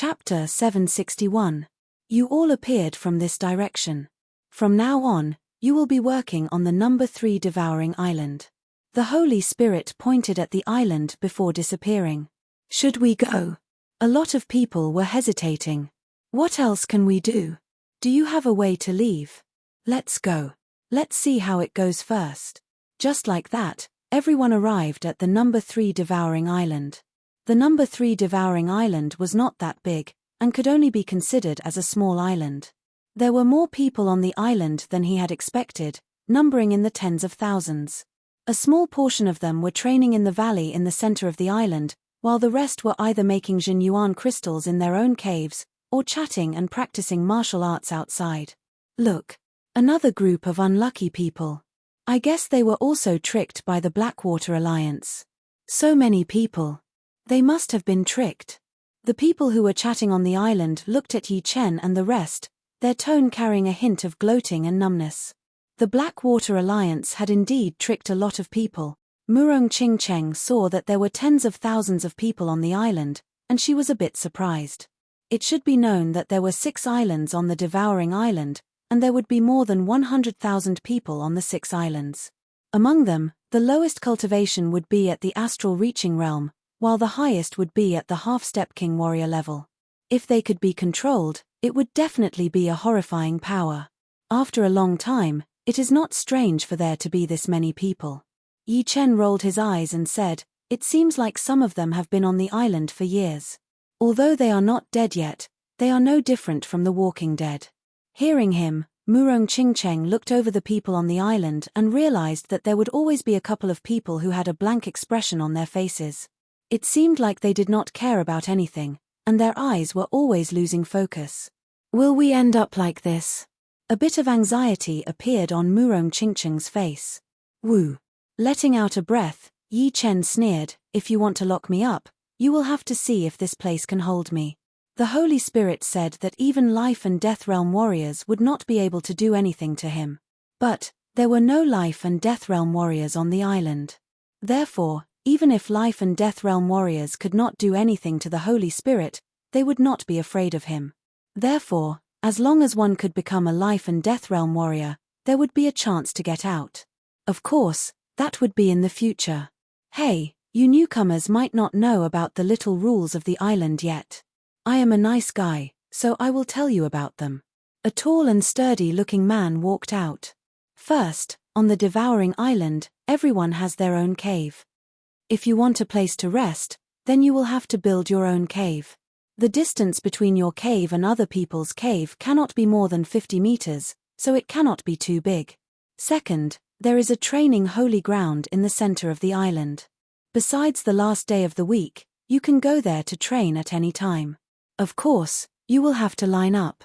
Chapter 761. You all appeared from this direction. From now on, you will be working on the number 3 devouring island. The Holy Spirit pointed at the island before disappearing. Should we go? A lot of people were hesitating. What else can we do? Do you have a way to leave? Let's go. Let's see how it goes first. Just like that, everyone arrived at the number 3 devouring island. The number 3 devouring island was not that big, and could only be considered as a small island. There were more people on the island than he had expected, numbering in the tens of thousands. A small portion of them were training in the valley in the center of the island, while the rest were either making genuine crystals in their own caves, or chatting and practicing martial arts outside. Look, another group of unlucky people. I guess they were also tricked by the Blackwater Alliance. So many people. They must have been tricked. The people who were chatting on the island looked at Yi Chen and the rest, their tone carrying a hint of gloating and numbness. The Blackwater Alliance had indeed tricked a lot of people. Murong Qingcheng saw that there were tens of thousands of people on the island, and she was a bit surprised. It should be known that there were 6 islands on the devouring island, and there would be more than 100,000 people on the 6 islands. Among them, the lowest cultivation would be at the astral reaching realm, while the highest would be at the half-step king warrior level. If they could be controlled, it would definitely be a horrifying power. After a long time, it is not strange for there to be this many people. Yi Chen rolled his eyes and said, "It seems like some of them have been on the island for years. Although they are not dead yet, they are no different from the walking dead." Hearing him, Murong Qingcheng looked over the people on the island and realized that there would always be a couple of people who had a blank expression on their faces. It seemed like they did not care about anything, and their eyes were always losing focus. Will we end up like this? A bit of anxiety appeared on Murong Qingcheng's face. Woo. Letting out a breath, Yi Chen sneered, "If you want to lock me up, you will have to see if this place can hold me." The Holy Spirit said that even life and death realm warriors would not be able to do anything to him. But there were no life and death realm warriors on the island. Therefore, even if life and death realm warriors could not do anything to the Holy Spirit, they would not be afraid of him. Therefore, as long as one could become a life and death realm warrior, there would be a chance to get out. Of course, that would be in the future. Hey, you newcomers might not know about the little rules of the island yet. I am a nice guy, so I will tell you about them. A tall and sturdy-looking man walked out. First, on the devouring island, everyone has their own cave. If you want a place to rest, then you will have to build your own cave. The distance between your cave and other people's cave cannot be more than 50 meters, so it cannot be too big. Second, there is a training holy ground in the center of the island. Besides the last day of the week, you can go there to train at any time. Of course, you will have to line up.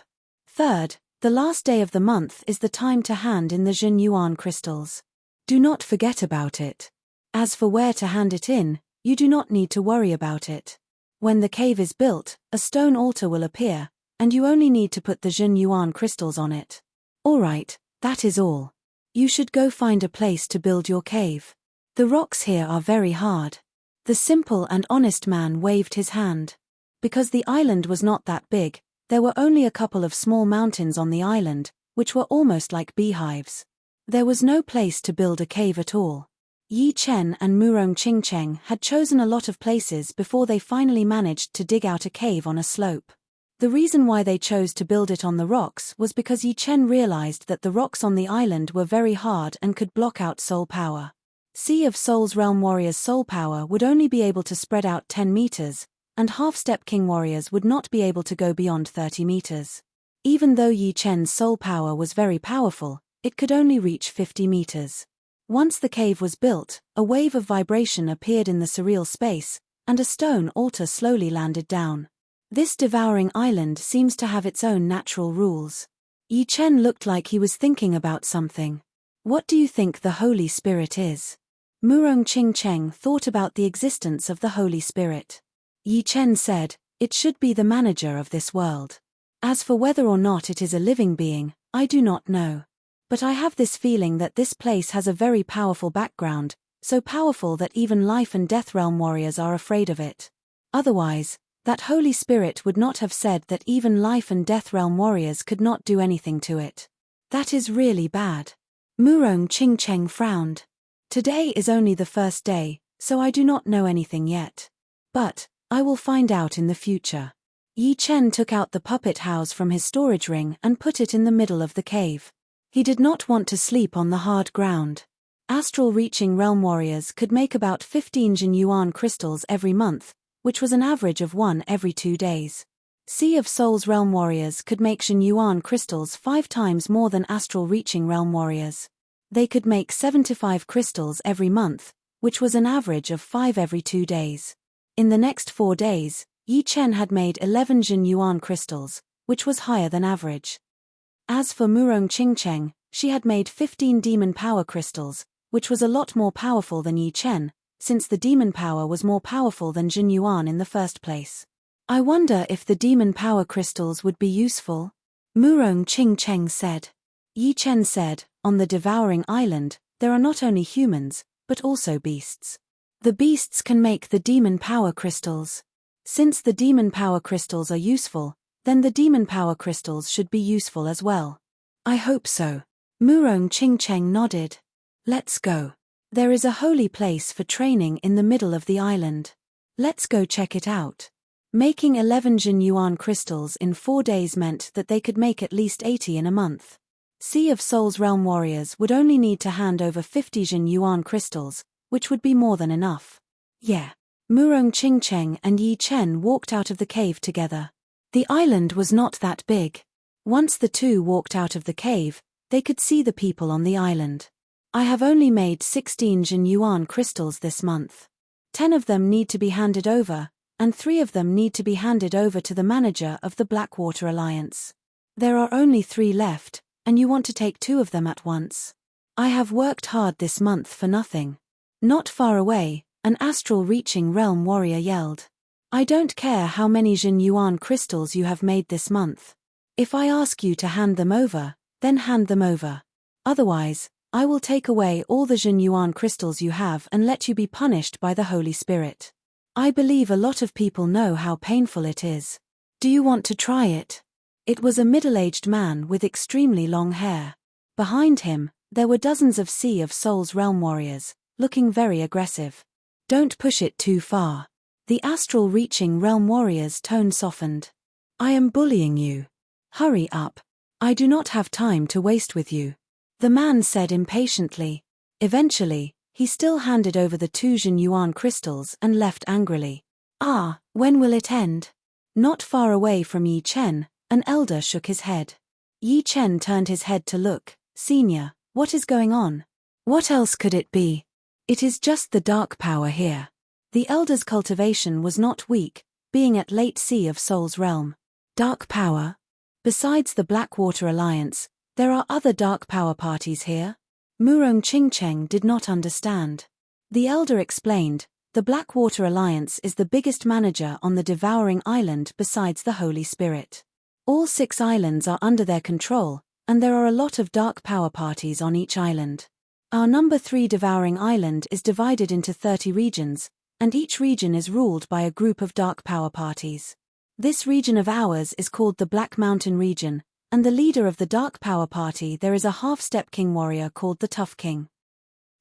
Third, the last day of the month is the time to hand in the Jin Yuan crystals. Do not forget about it. As for where to hand it in, you do not need to worry about it. When the cave is built, a stone altar will appear, and you only need to put the Jin Yuan crystals on it. Alright, that is all. You should go find a place to build your cave. The rocks here are very hard. The simple and honest man waved his hand. Because the island was not that big, there were only a couple of small mountains on the island, which were almost like beehives. There was no place to build a cave at all. Yi Chen and Murong Qingcheng had chosen a lot of places before they finally managed to dig out a cave on a slope. The reason why they chose to build it on the rocks was because Yi Chen realized that the rocks on the island were very hard and could block out soul power. Sea of Souls Realm Warriors' soul power would only be able to spread out 10 meters, and half-step king warriors would not be able to go beyond 30 meters. Even though Yi Chen's soul power was very powerful, it could only reach 50 meters. Once the cave was built, a wave of vibration appeared in the surreal space, and a stone altar slowly landed down. This devouring island seems to have its own natural rules. Yi Chen looked like he was thinking about something. What do you think the Holy Spirit is? Murong Qingcheng thought about the existence of the Holy Spirit. Yi Chen said, "It should be the manager of this world. As for whether or not it is a living being, I do not know. But I have this feeling that this place has a very powerful background, so powerful that even life and death realm warriors are afraid of it. Otherwise, That Holy Spirit would not have said that even life and death realm warriors could not do anything to it. That is really bad. Murong Qingcheng frowned. Today is only the first day, so I do not know anything yet. But I will find out in the future. Yi Chen took out the puppet house from his storage ring and put it in the middle of the cave. He did not want to sleep on the hard ground. Astral reaching realm warriors could make about 15 Jin Yuan crystals every month, which was an average of 1 every 2 days. Sea of Souls realm warriors could make Jin Yuan crystals 5 times more than astral reaching realm warriors. They could make 75 crystals every month, which was an average of 5 every 2 days. In the next 4 days, Yi Chen had made 11 Jin Yuan crystals, which was higher than average. As for Murong Qingcheng, she had made 15 demon power crystals, which was a lot more powerful than Yi Chen, since the demon power was more powerful than Jin Yuan in the first place. I wonder if the demon power crystals would be useful? Murong Qingcheng said. Yi Chen said, on the Devouring Island, there are not only humans, but also beasts. The beasts can make the demon power crystals. Since the demon power crystals are useful, then the demon power crystals should be useful as well. I hope so. Murong Qingcheng nodded. Let's go. There is a holy place for training in the middle of the island. Let's go check it out. Making 11 Jin Yuan crystals in 4 days meant that they could make at least 80 in a month. Sea of Souls realm warriors would only need to hand over 50 Jin Yuan crystals, which would be more than enough. Yeah. Murong Qingcheng and Yi Chen walked out of the cave together. The island was not that big. Once the two walked out of the cave, they could see the people on the island. I have only made 16 Jin Yuan crystals this month. 10 of them need to be handed over, and 3 of them need to be handed over to the manager of the Blackwater Alliance. There are only 3 left, and you want to take 2 of them at once. I have worked hard this month for nothing. Not far away, an astral-reaching realm warrior yelled. I don't care how many Jin Yuan crystals you have made this month. If I ask you to hand them over, then hand them over. Otherwise, I will take away all the Jin Yuan crystals you have and let you be punished by the Holy Spirit. I believe a lot of people know how painful it is. Do you want to try it? It was a middle-aged man with extremely long hair. Behind him, there were dozens of Sea of Souls realm warriors, looking very aggressive. Don't push it too far. The astral-reaching realm warrior's tone softened. I am bullying you. Hurry up. I do not have time to waste with you. The man said impatiently. Eventually, he still handed over the 2 Jin Yuan crystals and left angrily. When will it end? Not far away from Yi Chen, an elder shook his head. Yi Chen turned his head to look. Senior, what is going on? What else could it be? It is just the dark power here. The elder's cultivation was not weak, being at late Sea of Souls realm. Dark power? Besides the Blackwater Alliance, there are other dark power parties here? Murong Qingcheng did not understand. The elder explained, the Blackwater Alliance is the biggest manager on the Devouring Island besides the Holy Spirit. All 6 islands are under their control, and there are a lot of dark power parties on each island. Our number 3 Devouring Island is divided into 30 regions, and each region is ruled by a group of dark power parties. This region of ours is called the Black Mountain region, and the leader of the dark power party there is a half-step king warrior called the Tough King.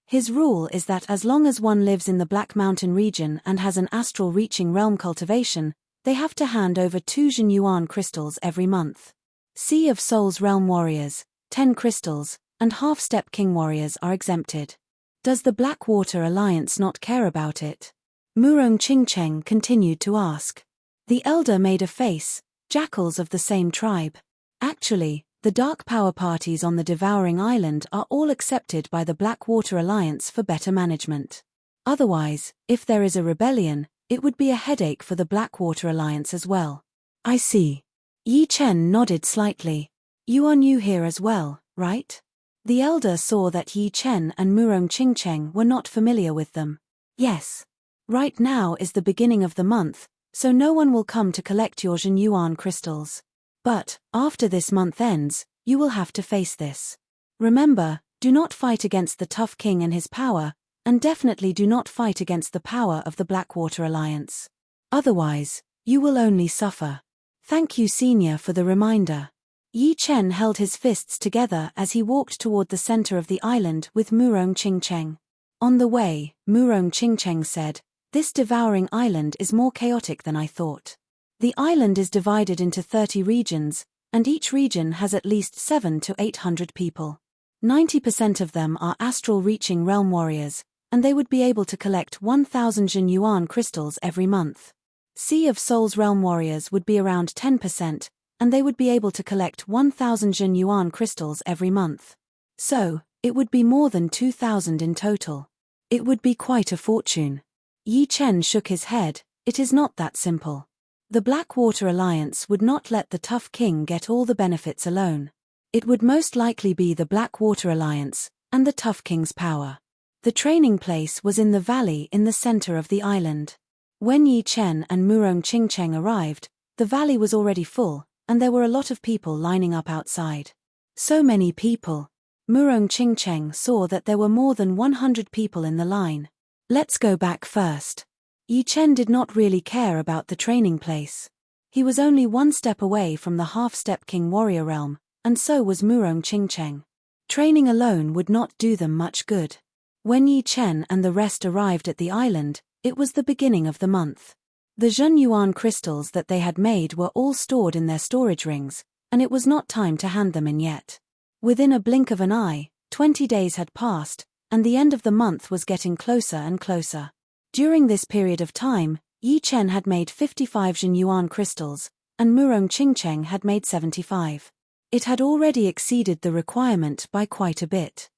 His rule is that as long as one lives in the Black Mountain region and has an astral-reaching realm cultivation, they have to hand over 2 Jin Yuan crystals every month. Sea of Souls realm warriors, 10 crystals, and half-step king warriors are exempted. Does the Blackwater Alliance not care about it? Murong Qingcheng continued to ask. The elder made a face, jackals of the same tribe. Actually, the dark power parties on the Devouring Island are all accepted by the Blackwater Alliance for better management. Otherwise, if there is a rebellion, it would be a headache for the Blackwater Alliance as well. I see. Yi Chen nodded slightly. You are new here as well, right? The elder saw that Yi Chen and Murong Qingcheng were not familiar with them. Yes. Right now is the beginning of the month, so no one will come to collect your Jin Yuan crystals. But, after this month ends, you will have to face this. Remember, do not fight against the Tough King and his power, and definitely do not fight against the power of the Blackwater Alliance. Otherwise, You will only suffer. Thank you, Senior, for the reminder. Yi Chen held his fists together as he walked toward the center of the island with Murong Qingcheng. On the way, Murong Qingcheng said, "This devouring island is more chaotic than I thought. The island is divided into 30 regions, and each region has at least 700 to 800 people. 90% of them are astral-reaching realm warriors, and they would be able to collect 1,000 Jin Yuan crystals every month. Sea of Souls realm warriors would be around 10%, and they would be able to collect 1,000 Jin Yuan crystals every month. So, it would be more than 2,000 in total. It would be quite a fortune." Yi Chen shook his head. "It is not that simple. The Blackwater Alliance would not let the tough king get all the benefits alone. It would most likely be the Blackwater Alliance, and the tough king's power." The training place was in the valley in the center of the island. When Yi Chen and Murong Qingcheng arrived, the valley was already full, and there were a lot of people lining up outside. So many people. Murong Qingcheng saw that there were more than 100 people in the line. "Let's go back first." Yi Chen did not really care about the training place. He was only one step away from the half-step king warrior realm, and so was Murong Qingcheng. Training alone would not do them much good. When Yi Chen and the rest arrived at the island, it was the beginning of the month. The Jin Yuan crystals that they had made were all stored in their storage rings, and it was not time to hand them in yet. Within a blink of an eye, 20 days had passed, and the end of the month was getting closer and closer. During this period of time, Yi Chen had made 55 Jin Yuan crystals, and Murong Qingcheng had made 75. It had already exceeded the requirement by quite a bit.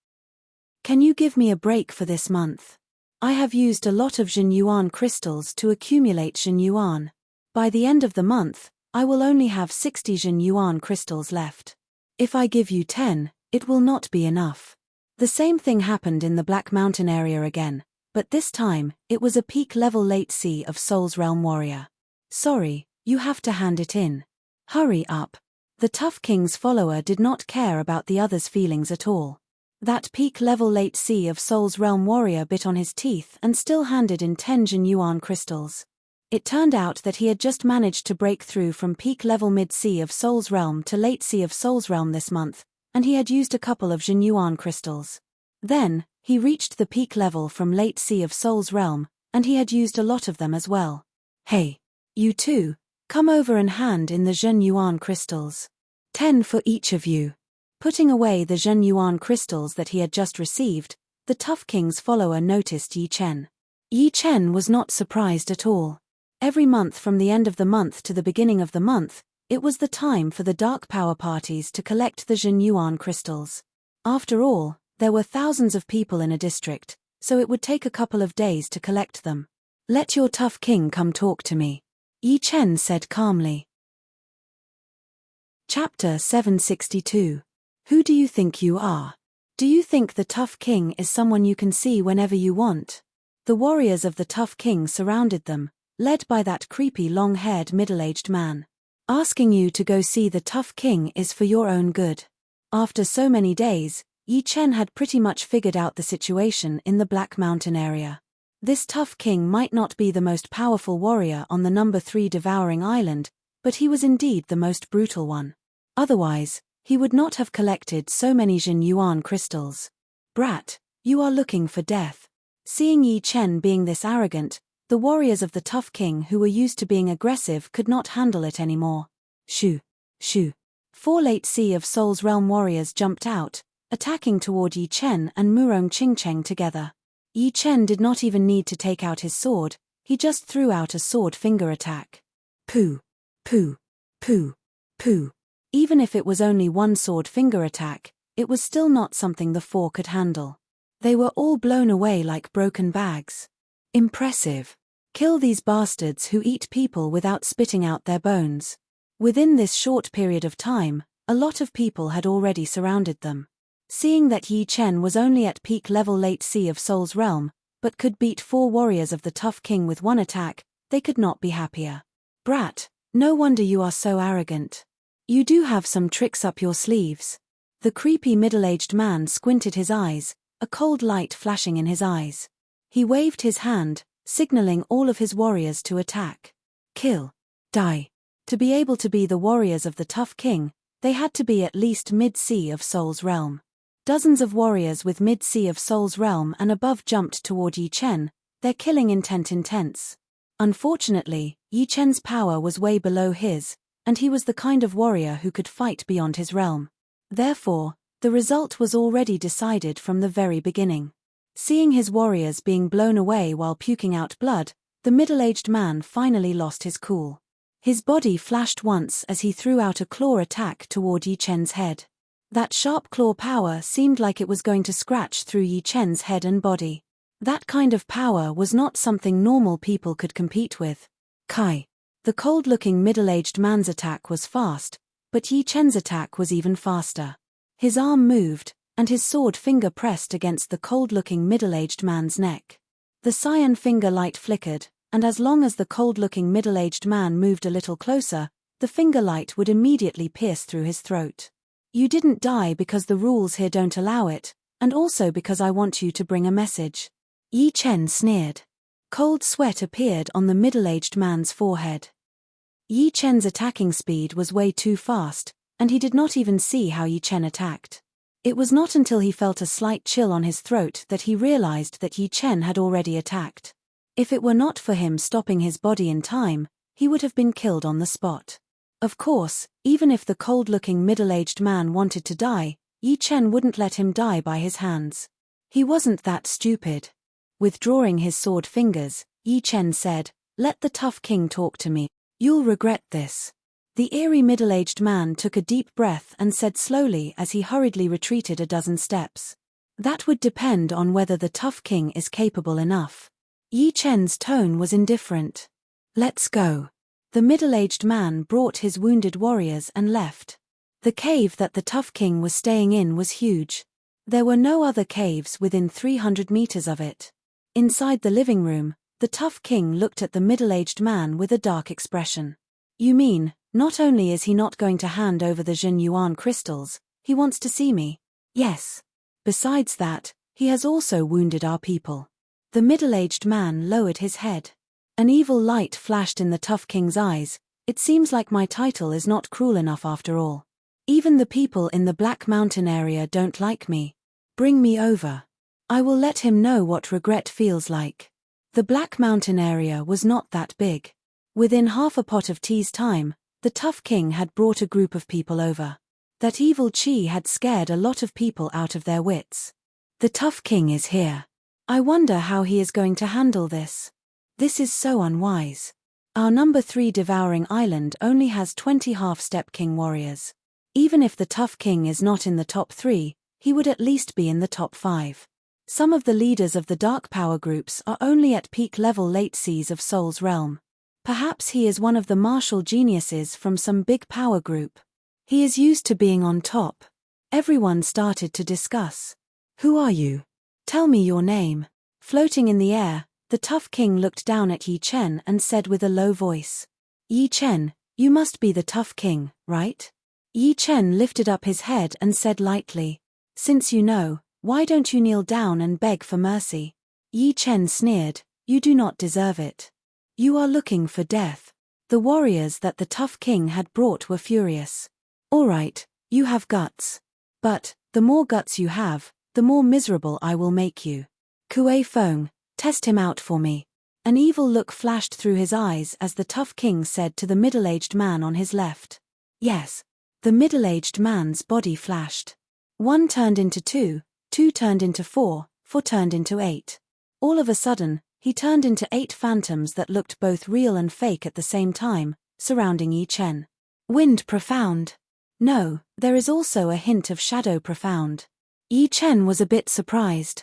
"Can you give me a break for this month? I have used a lot of Jin Yuan crystals to accumulate Jin Yuan. By the end of the month, I will only have 60 Jin Yuan crystals left. If I give you 10, it will not be enough." The same thing happened in the Black Mountain area again, but this time, it was a peak-level late Sea of Souls realm warrior. "Sorry, you have to hand it in. Hurry up." The tough king's follower did not care about the other's feelings at all. That peak-level late Sea of Souls realm warrior bit on his teeth and still handed in 10 Jin Yuan crystals. It turned out that he had just managed to break through from peak-level mid-Sea of Souls realm to late Sea of Souls realm this month, and he had used a couple of Jin Yuan crystals. Then, he reached the peak level from late Sea of Souls realm, and he had used a lot of them as well. "Hey, you two, come over and hand in the Jin Yuan crystals. 10 for each of you." Putting away the Jin Yuan crystals that he had just received, the tough king's follower noticed Yi Chen. Yi Chen was not surprised at all. Every month from the end of the month to the beginning of the month, it was the time for the dark power parties to collect the Jin Yuan crystals. After all, there were thousands of people in a district, so it would take a couple of days to collect them. "Let your tough king come talk to me," Yi Chen said calmly. Chapter 762. Who do you think you are? Do you think the tough king is someone you can see whenever you want? The warriors of the tough king surrounded them, led by that creepy long-haired middle-aged man. "Asking you to go see the tough king is for your own good." After so many days, Yi Chen had pretty much figured out the situation in the Black Mountain area. This tough king might not be the most powerful warrior on the number 3 devouring island, but he was indeed the most brutal one. Otherwise, he would not have collected so many Jin Yuan crystals. "Brat, you are looking for death." Seeing Yi Chen being this arrogant, the warriors of the tough king who were used to being aggressive could not handle it anymore. Shoo! Shoo! 4 late Sea of Souls realm warriors jumped out, attacking toward Yi Chen and Murong Qingcheng together. Yi Chen did not even need to take out his sword, he just threw out a sword finger attack. Pooh! Pooh! Pooh! Pooh! Even if it was only one sword finger attack, it was still not something the 4 could handle. They were all blown away like broken bags. Impressive. Kill these bastards who eat people without spitting out their bones. Within this short period of time, a lot of people had already surrounded them. Seeing that Yi Chen was only at peak level late Sea of Souls realm, but could beat 4 warriors of the tough king with one attack, they could not be happier. "Brat, no wonder you are so arrogant. You do have some tricks up your sleeves." The creepy middle-aged man squinted his eyes, a cold light flashing in his eyes. He waved his hand, signaling all of his warriors to attack. "Kill! Die. To be able to be the warriors of the tough king, they had to be at least mid-sea of Soul's realm. Dozens of warriors with mid-sea of Soul's realm and above jumped toward Yi Chen, their killing intent intense. Unfortunately, Yi Chen's power was way below his, and he was the kind of warrior who could fight beyond his realm. Therefore, the result was already decided from the very beginning. Seeing his warriors being blown away while puking out blood, the middle-aged man finally lost his cool. His body flashed once as he threw out a claw attack toward Yi Chen's head. That sharp claw power seemed like it was going to scratch through Yi Chen's head and body. That kind of power was not something normal people could compete with. Kai. The cold-looking middle-aged man's attack was fast, but Yi Chen's attack was even faster. His arm moved, and his sword finger pressed against the cold-looking middle-aged man's neck. The cyan finger light flickered, and as long as the cold-looking middle-aged man moved a little closer, the finger light would immediately pierce through his throat. You didn't die because the rules here don't allow it, and also because I want you to bring a message. Yi Chen sneered. Cold sweat appeared on the middle-aged man's forehead. Yi Chen's attacking speed was way too fast, and he did not even see how Yi Chen attacked. It was not until he felt a slight chill on his throat that he realized that Yi Chen had already attacked. If it were not for him stopping his body in time, he would have been killed on the spot. Of course, even if the cold-looking middle-aged man wanted to die, Yi Chen wouldn't let him die by his hands. He wasn't that stupid. Withdrawing his sword fingers, Yi Chen said, "Let the tough king talk to me. You'll regret this." The eerie middle-aged man took a deep breath and said slowly as he hurriedly retreated a dozen steps. "That would depend on whether the tough king is capable enough." Yi Chen's tone was indifferent. "Let's go." The middle-aged man brought his wounded warriors and left. The cave that the tough king was staying in was huge. There were no other caves within 300 meters of it. Inside the living room, the tough king looked at the middle-aged man with a dark expression. "You mean, not only is he not going to hand over the Jin Yuan crystals, he wants to see me?" "Yes. Besides that, he has also wounded our people." The middle-aged man lowered his head. An evil light flashed in the tough king's eyes. "It seems like my title is not cruel enough after all. Even the people in the Black Mountain area don't like me. Bring me over. I will let him know what regret feels like." The Black Mountain area was not that big. Within half a pot of tea's time, the tough king had brought a group of people over. That evil chi had scared a lot of people out of their wits. "The tough king is here. I wonder how he is going to handle this. This is so unwise. Our number 3 devouring island only has 20 half-step king warriors. Even if the tough king is not in the top 3, he would at least be in the top 5. Some of the leaders of the dark power groups are only at peak level late seas of Soul's realm. Perhaps he is one of the martial geniuses from some big power group. He is used to being on top." Everyone started to discuss. "Who are you? Tell me your name." Floating in the air, the tough king looked down at Yi Chen and said with a low voice, "Yi Chen, you must be the tough king, right?" Yi Chen lifted up his head and said lightly, "Since you know, why don't you kneel down and beg for mercy?" Yi Chen sneered, "You do not deserve it. You are looking for death." The warriors that the tough king had brought were furious. "All right, you have guts. But, the more guts you have, the more miserable I will make you. Kuei Feng, test him out for me." An evil look flashed through his eyes as the tough king said to the middle-aged man on his left. "Yes." The middle-aged man's body flashed. 1 turned into 2, 2 turned into 4, 4 turned into 8. All of a sudden, he turned into 8 phantoms that looked both real and fake at the same time, surrounding Yi Chen. "Wind profound." "No, there is also a hint of shadow profound." Yi Chen was a bit surprised.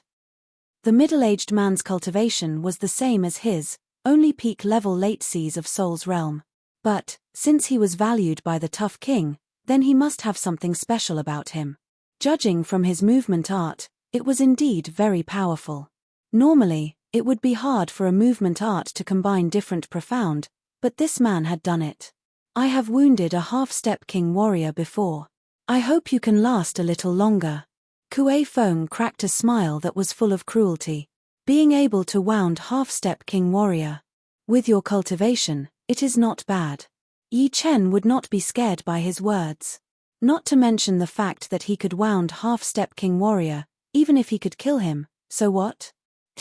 The middle-aged man's cultivation was the same as his, only peak level late seas of Soul's realm. But, since he was valued by the tough king, then he must have something special about him. Judging from his movement art, it was indeed very powerful. Normally, it would be hard for a movement art to combine different profound, but this man had done it. "I have wounded a half-step king warrior before. I hope you can last a little longer." Kuei Feng cracked a smile that was full of cruelty. "Being able to wound half-step king warrior. With your cultivation, it is not bad. Yi Chen would not be scared by his words. Not to mention the fact that he could wound half-step king warrior, even if he could kill him, so what?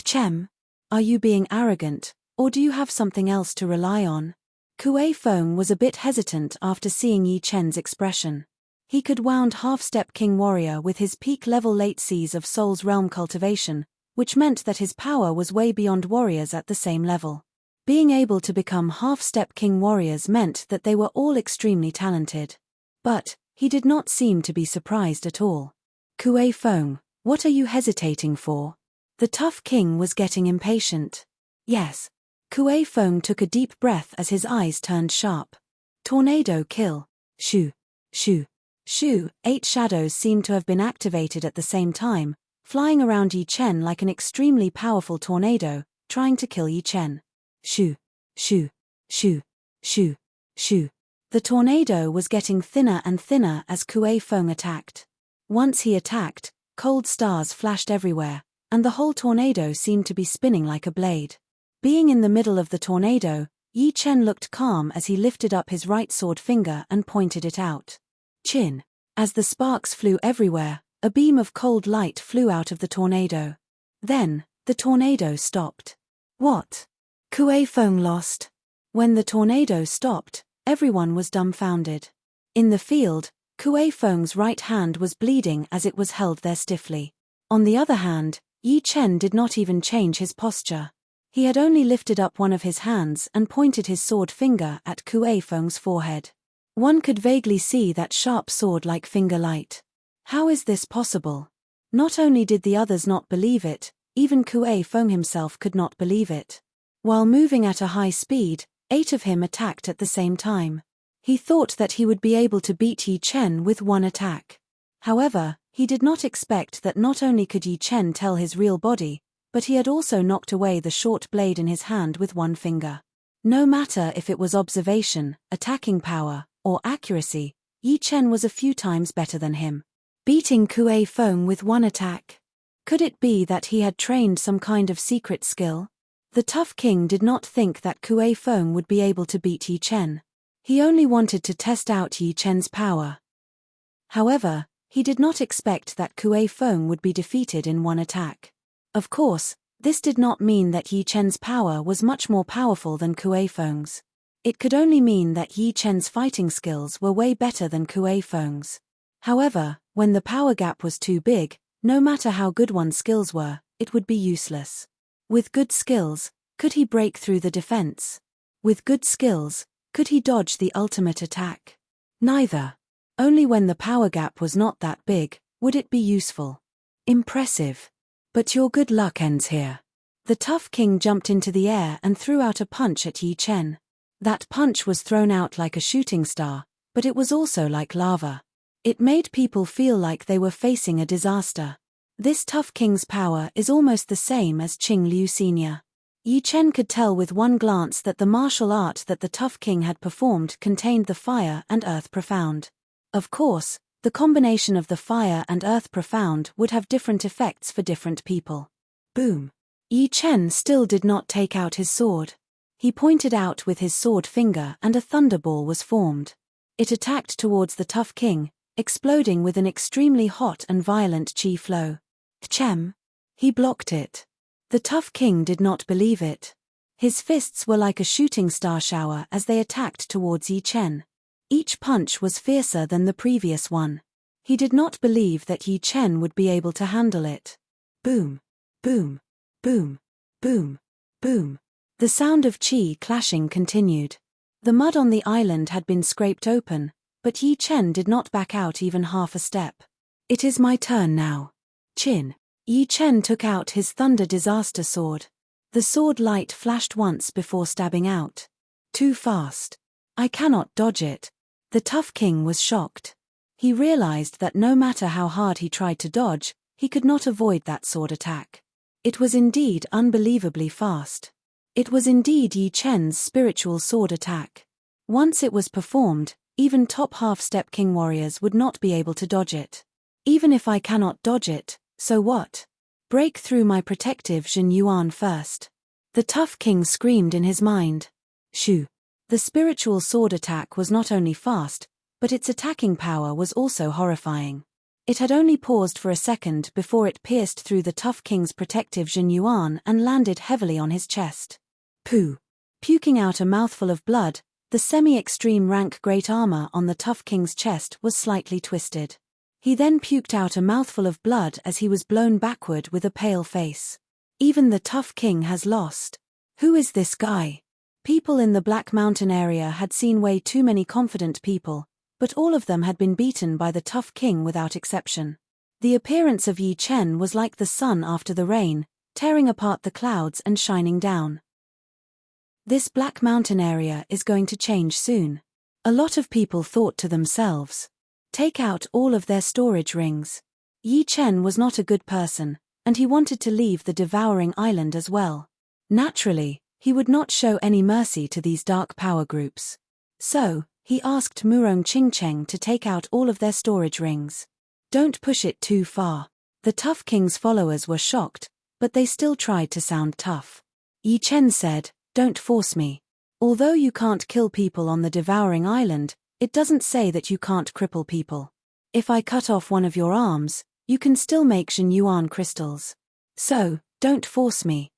Chem? Are you being arrogant, or do you have something else to rely on? Kuei Feng was a bit hesitant after seeing Yi Chen's expression. He could wound half-step king warrior with his peak level late seas of Soul's realm cultivation, which meant that his power was way beyond warriors at the same level. Being able to become half-step king warriors meant that they were all extremely talented. But he did not seem to be surprised at all. Kuei Feng, what are you hesitating for? The tough king was getting impatient. Yes. Kuei Feng took a deep breath as his eyes turned sharp. Tornado kill. Shoo. Shoo. Shoo. 8 shadows seemed to have been activated at the same time, flying around Yi Chen like an extremely powerful tornado, trying to kill Yi Chen. Shoo. Shoo. Shoo. Shoo. Shoo. The tornado was getting thinner and thinner as Kuei Feng attacked. Once he attacked, cold stars flashed everywhere, and the whole tornado seemed to be spinning like a blade. Being in the middle of the tornado, Yi Chen looked calm as he lifted up his right sword finger and pointed it out. Chin. As the sparks flew everywhere, a beam of cold light flew out of the tornado. Then, the tornado stopped. What? Kuei Feng lost. When the tornado stopped, everyone was dumbfounded. In the field, Kuei Feng's right hand was bleeding as it was held there stiffly. On the other hand, Yi Chen did not even change his posture. He had only lifted up one of his hands and pointed his sword finger at Kuei Feng's forehead. One could vaguely see that sharp sword-like finger light. How is this possible? Not only did the others not believe it, even Kuei Feng himself could not believe it. While moving at a high speed, 8 of him attacked at the same time. He thought that he would be able to beat Yi Chen with one attack. However, he did not expect that not only could Yi Chen tell his real body, but he had also knocked away the short blade in his hand with one finger. No matter if it was observation, attacking power, or accuracy, Yi Chen was a few times better than him. Beating Kuei Feng with one attack. Could it be that he had trained some kind of secret skill? The tough king did not think that Kuei Feng would be able to beat Yi Chen. He only wanted to test out Yi Chen's power. However, he did not expect that Kuei Feng would be defeated in one attack. Of course, this did not mean that Yi Chen's power was much more powerful than Kuei Feng's. It could only mean that Yi Chen's fighting skills were way better than Kuei Feng's. However, when the power gap was too big, no matter how good one's skills were, it would be useless. With good skills, could he break through the defense? With good skills, could he dodge the ultimate attack? Neither. Only when the power gap was not that big, would it be useful. Impressive. But your good luck ends here. The tough king jumped into the air and threw out a punch at Yi Chen. That punch was thrown out like a shooting star, but it was also like lava. It made people feel like they were facing a disaster. This tough king's power is almost the same as Qing Liu Sr. Yi Chen could tell with one glance that the martial art that the tough king had performed contained the fire and earth profound. Of course, the combination of the fire and earth profound would have different effects for different people. Boom. Yi Chen still did not take out his sword. He pointed out with his sword finger and a thunderball was formed. It attacked towards the tough king, exploding with an extremely hot and violent chi flow. Chem. He blocked it. The tough king did not believe it. His fists were like a shooting star shower as they attacked towards Yi Chen. Each punch was fiercer than the previous one. He did not believe that Yi Chen would be able to handle it. Boom. Boom. Boom. Boom. Boom. The sound of chi clashing continued. The mud on the island had been scraped open, but Yi Chen did not back out even half a step. It is my turn now. Chin. Yi Chen took out his Thunder Disaster Sword. The sword light flashed once before stabbing out. Too fast. I cannot dodge it. The tough king was shocked. He realized that no matter how hard he tried to dodge, he could not avoid that sword attack. It was indeed unbelievably fast. It was indeed Yi Chen's spiritual sword attack. Once it was performed, even top half-step king warriors would not be able to dodge it. Even if I cannot dodge it, so what? Break through my protective Jin Yuan first. The tough king screamed in his mind. Shoo. The spiritual sword attack was not only fast, but its attacking power was also horrifying. It had only paused for a second before it pierced through the tough king's protective Jin Yuan and landed heavily on his chest. Pooh! Puking out a mouthful of blood, the semi-extreme rank great armor on the tough king's chest was slightly twisted. He then puked out a mouthful of blood as he was blown backward with a pale face. Even the tough king has lost. Who is this guy? People in the Black Mountain area had seen way too many confident people, but all of them had been beaten by the tough king without exception. The appearance of Yi Chen was like the sun after the rain, tearing apart the clouds and shining down. This Black Mountain area is going to change soon. A lot of people thought to themselves. Take out all of their storage rings. Yi Chen was not a good person, and he wanted to leave the devouring island as well. Naturally, he would not show any mercy to these dark power groups. So, he asked Murong Qingcheng to take out all of their storage rings. Don't push it too far. The tough king's followers were shocked, but they still tried to sound tough. Yi Chen said, "Don't force me. Although you can't kill people on the devouring island, it doesn't say that you can't cripple people. If I cut off one of your arms, you can still make Jin Yuan crystals. So, don't force me."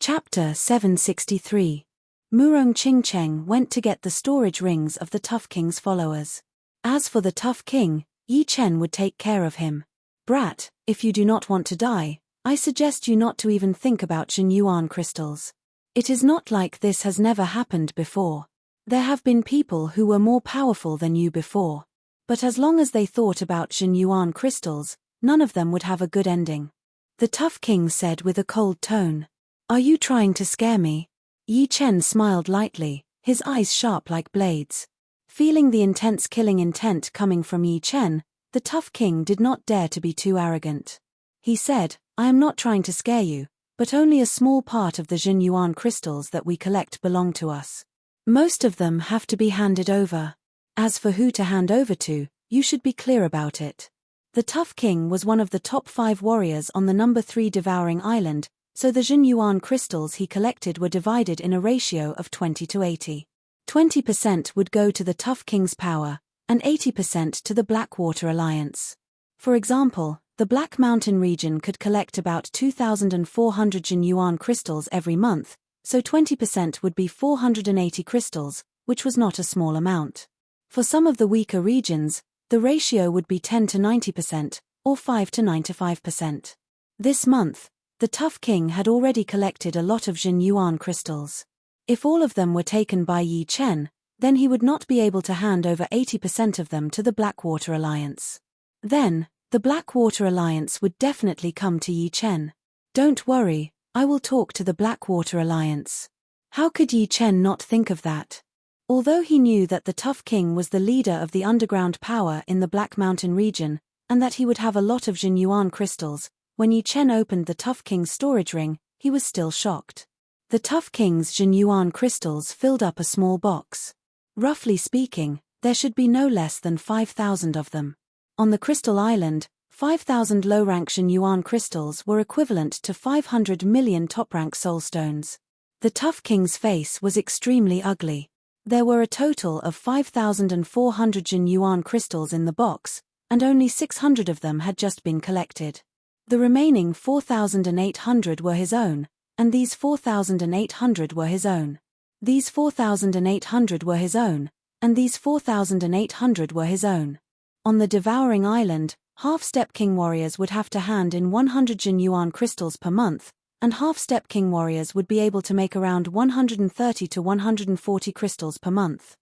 Chapter 763. Murong Qingcheng went to get the storage rings of the tough king's followers. As for the tough king, Yi Chen would take care of him. "Brat, if you do not want to die, I suggest you not to even think about Jin Yuan crystals. It is not like this has never happened before. There have been people who were more powerful than you before. But as long as they thought about Jin Yuan crystals, none of them would have a good ending." The tough king said with a cold tone. "Are you trying to scare me?" Yi Chen smiled lightly, his eyes sharp like blades. Feeling the intense killing intent coming from Yi Chen, the tough king did not dare to be too arrogant. He said, "I am not trying to scare you, but only a small part of the Jin Yuan crystals that we collect belong to us. Most of them have to be handed over. As for who to hand over to, you should be clear about it." The tough king was one of the top 5 warriors on the number 3 devouring island, so the Jin Yuan crystals he collected were divided in a ratio of 20 to 80. 20% would go to the tough king's power, and 80% to the Blackwater Alliance. For example, the Black Mountain region could collect about 2,400 Jin Yuan crystals every month, so 20% would be 480 crystals, which was not a small amount. For some of the weaker regions, the ratio would be 10 to 90%, or 5 to 95%. This month, the tough king had already collected a lot of Jin Yuan crystals. If all of them were taken by Yi Chen, then he would not be able to hand over 80% of them to the Blackwater Alliance. Then, the Blackwater Alliance would definitely come to Yi Chen. "Don't worry, I will talk to the Blackwater Alliance." How could Yi Chen not think of that? Although he knew that the tough king was the leader of the underground power in the Black Mountain region, and that he would have a lot of Jin Yuan crystals, when Yi Chen opened the tough king's storage ring, he was still shocked. The tough king's Jin Yuan crystals filled up a small box. Roughly speaking, there should be no less than 5,000 of them. On the Crystal Island, 5,000 low-rank Jin Yuan crystals were equivalent to 500 million top-rank soulstones. The tough king's face was extremely ugly. There were a total of 5,400 Jin Yuan crystals in the box, and only 600 of them had just been collected. The remaining 4,800 were his own, and these 4,800 were his own. These 4,800 were his own, and these 4,800 were his own. On the devouring island, half-step king warriors would have to hand in 100 Jin Yuan crystals per month, and half-step king warriors would be able to make around 130 to 140 crystals per month.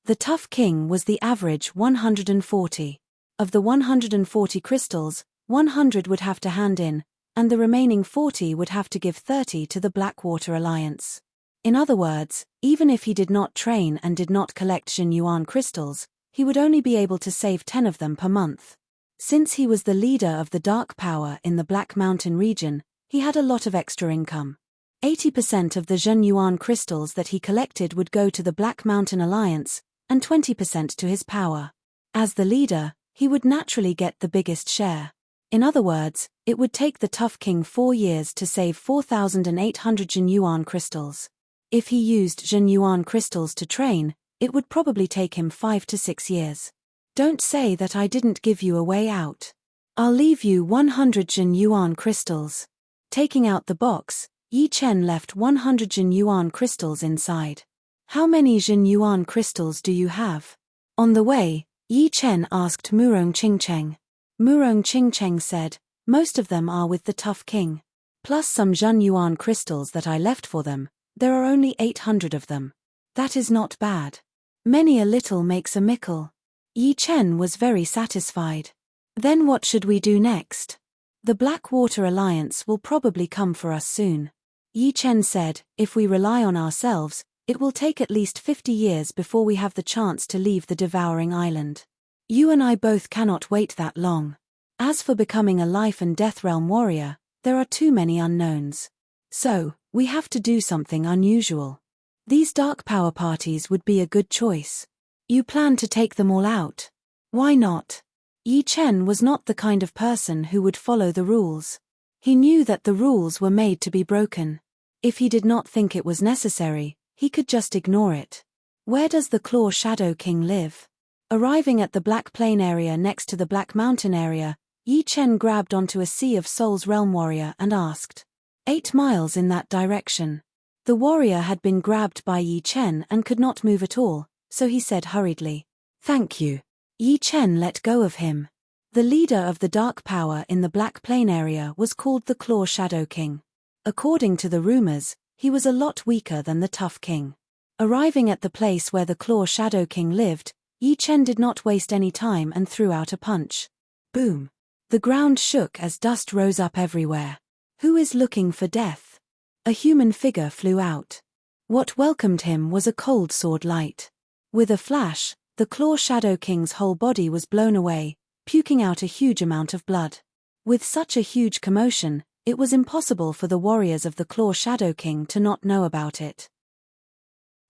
The tough king was the average 140. Of the 140 crystals, 100 would have to hand in, and the remaining 40 would have to give 30 to the Blackwater Alliance. In other words, even if he did not train and did not collect Jin Yuan crystals, he would only be able to save 10 of them per month. Since he was the leader of the dark power in the Black Mountain region, he had a lot of extra income. 80% of the Jin Yuan crystals that he collected would go to the Black Mountain Alliance, and 20% to his power. As the leader, he would naturally get the biggest share. In other words, it would take the tough king 4 years to save 4,800 Jin Yuan crystals. If he used Jin Yuan crystals to train, it would probably take him 5 to 6 years. Don't say that I didn't give you a way out. I'll leave you 100 Jin Yuan crystals. Taking out the box, Yi Chen left 100 Jin Yuan crystals inside. How many Jin Yuan crystals do you have? On the way, Yi Chen asked Murong Qingcheng. Murong Qingcheng said, most of them are with the tough king. Plus some Jin Yuan crystals that I left for them, there are only 800 of them. That is not bad. Many a little makes a mickle. Yi Chen was very satisfied. Then what should we do next? The Blackwater Alliance will probably come for us soon. Yi Chen said, if we rely on ourselves, it will take at least 50 years before we have the chance to leave the Devouring Island. You and I both cannot wait that long. As for becoming a life and death realm warrior, there are too many unknowns. So, we have to do something unusual. These dark power parties would be a good choice. You plan to take them all out? Why not? Yi Chen was not the kind of person who would follow the rules. He knew that the rules were made to be broken. If he did not think it was necessary, he could just ignore it. Where does the Claw Shadow King live? Arriving at the Black Plain area next to the Black Mountain area, Yi Chen grabbed onto a Sea of Souls realm warrior and asked. 8 miles in that direction. The warrior had been grabbed by Yi Chen and could not move at all, so he said hurriedly, thank you. Yi Chen let go of him. The leader of the dark power in the Black Plain area was called the Claw Shadow King. According to the rumors, he was a lot weaker than the tough king. Arriving at the place where the Claw Shadow King lived, Yi Chen did not waste any time and threw out a punch. Boom! The ground shook as dust rose up everywhere. Who is looking for death? A human figure flew out. What welcomed him was a cold sword light. With a flash, the Claw Shadow King's whole body was blown away, puking out a huge amount of blood. With such a huge commotion, it was impossible for the warriors of the Claw Shadow King to not know about it.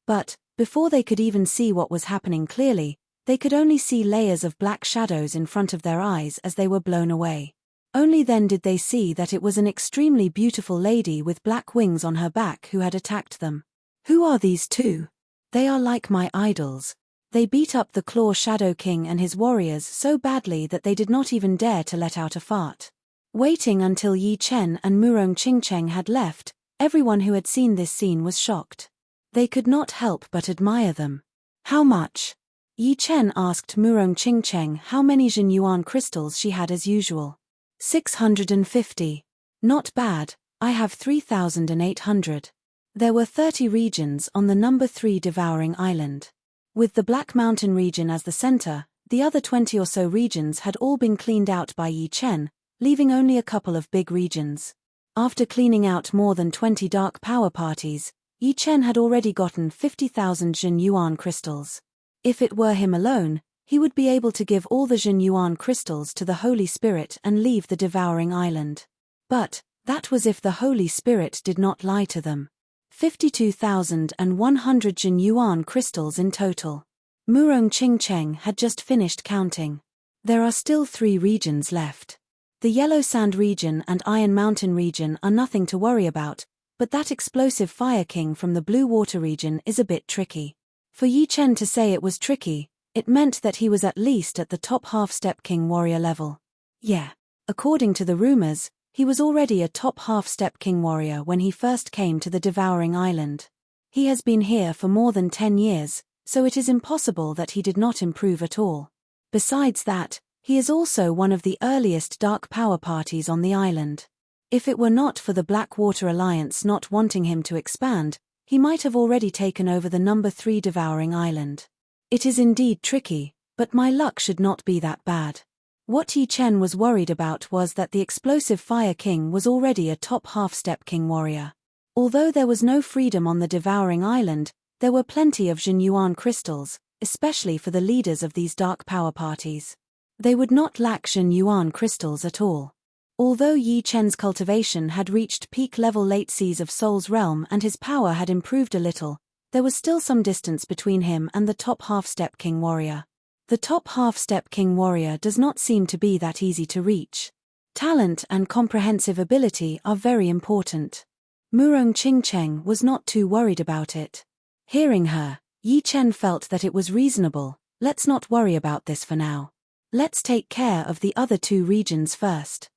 But, before they could even see what was happening clearly, they could only see layers of black shadows in front of their eyes as they were blown away. Only then did they see that it was an extremely beautiful lady with black wings on her back who had attacked them. Who are these two? They are like my idols. They beat up the Claw Shadow King and his warriors so badly that they did not even dare to let out a fart. Waiting until Yi Chen and Murong Qingcheng had left, everyone who had seen this scene was shocked. They could not help but admire them. How much? Yi Chen asked Murong Qingcheng how many Jin Yuan crystals she had as usual. 650. Not bad, I have 3,800. There were 30 regions on the number 3 Devouring Island. With the Black Mountain region as the center, the other 20 or so regions had all been cleaned out by Yi Chen, leaving only a couple of big regions. After cleaning out more than 20 dark power parties, Yi Chen had already gotten 50,000 Jin Yuan crystals. If it were him alone, he would be able to give all the Jin Yuan crystals to the Holy Spirit and leave the Devouring Island. But, that was if the Holy Spirit did not lie to them. 52,100 Jin Yuan crystals in total. Murong Qingcheng had just finished counting. There are still 3 regions left. The Yellow Sand region and Iron Mountain region are nothing to worry about, but that explosive Fire King from the Blue Water region is a bit tricky. For Yi Chen to say it was tricky, it meant that he was at least at the top half-step King warrior level. Yeah. According to the rumors, he was already a top half-step King warrior when he first came to the Devouring Island. He has been here for more than 10 years, so it is impossible that he did not improve at all. Besides that, he is also one of the earliest dark power parties on the island. If it were not for the Blackwater Alliance not wanting him to expand, he might have already taken over the number 3 Devouring Island. It is indeed tricky, but my luck should not be that bad. What Yi Chen was worried about was that the explosive Fire King was already a top half-step King warrior. Although there was no freedom on the Devouring Island, there were plenty of Jin Yuan crystals, especially for the leaders of these dark power parties. They would not lack Jin Yuan crystals at all. Although Yi Chen's cultivation had reached peak level late Seas of Souls realm and his power had improved a little, there was still some distance between him and the top half-step King warrior. The top half-step King warrior does not seem to be that easy to reach. Talent and comprehensive ability are very important. Murong Qingcheng was not too worried about it. Hearing her, Yi Chen felt that it was reasonable. Let's not worry about this for now. Let's take care of the other two regions first.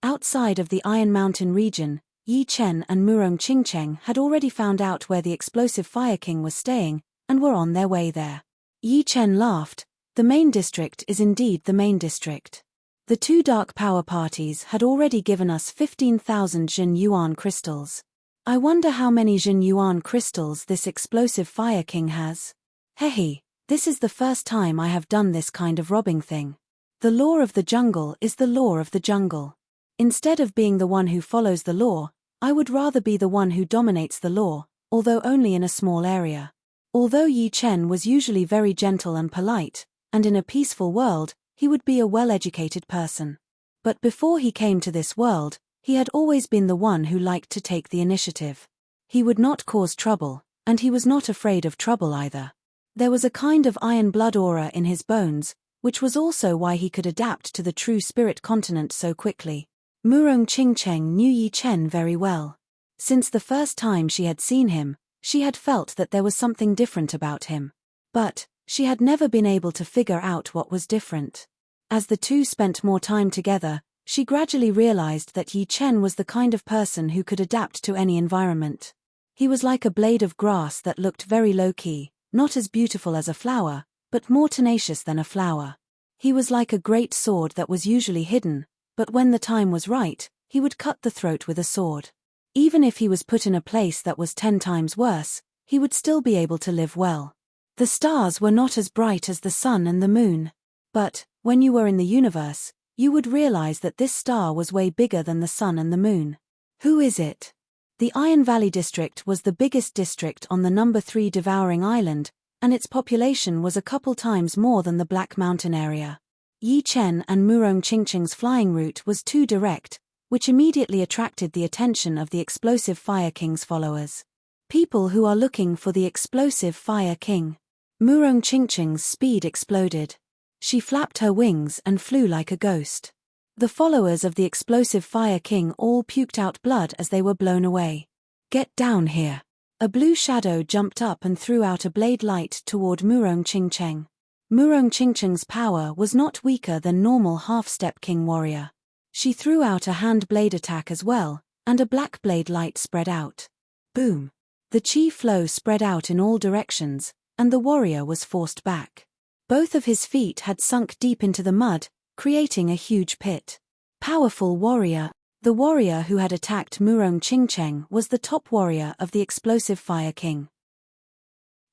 Outside of the Iron Mountain region, Yi Chen and Murong Qingcheng had already found out where the explosive Fire King was staying, and were on their way there. Yi Chen laughed. The main district is indeed the main district. The two dark power parties had already given us 15,000 Jin Yuan crystals. I wonder how many Jin Yuan crystals this explosive Fire King has. Hehe, this is the first time I have done this kind of robbing thing. The law of the jungle is the law of the jungle. Instead of being the one who follows the law, I would rather be the one who dominates the law, although only in a small area. Although Yi Chen was usually very gentle and polite, and in a peaceful world, he would be a well-educated person. But before he came to this world, he had always been the one who liked to take the initiative. He would not cause trouble, and he was not afraid of trouble either. There was a kind of iron blood aura in his bones, which was also why he could adapt to the true spirit continent so quickly. Murong Qingcheng knew Yi Chen very well. Since the first time she had seen him, she had felt that there was something different about him. But she had never been able to figure out what was different. As the two spent more time together, she gradually realized that Yi Chen was the kind of person who could adapt to any environment. He was like a blade of grass that looked very low-key, not as beautiful as a flower, but more tenacious than a flower. He was like a great sword that was usually hidden, but when the time was right, he would cut the throat with a sword. Even if he was put in a place that was 10 times worse, he would still be able to live well. The stars were not as bright as the sun and the moon. But, when you were in the universe, you would realize that this star was way bigger than the sun and the moon. Who is it? The Iron Valley district was the biggest district on the number 3 devouring island, and its population was a couple times more than the Black Mountain area. Yi Chen and Murong Qingcheng's flying route was too direct, which immediately attracted the attention of the explosive Fire King's followers. People who are looking for the explosive Fire King. Murong Qingcheng's speed exploded. She flapped her wings and flew like a ghost. The followers of the explosive Fire King all puked out blood as they were blown away. Get down here. A blue shadow jumped up and threw out a blade light toward Murong Qingcheng. Murong Qingcheng's power was not weaker than normal half-step king warrior. She threw out a hand blade attack as well, and a black blade light spread out. Boom. The chi flow spread out in all directions, and the warrior was forced back. Both of his feet had sunk deep into the mud, creating a huge pit. Powerful warrior. The warrior who had attacked Murong Qingcheng was the top warrior of the explosive Fire King.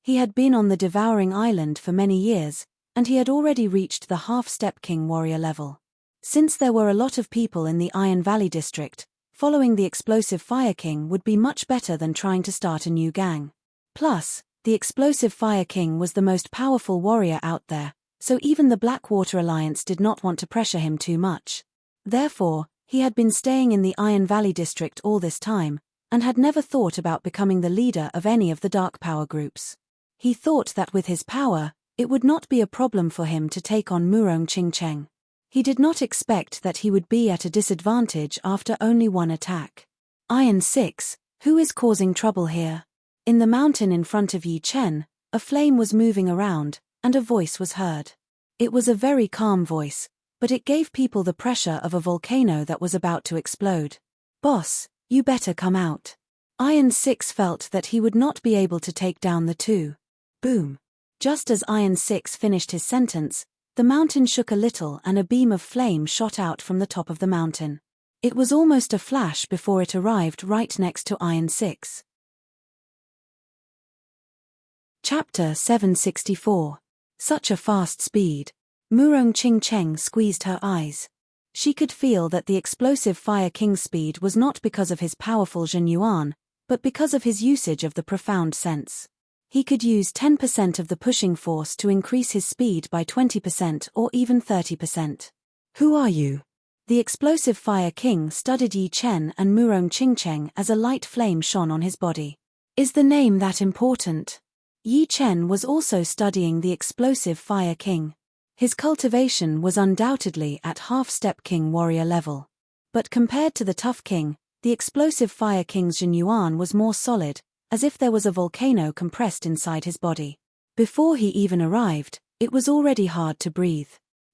He had been on the Devouring Island for many years, and he had already reached the half-step king warrior level. Since there were a lot of people in the Iron Valley district, following the explosive Fire King would be much better than trying to start a new gang. Plus, the explosive Fire King was the most powerful warrior out there, so even the Blackwater Alliance did not want to pressure him too much. Therefore, he had been staying in the Iron Valley district all this time, and had never thought about becoming the leader of any of the dark power groups. He thought that with his power, it would not be a problem for him to take on Murong Qingcheng. He did not expect that he would be at a disadvantage after only one attack. Iron 6, who is causing trouble here? In the mountain in front of Yi Chen, a flame was moving around, and a voice was heard. It was a very calm voice, but it gave people the pressure of a volcano that was about to explode. Boss, you better come out. Iron 6 felt that he would not be able to take down the two. Boom. Just as Iron 6 finished his sentence, the mountain shook a little and a beam of flame shot out from the top of the mountain. It was almost a flash before it arrived right next to Iron 6. Chapter 764. Such a fast speed. Murong Qingcheng squeezed her eyes. She could feel that the explosive Fire King's speed was not because of his powerful Jin Yuan, but because of his usage of the profound sense. He could use 10% of the pushing force to increase his speed by 20% or even 30%. Who are you? The explosive Fire King studied Yi Chen and Murong Qingcheng as a light flame shone on his body. Is the name that important? Yi Chen was also studying the explosive Fire King. His cultivation was undoubtedly at half-step king warrior level. But compared to the tough king, the explosive Fire King's Jinyuan was more solid, as if there was a volcano compressed inside his body. Before he even arrived, it was already hard to breathe.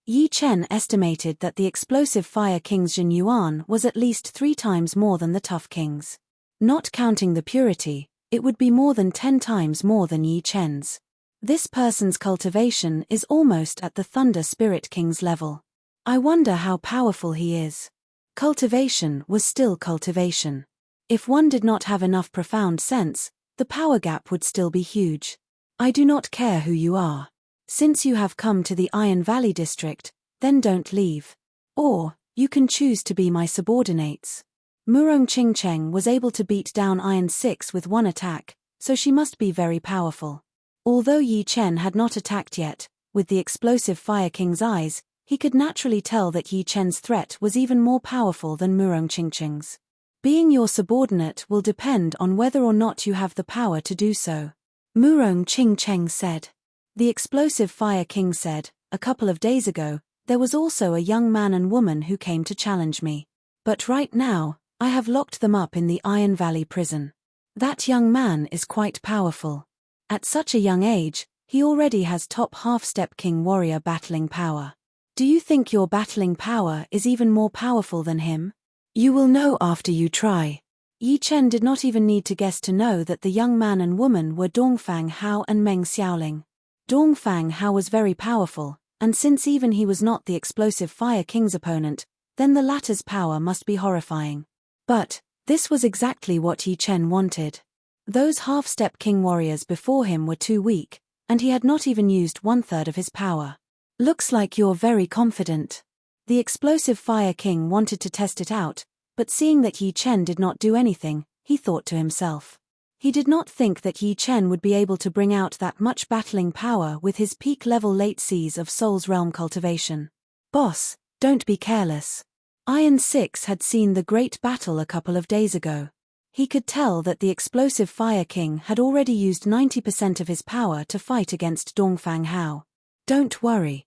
Yi Chen estimated that the explosive Fire King's Jinyuan was at least 3 times more than the Tough King's. Not counting the purity, it would be more than 10 times more than Yi Chen's. This person's cultivation is almost at the Thunder Spirit King's level. I wonder how powerful he is. Cultivation was still cultivation. If one did not have enough profound sense, the power gap would still be huge. I do not care who you are. Since you have come to the Iron Valley district, then don't leave. Or, you can choose to be my subordinates. Murong Qingcheng was able to beat down Iron 6 with one attack, so she must be very powerful. Although Yi Chen had not attacked yet, with the explosive Fire King's eyes, he could naturally tell that Yi Chen's threat was even more powerful than Murong Qingcheng's. Being your subordinate will depend on whether or not you have the power to do so. Murong Qingcheng said. The explosive Fire King said, a couple of days ago, there was also a young man and woman who came to challenge me. But right now, I have locked them up in the Iron Valley prison. That young man is quite powerful. At such a young age, he already has top half-step king warrior battling power. Do you think your battling power is even more powerful than him? You will know after you try. Yi Chen did not even need to guess to know that the young man and woman were Dongfang Hao and Meng Xiaoling. Dongfang Hao was very powerful, and since even he was not the explosive Fire King's opponent, then the latter's power must be horrifying. But, this was exactly what Yi Chen wanted. Those half-step king warriors before him were too weak, and he had not even used 1/3 of his power. Looks like you're very confident. The explosive Fire King wanted to test it out, but seeing that Yi Chen did not do anything, he thought to himself. He did not think that Yi Chen would be able to bring out that much battling power with his peak-level late seas of Soul's Realm cultivation. Boss, don't be careless. Iron 6 had seen the great battle a couple of days ago. He could tell that the explosive Fire King had already used 90% of his power to fight against Dongfang Hao. Don't worry.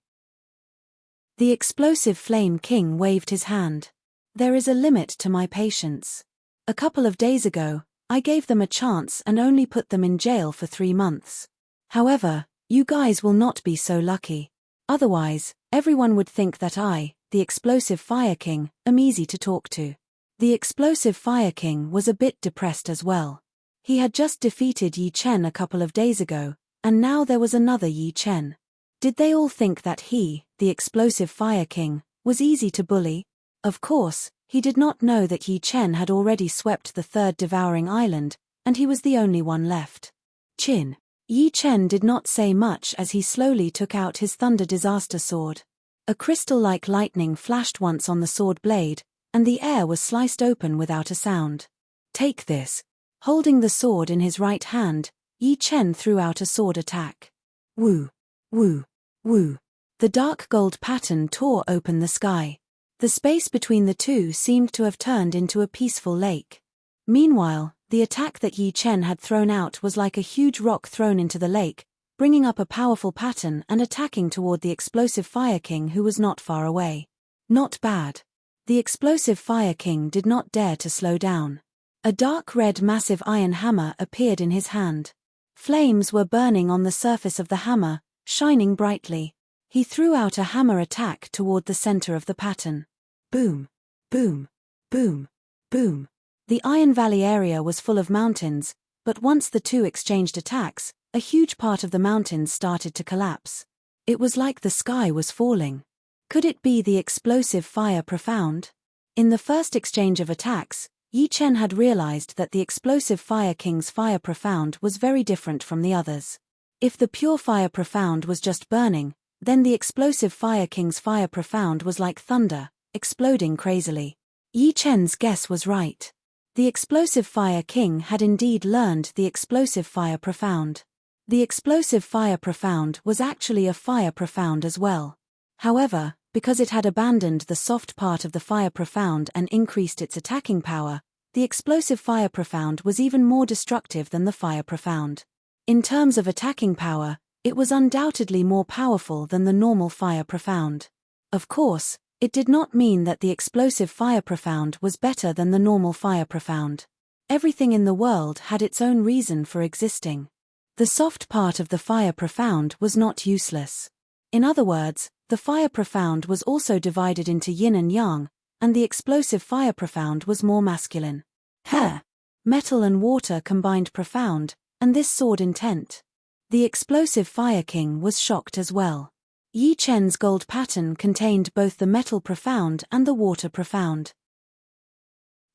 The explosive Flame King waved his hand. There is a limit to my patience. A couple of days ago, I gave them a chance and only put them in jail for 3 months. However, you guys will not be so lucky. Otherwise, everyone would think that I, the explosive Fire King, am easy to talk to. The explosive Fire King was a bit depressed as well. He had just defeated Yi Chen a couple of days ago, and now there was another Yi Chen. Did they all think that he, the explosive Fire King, was easy to bully? Of course, he did not know that Yi Chen had already swept the 3rd devouring island, and he was the only one left. Chin. Yi Chen did not say much as he slowly took out his Thunder Disaster Sword. A crystal-like lightning flashed once on the sword blade, and the air was sliced open without a sound. Take this. Holding the sword in his right hand, Yi Chen threw out a sword attack. Woo, woo, woo. The dark gold pattern tore open the sky. The space between the two seemed to have turned into a peaceful lake. Meanwhile, the attack that Yi Chen had thrown out was like a huge rock thrown into the lake, bringing up a powerful pattern and attacking toward the explosive Fire King who was not far away. Not bad. The explosive Fire King did not dare to slow down. A dark red massive iron hammer appeared in his hand. Flames were burning on the surface of the hammer, shining brightly. He threw out a hammer attack toward the center of the pattern. Boom, boom, boom, boom. The Iron Valley area was full of mountains, but once the two exchanged attacks, a huge part of the mountains started to collapse. It was like the sky was falling. Could it be the explosive Fire Profound? In the first exchange of attacks, Yi Chen had realized that the explosive Fire King's Fire Profound was very different from the others. If the pure Fire Profound was just burning, then the explosive Fire King's Fire Profound was like thunder, exploding crazily. Yi Chen's guess was right. The explosive Fire King had indeed learned the explosive Fire Profound. The explosive Fire Profound was actually a Fire Profound as well. However, because it had abandoned the soft part of the Fire Profound and increased its attacking power, the explosive Fire Profound was even more destructive than the Fire Profound. In terms of attacking power, it was undoubtedly more powerful than the normal Fire Profound. Of course, It did not mean that the explosive fire profound was better than the normal fire profound. Everything in the world had its own reason for existing. The soft part of the fire profound was not useless. In other words, the fire profound was also divided into yin and yang, and the explosive fire profound was more masculine. Metal and water combined profound, and this soared intent. The explosive fire king was shocked as well. Yi Chen's gold pattern contained both the metal profound and the water profound.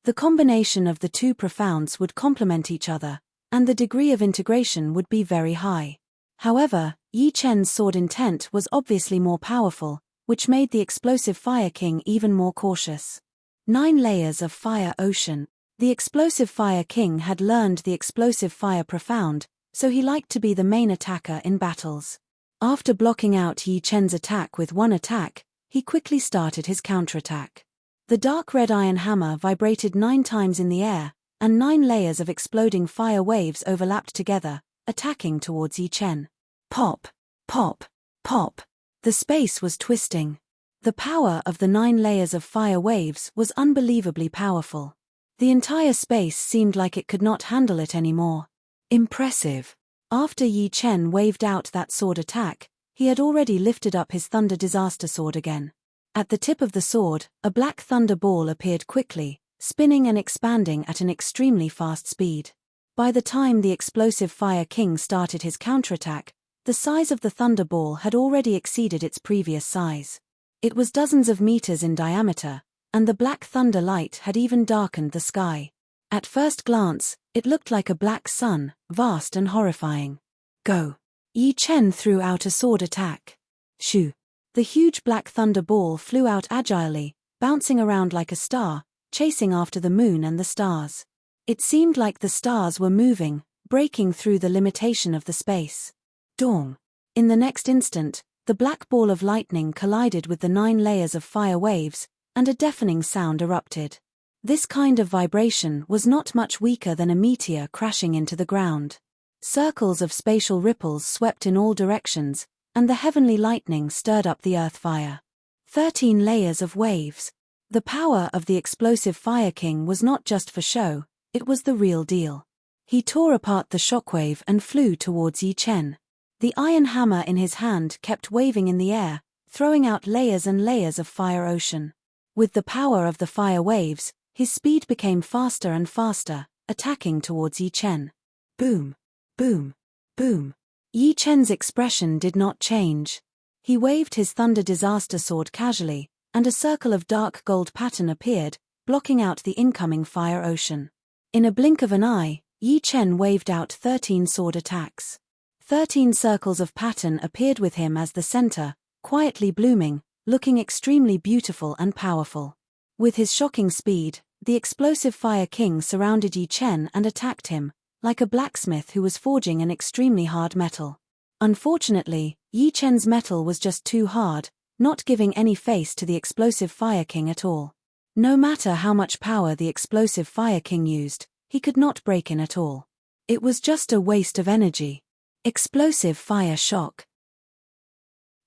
The combination of the two profounds would complement each other, and the degree of integration would be very high. However, Yi Chen's sword intent was obviously more powerful, which made the explosive fire king even more cautious. 9 layers of fire ocean. The explosive fire king had learned the explosive fire profound, so he liked to be the main attacker in battles. After blocking out Yi Chen's attack with one attack, he quickly started his counterattack. The dark red iron hammer vibrated 9 times in the air, and 9 layers of exploding fire waves overlapped together, attacking towards Yi Chen. Pop, pop, pop. The space was twisting. The power of the 9 layers of fire waves was unbelievably powerful. The entire space seemed like it could not handle it anymore. Impressive. After Yi Chen waved out that sword attack, he had already lifted up his thunder disaster sword again. At the tip of the sword, a black thunder ball appeared quickly, spinning and expanding at an extremely fast speed. By the time the explosive fire king started his counterattack, the size of the thunder ball had already exceeded its previous size. It was dozens of meters in diameter, and the black thunder light had even darkened the sky. At first glance, it looked like a black sun, vast and horrifying. Go! Yi Chen threw out a sword attack. Shoo! The huge black thunder ball flew out agilely, bouncing around like a star, chasing after the moon and the stars. It seemed like the stars were moving, breaking through the limitation of the space. Dong! In the next instant, the black ball of lightning collided with the 9 layers of fire waves, and a deafening sound erupted. This kind of vibration was not much weaker than a meteor crashing into the ground. Circles of spatial ripples swept in all directions, and the heavenly lightning stirred up the earth fire. 13 layers of waves. The power of the explosive fire king was not just for show, it was the real deal. He tore apart the shockwave and flew towards Yi Chen. The iron hammer in his hand kept waving in the air, throwing out layers and layers of fire ocean. With the power of the fire waves, his speed became faster and faster, attacking towards Yi Chen. Boom! Boom! Boom! Yi Chen's expression did not change. He waved his thunder disaster sword casually, and a circle of dark gold pattern appeared, blocking out the incoming fire ocean. In a blink of an eye, Yi Chen waved out 13 sword attacks. 13 circles of pattern appeared with him as the center, quietly blooming, looking extremely beautiful and powerful. With his shocking speed, the explosive fire king surrounded Yi Chen and attacked him, like a blacksmith who was forging an extremely hard metal. Unfortunately, Yi Chen's metal was just too hard, not giving any face to the explosive fire king at all. No matter how much power the explosive fire king used, he could not break in at all. It was just a waste of energy. Explosive fire shock.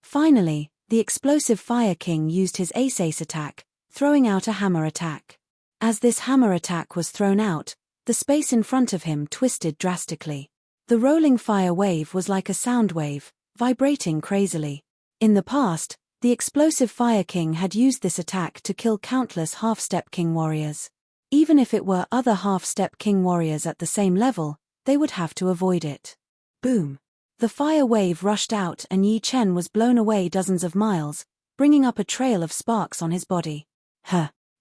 Finally, the explosive fire king used his ace attack, throwing out a hammer attack. As this hammer attack was thrown out, the space in front of him twisted drastically. The rolling fire wave was like a sound wave, vibrating crazily. In the past, the explosive fire king had used this attack to kill countless half-step king warriors. Even if it were other half-step king warriors at the same level, they would have to avoid it. Boom! The fire wave rushed out and Yi Chen was blown away dozens of miles, bringing up a trail of sparks on his body.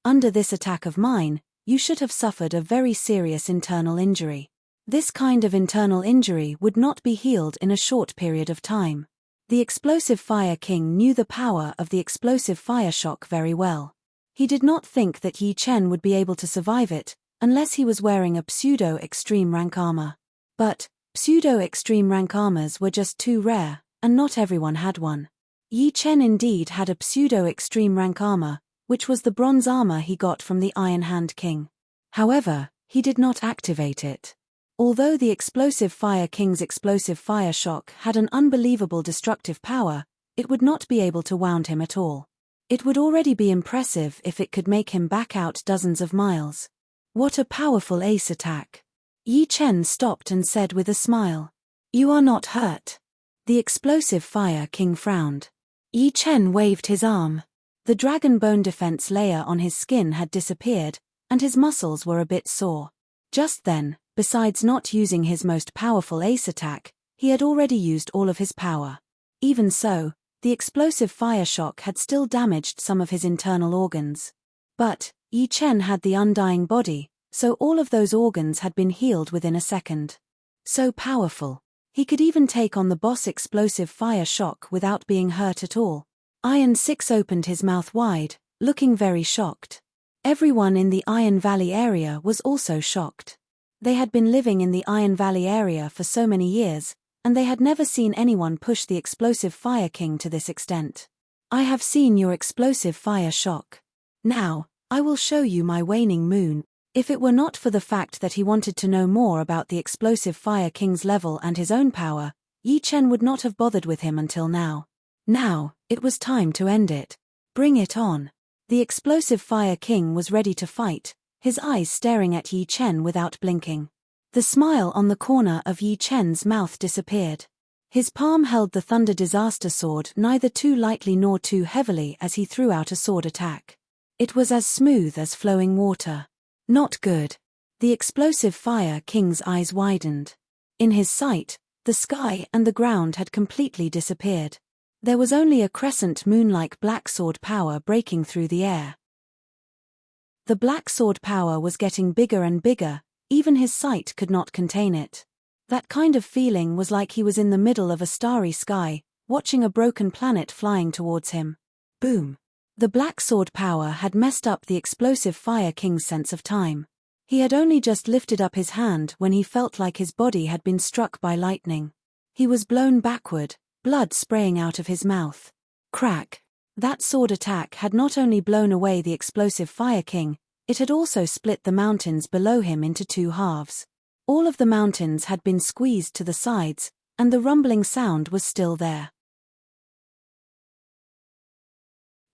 Under this attack of mine, you should have suffered a very serious internal injury. This kind of internal injury would not be healed in a short period of time. The explosive fire king knew the power of the explosive fire shock very well. He did not think that Yi Chen would be able to survive it, unless he was wearing a pseudo-extreme rank armor. But pseudo-extreme rank armors were just too rare, and not everyone had one. Yi Chen indeed had a pseudo-extreme rank armor, which was the bronze armor he got from the Iron Hand King. However, he did not activate it. Although the explosive fire king's explosive fire shock had an unbelievable destructive power, it would not be able to wound him at all. It would already be impressive if it could make him back out dozens of miles. What a powerful ace attack. Yi Chen stopped and said with a smile. You are not hurt. The explosive Fire King frowned. Yi Chen waved his arm. The dragon bone defense layer on his skin had disappeared, and his muscles were a bit sore. Just then, besides not using his most powerful ace attack, he had already used all of his power. Even so, the explosive fire shock had still damaged some of his internal organs. But Yi Chen had the undying body, so all of those organs had been healed within a second. So powerful. He could even take on the boss explosive fire shock without being hurt at all. Iron 6 opened his mouth wide, looking very shocked. Everyone in the Iron Valley area was also shocked. They had been living in the Iron Valley area for so many years, and they had never seen anyone push the explosive Fire King to this extent. I have seen your explosive fire shock. Now, I will show you my waning moon. If it were not for the fact that he wanted to know more about the explosive Fire King's level and his own power, Yi Chen would not have bothered with him until now. Now, it was time to end it. Bring it on. The explosive Fire King was ready to fight, his eyes staring at Yi Chen without blinking. The smile on the corner of Yi Chen's mouth disappeared. His palm held the Thunder Disaster Sword neither too lightly nor too heavily as he threw out a sword attack. It was as smooth as flowing water. Not good. The explosive Fire King's eyes widened. In his sight, the sky and the ground had completely disappeared. There was only a crescent moon-like black sword power breaking through the air. The black sword power was getting bigger and bigger, even his sight could not contain it. That kind of feeling was like he was in the middle of a starry sky, watching a broken planet flying towards him. Boom. The black sword power had messed up the explosive Fire King's sense of time. He had only just lifted up his hand when he felt like his body had been struck by lightning. He was blown backward, blood spraying out of his mouth. Crack. That sword attack had not only blown away the explosive Fire King, it had also split the mountains below him into two halves. All of the mountains had been squeezed to the sides, and the rumbling sound was still there.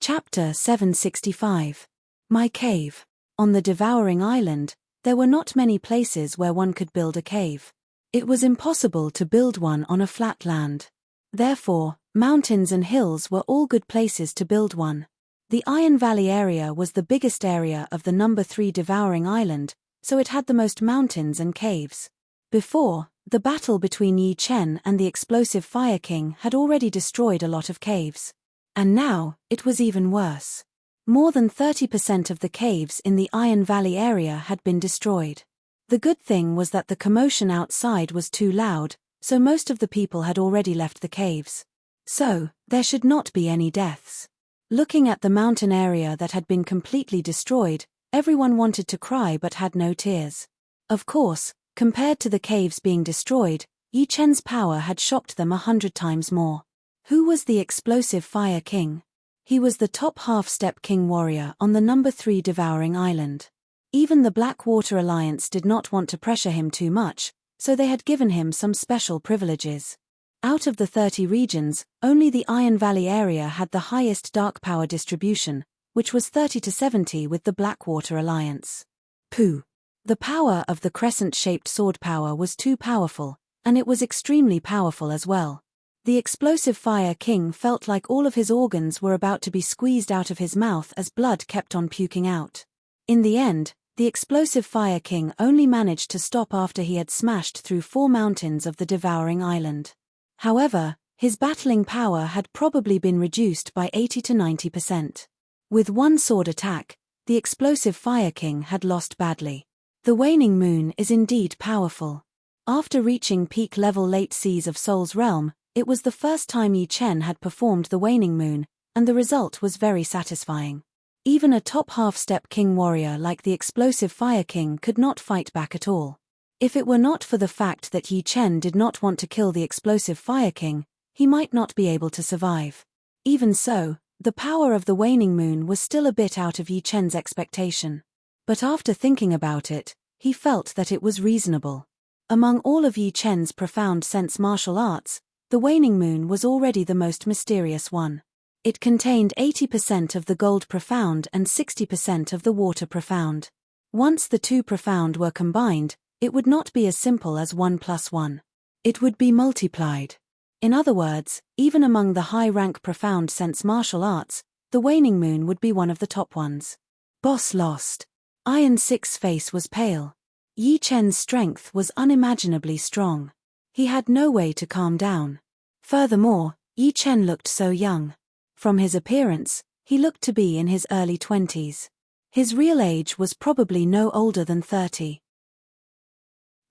Chapter 765. My Cave. On the Devouring Island, there were not many places where one could build a cave. It was impossible to build one on a flat land. Therefore, mountains and hills were all good places to build one. The Iron Valley area was the biggest area of the number 3 Devouring Island, so it had the most mountains and caves. Before, the battle between Yi Chen and the explosive Fire King had already destroyed a lot of caves. And now, it was even worse. More than 30% of the caves in the Iron Valley area had been destroyed. The good thing was that the commotion outside was too loud, so most of the people had already left the caves. So, there should not be any deaths. Looking at the mountain area that had been completely destroyed, everyone wanted to cry but had no tears. Of course, compared to the caves being destroyed, Yi Chen's power had shocked them 100 times more. Who was the explosive Fire King? He was the top half-step king warrior on the number 3 Devouring Island. Even the Blackwater Alliance did not want to pressure him too much, so they had given him some special privileges. Out of the 30 regions, only the Iron Valley area had the highest dark power distribution, which was 30 to 70 with the Blackwater Alliance. Pooh. The power of the crescent-shaped sword power was too powerful, and it was extremely powerful as well. The explosive Fire King felt like all of his organs were about to be squeezed out of his mouth as blood kept on puking out. In the end, the explosive Fire King only managed to stop after he had smashed through 4 mountains of the Devouring Island. However, his battling power had probably been reduced by 80 to 90%. With one sword attack, the explosive Fire King had lost badly. The waning moon is indeed powerful. After reaching peak level late seas of Soul's Realm, it was the first time Yi Chen had performed the waning moon, and the result was very satisfying. Even a top half-step king warrior like the explosive Fire King could not fight back at all. If it were not for the fact that Yi Chen did not want to kill the explosive Fire King, he might not be able to survive. Even so, the power of the waning moon was still a bit out of Yi Chen's expectation. But after thinking about it, he felt that it was reasonable. Among all of Yi Chen's profound sense martial arts, the waning moon was already the most mysterious one. It contained 80% of the gold profound and 60% of the water profound. Once the two profound were combined, it would not be as simple as 1 plus 1. It would be multiplied. In other words, even among the high-rank profound sense martial arts, the waning moon would be one of the top ones. Boss lost. Iron Six's face was pale. Yi Chen's strength was unimaginably strong. He had no way to calm down. Furthermore, Yi Chen looked so young. From his appearance, he looked to be in his early 20s. His real age was probably no older than 30.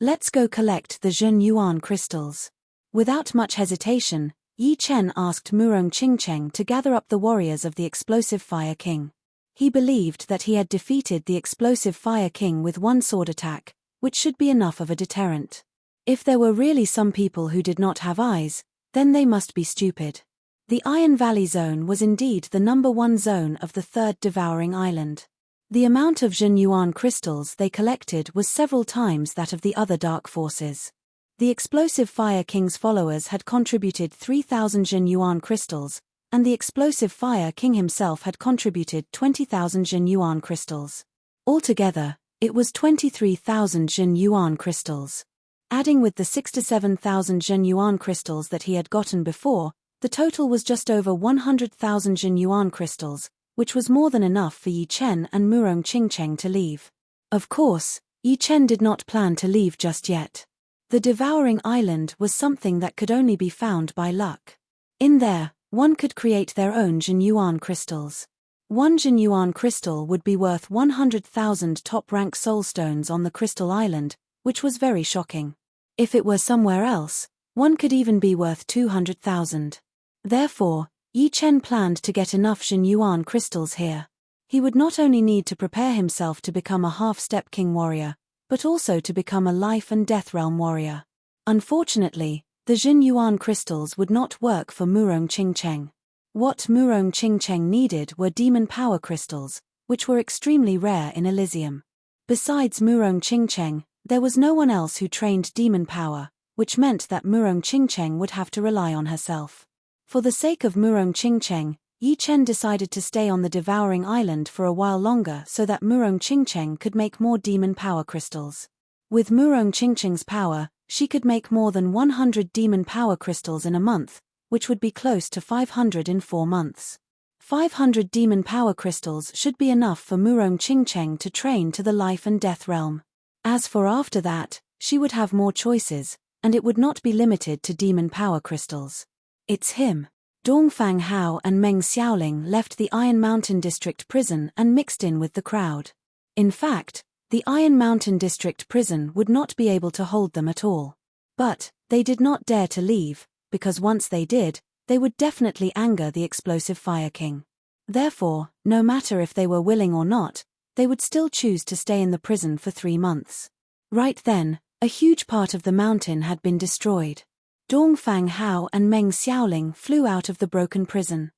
Let's go collect the Zhen Yuan crystals. Without much hesitation, Yi Chen asked Murong Qingcheng to gather up the warriors of the Explosive Fire King. He believed that he had defeated the Explosive Fire King with one sword attack, which should be enough of a deterrent. If there were really some people who did not have eyes, then they must be stupid. The Iron Valley Zone was indeed the number one zone of the third devouring island. The amount of Zhen Yuan crystals they collected was several times that of the other dark forces. The Explosive Fire King's followers had contributed 3,000 Zhen Yuan crystals, and the Explosive Fire King himself had contributed 20,000 Zhen Yuan crystals. Altogether, it was 23,000 Zhen Yuan crystals. Adding with the 67,000 Zhen Yuan crystals that he had gotten before, the total was just over 100,000 Zhen Yuan crystals, which was more than enough for Yi Chen and Murong Qingcheng to leave. Of course, Yi Chen did not plan to leave just yet. The Devouring Island was something that could only be found by luck. In there, one could create their own Zhen Yuan crystals. One Zhen Yuan crystal would be worth 100,000 top-rank soulstones on the Crystal Island, which was very shocking. If it were somewhere else, one could even be worth 200,000. Therefore, Yi Chen planned to get enough Zhen Yuan crystals here. He would not only need to prepare himself to become a half-step king warrior, but also to become a life and death realm warrior. Unfortunately, the Zhen Yuan crystals would not work for Murong Qingcheng. What Murong Qingcheng needed were demon power crystals, which were extremely rare in Elysium. Besides Murong Qingcheng, there was no one else who trained demon power, which meant that Murong Qingcheng would have to rely on herself. For the sake of Murong Qingcheng, Yi Chen decided to stay on the Devouring Island for a while longer so that Murong Qingcheng could make more demon power crystals. With Murong Qingcheng's power, she could make more than 100 demon power crystals in a month, which would be close to 500 in 4 months. 500 demon power crystals should be enough for Murong Qingcheng to train to the life and death realm. As for after that, she would have more choices, and it would not be limited to demon power crystals. It's him. Dongfang Hao and Meng Xiaoling left the Iron Mountain District prison and mixed in with the crowd. In fact, the Iron Mountain District prison would not be able to hold them at all. But, they did not dare to leave, because once they did, they would definitely anger the Explosive Fire King. Therefore, no matter if they were willing or not, they would still choose to stay in the prison for 3 months. Right then, a huge part of the mountain had been destroyed. Dongfang Hao and Meng Xiaoling flew out of the broken prison.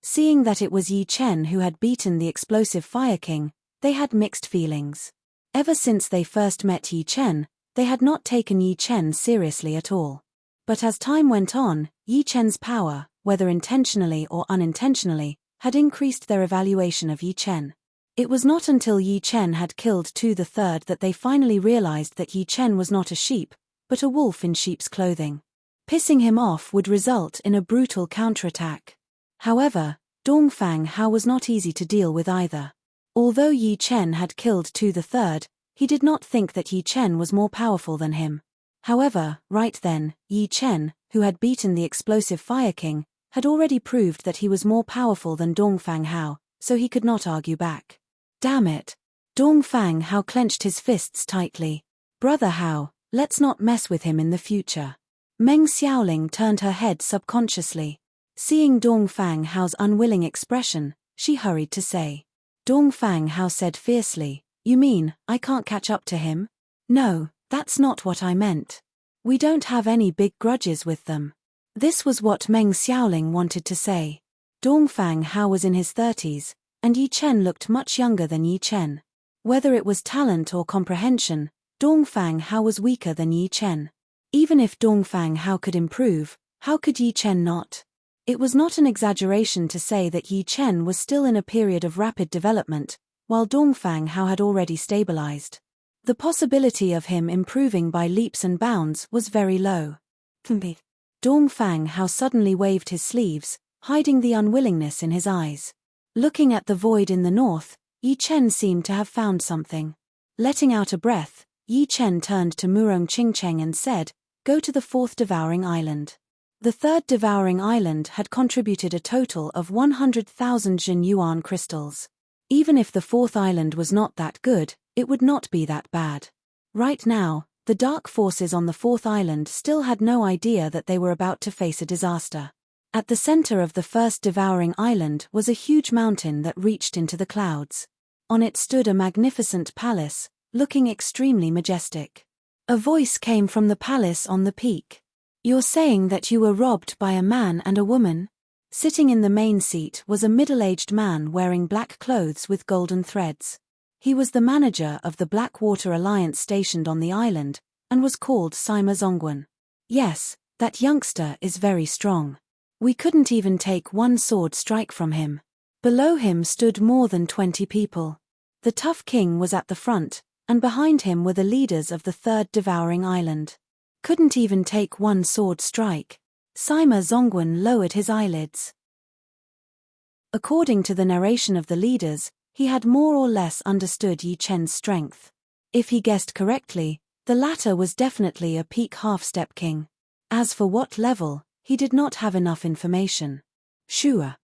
Seeing that it was Yi Chen who had beaten the Explosive Fire King, they had mixed feelings. Ever since they first met Yi Chen, they had not taken Yi Chen seriously at all. But as time went on, Yi Chen's power, whether intentionally or unintentionally, had increased their evaluation of Yi Chen. It was not until Yi Chen had killed Tu the Third that they finally realized that Yi Chen was not a sheep, but a wolf in sheep's clothing. Pissing him off would result in a brutal counterattack. However, Dongfang Hao was not easy to deal with either. Although Yi Chen had killed Tu the Third, he did not think that Yi Chen was more powerful than him. However, right then, Yi Chen, who had beaten the Explosive Fire King, had already proved that he was more powerful than Dongfang Hao, so he could not argue back. Damn it! Dongfang Hao clenched his fists tightly. Brother Hao, let's not mess with him in the future. Meng Xiaoling turned her head subconsciously. Seeing Dongfang Hao's unwilling expression, she hurried to say. Dongfang Hao said fiercely, "You mean, I can't catch up to him?" "No, that's not what I meant. We don't have any big grudges with them." This was what Meng Xiaoling wanted to say. Dongfang Hao was in his 30s, and Yi Chen looked much younger than Yi Chen. Whether it was talent or comprehension, Dongfang Hao was weaker than Yi Chen. Even if Dongfang Hao could improve, how could Yi Chen not? It was not an exaggeration to say that Yi Chen was still in a period of rapid development, while Dongfang Hao had already stabilized. The possibility of him improving by leaps and bounds was very low. Dongfang Hao suddenly waved his sleeves, hiding the unwillingness in his eyes. Looking at the void in the north, Yi Chen seemed to have found something. Letting out a breath, Yi Chen turned to Murong Qingcheng and said, "Go to the fourth devouring island." The third devouring island had contributed a total of 100,000 Jin Yuan crystals. Even if the fourth island was not that good, it would not be that bad. Right now, the dark forces on the fourth island still had no idea that they were about to face a disaster. At the center of the first devouring island was a huge mountain that reached into the clouds. On it stood a magnificent palace, looking extremely majestic. A voice came from the palace on the peak. "You're saying that you were robbed by a man and a woman?" Sitting in the main seat was a middle-aged man wearing black clothes with golden threads. He was the manager of the Blackwater Alliance stationed on the island, and was called Sima Zongwen. "Yes, that youngster is very strong. We couldn't even take one sword strike from him." Below him stood more than 20 people. The tough king was at the front, and behind him were the leaders of the third devouring island. "Couldn't even take one sword strike." Sima Zongwen lowered his eyelids. According to the narration of the leaders, he had more or less understood Yi Chen's strength. If he guessed correctly, the latter was definitely a peak half-step king. As for what level, he did not have enough information. Shua.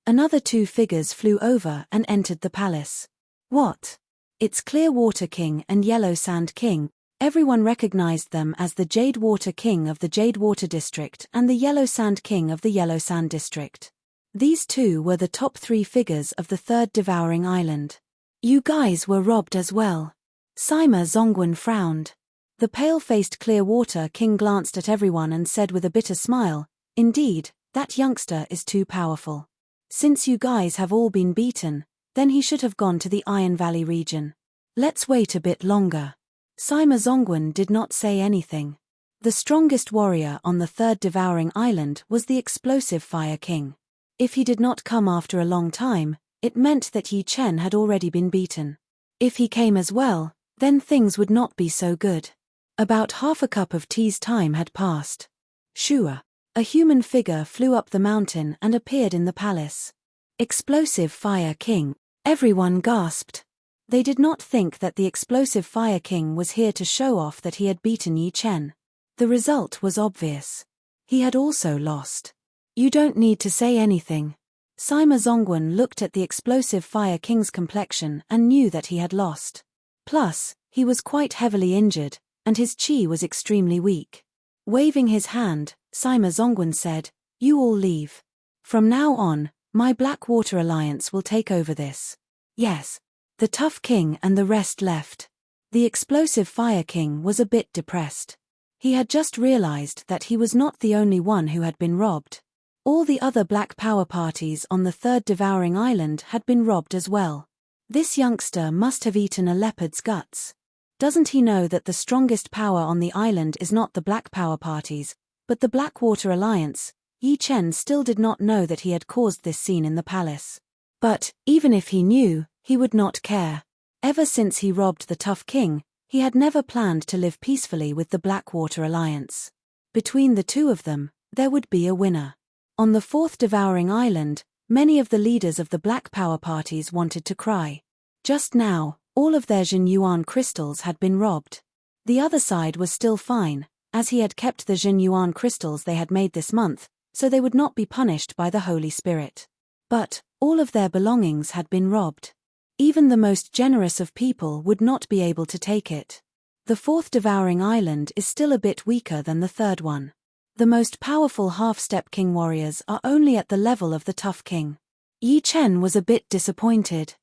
Another two figures flew over and entered the palace. What? It's Clearwater King and Yellow Sand King. Everyone recognized them as the Jade Water King of the Jade Water District and the Yellow Sand King of the Yellow Sand District. These two were the top three figures of the third devouring island. "You guys were robbed as well." Sima Zongwen frowned. The pale-faced Clearwater King glanced at everyone and said with a bitter smile, "Indeed, that youngster is too powerful. Since you guys have all been beaten, then he should have gone to the Iron Valley region. Let's wait a bit longer." Sima Zongwen did not say anything. The strongest warrior on the third devouring island was the Explosive Fire King. If he did not come after a long time, it meant that Yi Chen had already been beaten. If he came as well, then things would not be so good. About half a cup of tea's time had passed. Shua. A human figure flew up the mountain and appeared in the palace. Explosive Fire King. Everyone gasped. They did not think that the Explosive Fire King was here to show off that he had beaten Yi Chen. The result was obvious. He had also lost. "You don't need to say anything." Sima Zongwen looked at the Explosive Fire King's complexion and knew that he had lost. Plus, he was quite heavily injured, and his chi was extremely weak. Waving his hand, Sima Zongwen said, "You all leave. From now on, my Blackwater Alliance will take over this." "Yes." The tough king and the rest left. The Explosive Fire King was a bit depressed. He had just realized that he was not the only one who had been robbed. All the other black power parties on the third devouring island had been robbed as well. This youngster must have eaten a leopard's guts. Doesn't he know that the strongest power on the island is not the black power parties, but the Blackwater Alliance? Yi Chen still did not know that he had caused this scene in the palace. But, even if he knew, he would not care. Ever since he robbed the tough king, he had never planned to live peacefully with the Blackwater Alliance. Between the two of them, there would be a winner. On the fourth devouring island, many of the leaders of the black power parties wanted to cry. Just now, all of their Jin Yuan crystals had been robbed. The other side was still fine, as he had kept the Jin Yuan crystals they had made this month, so they would not be punished by the Holy Spirit. But, all of their belongings had been robbed. Even the most generous of people would not be able to take it. The fourth devouring island is still a bit weaker than the third one. The most powerful half-step king warriors are only at the level of the tough king. Yi Chen was a bit disappointed.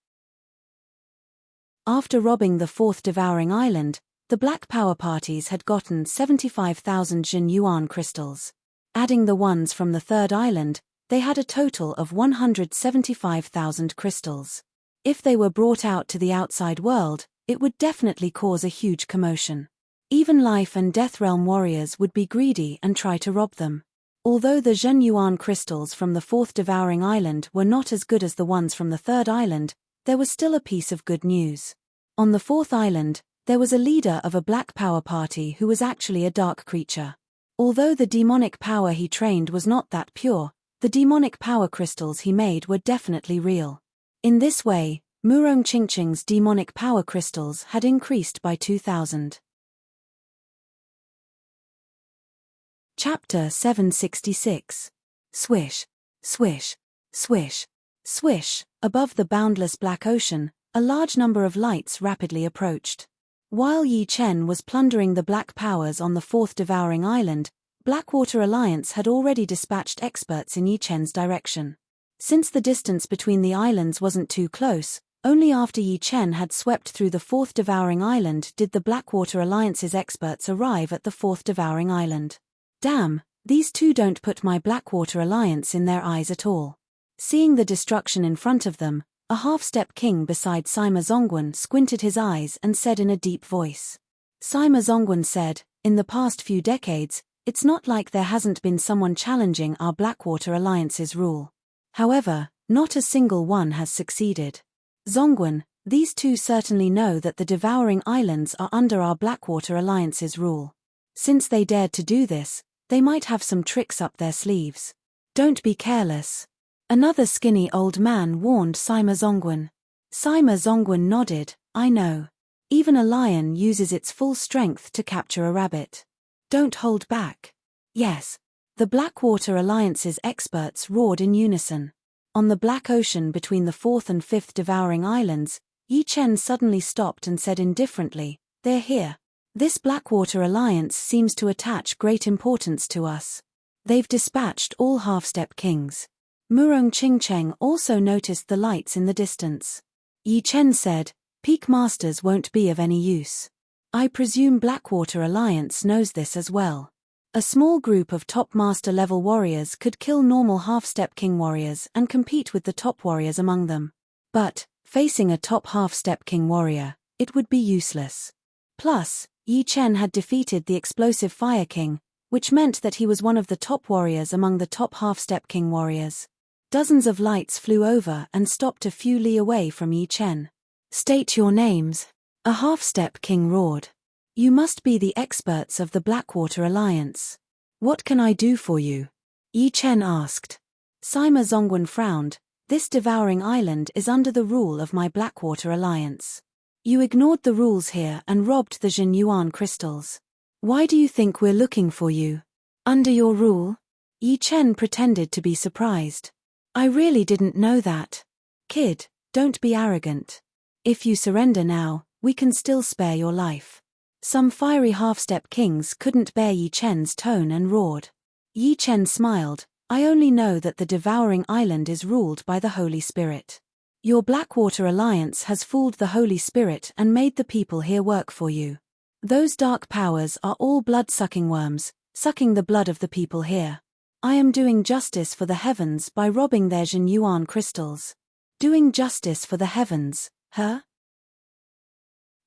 After robbing the fourth devouring island, the black power parties had gotten 75,000 Jin Yuan crystals. Adding the ones from the third island, they had a total of 175,000 crystals. If they were brought out to the outside world, it would definitely cause a huge commotion. Even life and death realm warriors would be greedy and try to rob them. Although the Zhenyuan crystals from the fourth devouring island were not as good as the ones from the third island, there was still a piece of good news. On the fourth island, there was a leader of a black power party who was actually a dark creature. Although the demonic power he trained was not that pure, the demonic power crystals he made were definitely real. In this way, Murong Qingqing's demonic power crystals had increased by 2,000. Chapter 766. Swish, swish, swish, swish. Above the boundless black ocean, a large number of lights rapidly approached. While Yi Chen was plundering the black powers on the fourth devouring island, Blackwater Alliance had already dispatched experts in Yi Chen's direction. Since the distance between the islands wasn't too close, only after Yi Chen had swept through the fourth devouring island did the Blackwater Alliance's experts arrive at the fourth devouring island. Damn, these two don't put my Blackwater Alliance in their eyes at all. Seeing the destruction in front of them, a half-step king beside Sima Zongwen squinted his eyes and said in a deep voice. Sima Zongwen said, in the past few decades, it's not like there hasn't been someone challenging our Blackwater Alliance's rule. However, not a single one has succeeded. Zongwen, these two certainly know that the devouring islands are under our Blackwater Alliance's rule. Since they dared to do this, they might have some tricks up their sleeves. Don't be careless. Another skinny old man warned Sima Zongwen. Sima Zongwen nodded, I know. Even a lion uses its full strength to capture a rabbit. Don't hold back. Yes. The Blackwater Alliance's experts roared in unison. On the black ocean between the fourth and fifth devouring islands, Yi Chen suddenly stopped and said indifferently, they're here. This Blackwater Alliance seems to attach great importance to us. They've dispatched all half-step kings. Murong Qingcheng also noticed the lights in the distance. Yi Chen said, Peak Masters won't be of any use. I presume Blackwater Alliance knows this as well. A small group of top master level warriors could kill normal half-step king warriors and compete with the top warriors among them. But, facing a top half-step king warrior, it would be useless. Plus, Yi Chen had defeated the explosive Fire King, which meant that he was one of the top warriors among the top half-step king warriors. Dozens of lights flew over and stopped a few li away from Yi Chen. State your names. A half-step king roared. You must be the experts of the Blackwater Alliance. What can I do for you? Yi Chen asked. Sima Zongwen frowned. This devouring island is under the rule of my Blackwater Alliance. You ignored the rules here and robbed the Zhenyuan crystals. Why do you think we're looking for you? Under your rule? Yi Chen pretended to be surprised. I really didn't know that. Kid, don't be arrogant. If you surrender now, we can still spare your life. Some fiery half-step kings couldn't bear Yi Chen's tone and roared. Yi Chen smiled, I only know that the devouring island is ruled by the Holy Spirit. Your Blackwater Alliance has fooled the Holy Spirit and made the people here work for you. Those dark powers are all blood-sucking worms, sucking the blood of the people here. I am doing justice for the heavens by robbing their Zhenyuan crystals. Doing justice for the heavens, huh?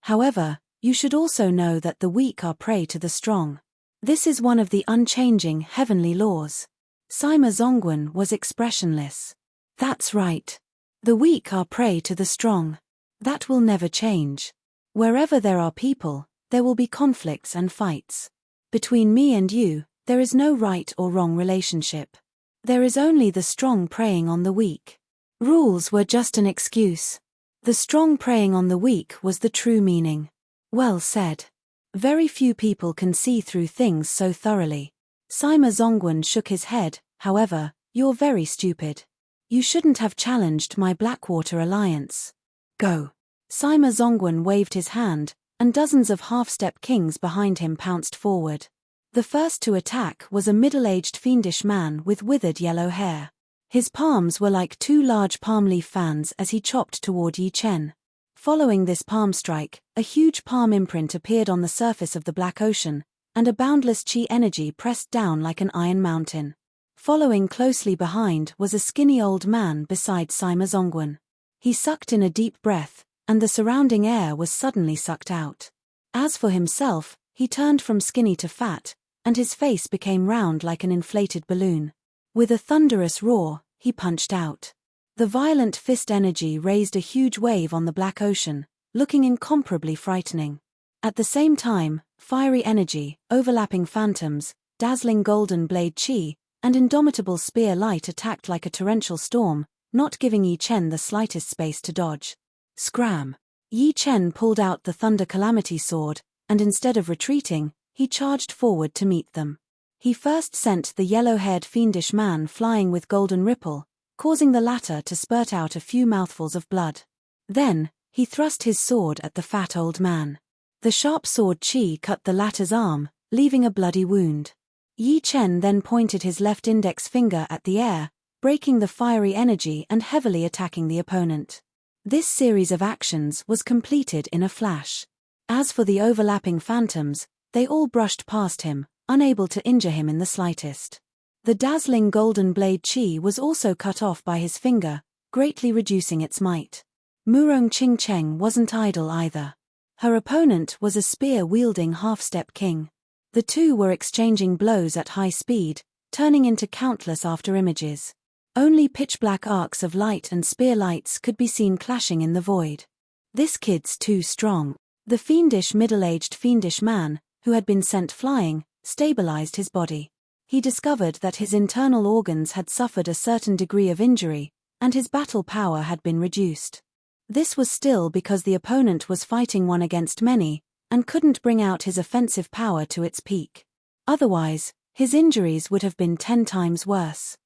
However, you should also know that the weak are prey to the strong. This is one of the unchanging heavenly laws. Sima Zongwen was expressionless. That's right. The weak are prey to the strong. That will never change. Wherever there are people, there will be conflicts and fights. Between me and you, there is no right or wrong relationship. There is only the strong preying on the weak. Rules were just an excuse. The strong preying on the weak was the true meaning. Well said. Very few people can see through things so thoroughly. Sima Zongwen shook his head, however, you're very stupid. You shouldn't have challenged my Blackwater Alliance. Go. Sima Zongwen waved his hand, and dozens of half-step kings behind him pounced forward. The first to attack was a middle-aged fiendish man with withered yellow hair. His palms were like two large palm leaf fans as he chopped toward Yi Chen. Following this palm strike, a huge palm imprint appeared on the surface of the black ocean, and a boundless chi energy pressed down like an iron mountain. Following closely behind was a skinny old man beside Sima Zongwen. He sucked in a deep breath, and the surrounding air was suddenly sucked out. As for himself, he turned from skinny to fat, and his face became round like an inflated balloon. With a thunderous roar, he punched out. The violent fist energy raised a huge wave on the black ocean, looking incomparably frightening. At the same time, fiery energy, overlapping phantoms, dazzling golden blade chi, and indomitable spear light attacked like a torrential storm, not giving Yi Chen the slightest space to dodge. Scram! Yi Chen pulled out the Thunder Calamity sword, and instead of retreating, he charged forward to meet them. He first sent the yellow-haired fiendish man flying with golden ripple, causing the latter to spurt out a few mouthfuls of blood. Then, he thrust his sword at the fat old man. The sharp sword chi cut the latter's arm, leaving a bloody wound. Yi Chen then pointed his left index finger at the air, breaking the fiery energy and heavily attacking the opponent. This series of actions was completed in a flash. As for the overlapping phantoms, they all brushed past him, unable to injure him in the slightest. The dazzling golden blade chi was also cut off by his finger, greatly reducing its might. Murong Ching Cheng wasn't idle either. Her opponent was a spear-wielding half-step king. The two were exchanging blows at high speed, turning into countless after-images. Only pitch-black arcs of light and spear lights could be seen clashing in the void. This kid's too strong. The fiendish middle-aged man, who had been sent flying, stabilized his body. He discovered that his internal organs had suffered a certain degree of injury, and his battle power had been reduced. This was still because the opponent was fighting one against many, and couldn't bring out his offensive power to its peak. Otherwise, his injuries would have been 10 times worse.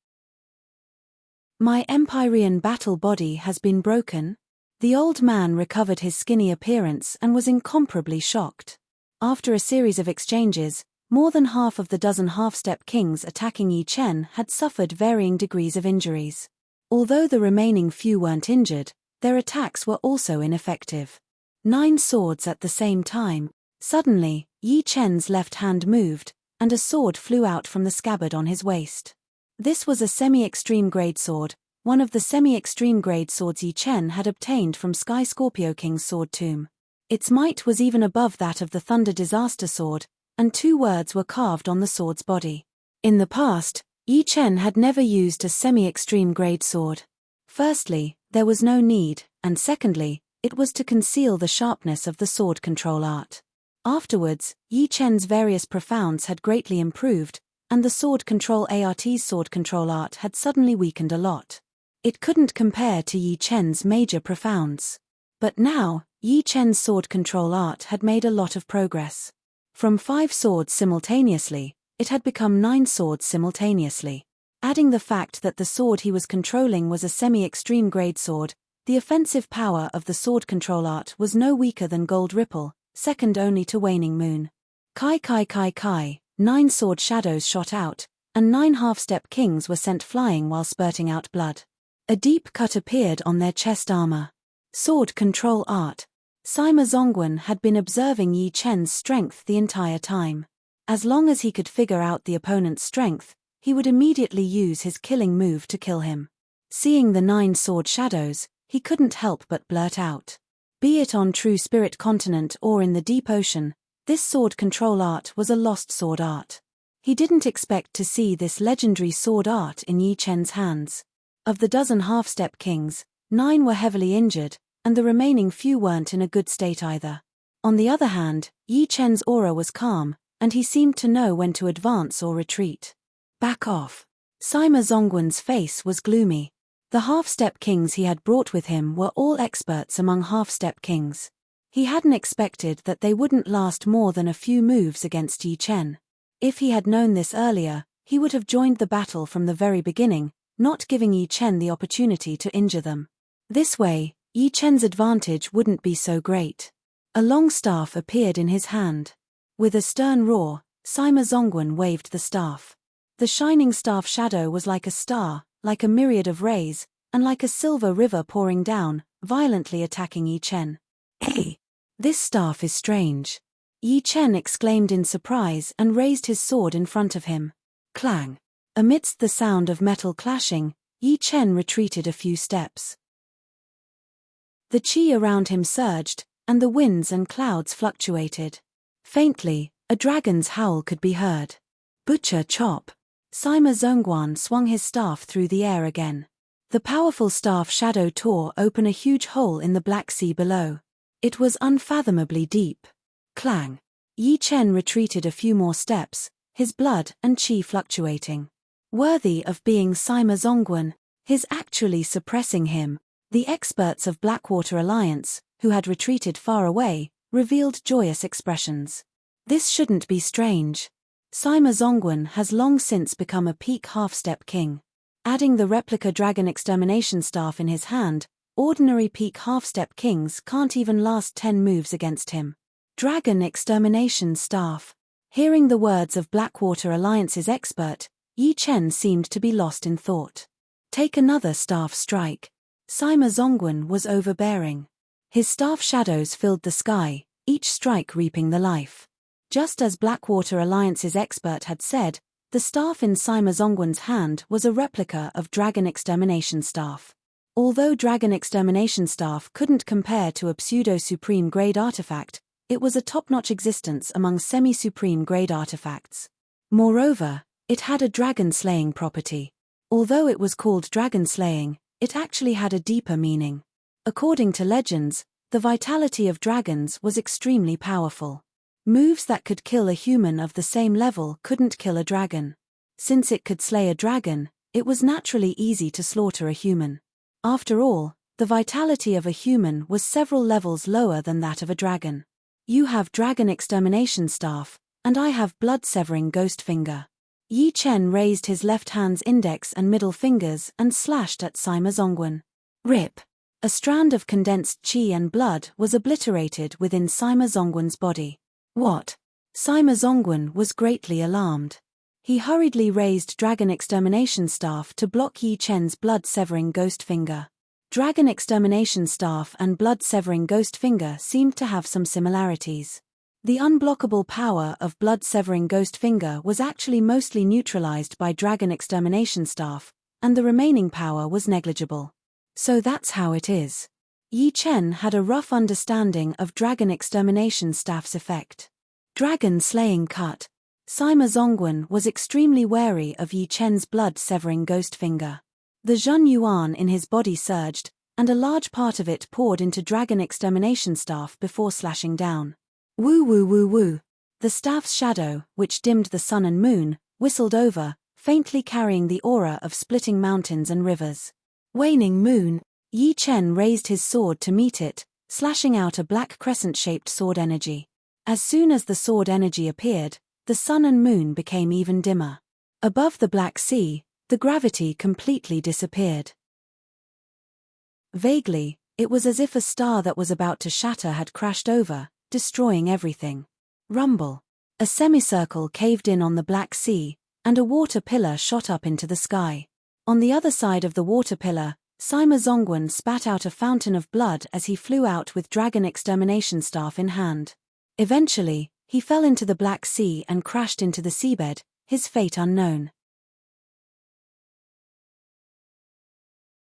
My Empyrean battle body has been broken? The old man recovered his skinny appearance and was incomparably shocked. After a series of exchanges, more than half of the dozen half-step kings attacking Yi Chen had suffered varying degrees of injuries. Although the remaining few weren't injured, their attacks were also ineffective. 9 swords at the same time. Suddenly, Yi Chen's left hand moved, and a sword flew out from the scabbard on his waist. This was a semi-extreme grade sword, one of the semi-extreme grade swords Yi Chen had obtained from Sky Scorpio King's sword tomb. Its might was even above that of the Thunder Disaster sword, and 2 words were carved on the sword's body. In the past, Yi Chen had never used a semi-extreme grade sword. Firstly, there was no need, and secondly, it was to conceal the sharpness of the sword control art. Afterwards, Yi Chen's various profounds had greatly improved, and the sword control art's sword control art had suddenly weakened a lot. It couldn't compare to Yi Chen's major profounds. But now, Yi Chen's sword control art had made a lot of progress. From 5 swords simultaneously, it had become 9 swords simultaneously. Adding the fact that the sword he was controlling was a semi-extreme grade sword, the offensive power of the sword control art was no weaker than Gold Ripple, second only to Waning Moon. Kai. 9 sword shadows shot out, and 9 half-step kings were sent flying while spurting out blood. A deep cut appeared on their chest armor. Sword control art. Sima Zongwen had been observing Yi Chen's strength the entire time. As long as he could figure out the opponent's strength, he would immediately use his killing move to kill him. Seeing the 9 sword shadows, he couldn't help but blurt out. Be it on True Spirit Continent or in the deep ocean, this sword control art was a lost sword art. He didn't expect to see this legendary sword art in Yi Chen's hands. Of the dozen half-step kings, 9 were heavily injured, and the remaining few weren't in a good state either. On the other hand, Yi Chen's aura was calm, and he seemed to know when to advance or retreat. Back off. Sima Zongwen's face was gloomy. The half-step kings he had brought with him were all experts among half-step kings. He hadn't expected that they wouldn't last more than a few moves against Yi Chen. If he had known this earlier, he would have joined the battle from the very beginning, not giving Yi Chen the opportunity to injure them. This way, Yi Chen's advantage wouldn't be so great. A long staff appeared in his hand. With a stern roar, Sima Zongwen waved the staff. The shining staff shadow was like a star, like a myriad of rays, and like a silver river pouring down, violently attacking Yi Chen. Hey! This staff is strange. Yi Chen exclaimed in surprise and raised his sword in front of him. Clang! Amidst the sound of metal clashing, Yi Chen retreated a few steps. The chi around him surged, and the winds and clouds fluctuated. Faintly, a dragon's howl could be heard. Butcher chop. Sima Zongguan swung his staff through the air again. The powerful staff shadow tore open a huge hole in the Black Sea below. It was unfathomably deep. Clang. Yi Chen retreated a few more steps, his blood and qi fluctuating. Worthy of being Sima Zongguan, his actually suppressing him. The experts of Blackwater Alliance, who had retreated far away, revealed joyous expressions. This shouldn't be strange. Sima Zongguan has long since become a peak half-step king. Adding the replica dragon extermination staff in his hand, ordinary peak half-step kings can't even last 10 moves against him. Dragon extermination staff. Hearing the words of Blackwater Alliance's expert, Yi Chen seemed to be lost in thought. Take another staff strike. Sima Zongguan was overbearing. His staff shadows filled the sky, each strike reaping the life. Just as Blackwater Alliance's expert had said, the staff in Sima Zongguan's hand was a replica of Dragon Extermination Staff. Although Dragon Extermination Staff couldn't compare to a pseudo-supreme grade artifact, it was a top-notch existence among semi-supreme grade artifacts. Moreover, it had a dragon-slaying property. Although it was called dragon-slaying, it actually had a deeper meaning. According to legends, the vitality of dragons was extremely powerful. Moves that could kill a human of the same level couldn't kill a dragon. Since it could slay a dragon, it was naturally easy to slaughter a human. After all, the vitality of a human was several levels lower than that of a dragon. You have Dragon Extermination Staff, and I have Blood-Severing Ghost Finger. Yi Chen raised his left hand's index and middle fingers and slashed at Sima Zongguan. Rip! A strand of condensed qi and blood was obliterated within Sima Zongguan's body. What? Sima Zongguan was greatly alarmed. He hurriedly raised Dragon Extermination Staff to block Yi Chen's blood-severing ghost finger. Dragon Extermination Staff and blood-severing ghost finger seemed to have some similarities. The unblockable power of blood-severing ghost finger was actually mostly neutralized by Dragon Extermination Staff, and the remaining power was negligible. So that's how it is. Yi Chen had a rough understanding of Dragon Extermination Staff's effect. Dragon Slaying Cut. Sima Zongguan was extremely wary of Yi Chen's blood-severing ghost finger. The Zhun Yuan in his body surged, and a large part of it poured into Dragon Extermination Staff before slashing down. Woo woo woo woo. The staff's shadow, which dimmed the sun and moon, whistled over, faintly carrying the aura of splitting mountains and rivers. Waning moon. Yi Chen raised his sword to meet it, slashing out a black crescent-shaped sword energy. As soon as the sword energy appeared, the sun and moon became even dimmer. Above the Black Sea, the gravity completely disappeared. Vaguely, it was as if a star that was about to shatter had crashed over, destroying everything. Rumble. A semicircle caved in on the Black Sea, and a water pillar shot up into the sky. On the other side of the water pillar, Sima Zongguan spat out a fountain of blood as he flew out with Dragon Extermination Staff in hand. Eventually, he fell into the Black Sea and crashed into the seabed, his fate unknown.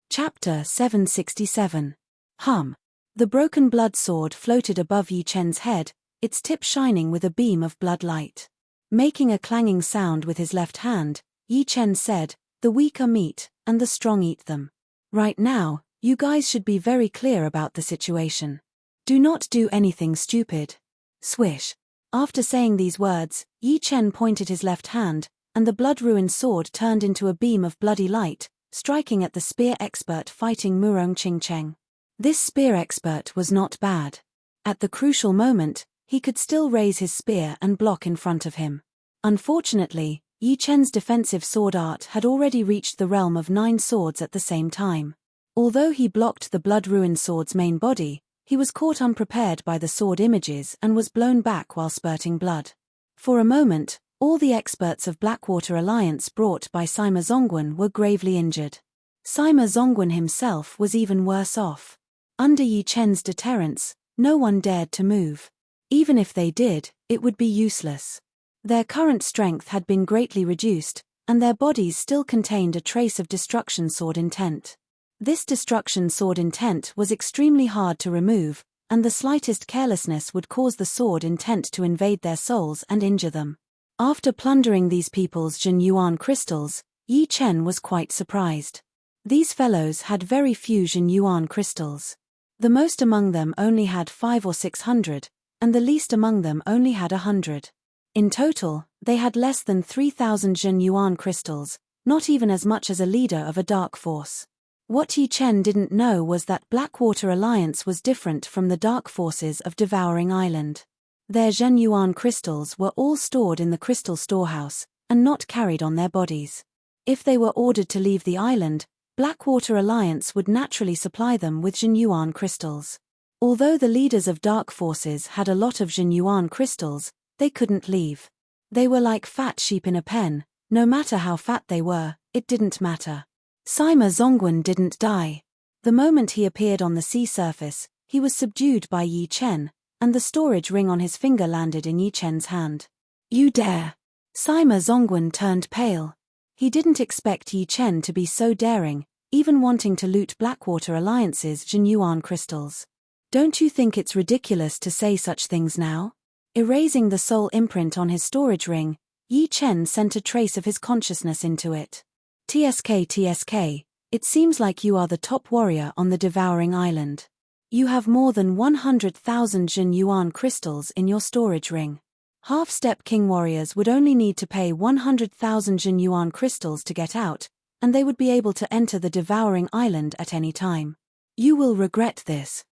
Chapter 767. Hum. The broken blood sword floated above Yi Chen's head, its tip shining with a beam of blood light. Making a clanging sound with his left hand, Yi Chen said, "The weak are meat, and the strong eat them. Right now, you guys should be very clear about the situation. Do not do anything stupid." Swish. After saying these words, Yi Chen pointed his left hand, and the blood-ruined sword turned into a beam of bloody light, striking at the spear expert fighting Murong Qingcheng. This spear expert was not bad. At the crucial moment, he could still raise his spear and block in front of him. Unfortunately, Yi Chen's defensive sword art had already reached the realm of 9 swords at the same time. Although he blocked the blood-ruined sword's main body, he was caught unprepared by the sword images and was blown back while spurting blood. For a moment, all the experts of Blackwater Alliance brought by Sima Zongguan were gravely injured. Sima Zongguan himself was even worse off. Under Yi Chen's deterrence, no one dared to move. Even if they did, it would be useless. Their current strength had been greatly reduced, and their bodies still contained a trace of destruction sword intent. This destruction sword intent was extremely hard to remove, and the slightest carelessness would cause the sword intent to invade their souls and injure them. After plundering these people's Jin Yuan crystals, Yi Chen was quite surprised. These fellows had very few Jin Yuan crystals. The most among them only had 500 or 600, and the least among them only had 100. In total, they had less than 3,000 Jin Yuan crystals, not even as much as a leader of a dark force. What Yi Chen didn't know was that Blackwater Alliance was different from the dark forces of Devouring Island. Their Jin Yuan crystals were all stored in the crystal storehouse, and not carried on their bodies. If they were ordered to leave the island, Blackwater Alliance would naturally supply them with Jin Yuan crystals. Although the leaders of dark forces had a lot of Jin Yuan crystals, they couldn't leave. They were like fat sheep in a pen. No matter how fat they were, it didn't matter. Sima Zongwen didn't die. The moment he appeared on the sea surface, he was subdued by Yi Chen, and the storage ring on his finger landed in Yi Chen's hand. "You dare!" Sima Zongwen turned pale. He didn't expect Yi Chen to be so daring, even wanting to loot Blackwater Alliance's Jin Yuan crystals. "Don't you think it's ridiculous to say such things now?" Erasing the soul imprint on his storage ring, Yi Chen sent a trace of his consciousness into it. TSK, it seems like you are the top warrior on the Devouring Island. You have more than 100,000 Jin Yuan crystals in your storage ring. Half-step king warriors would only need to pay 100,000 Jin Yuan crystals to get out, and they would be able to enter the Devouring Island at any time. You will regret this.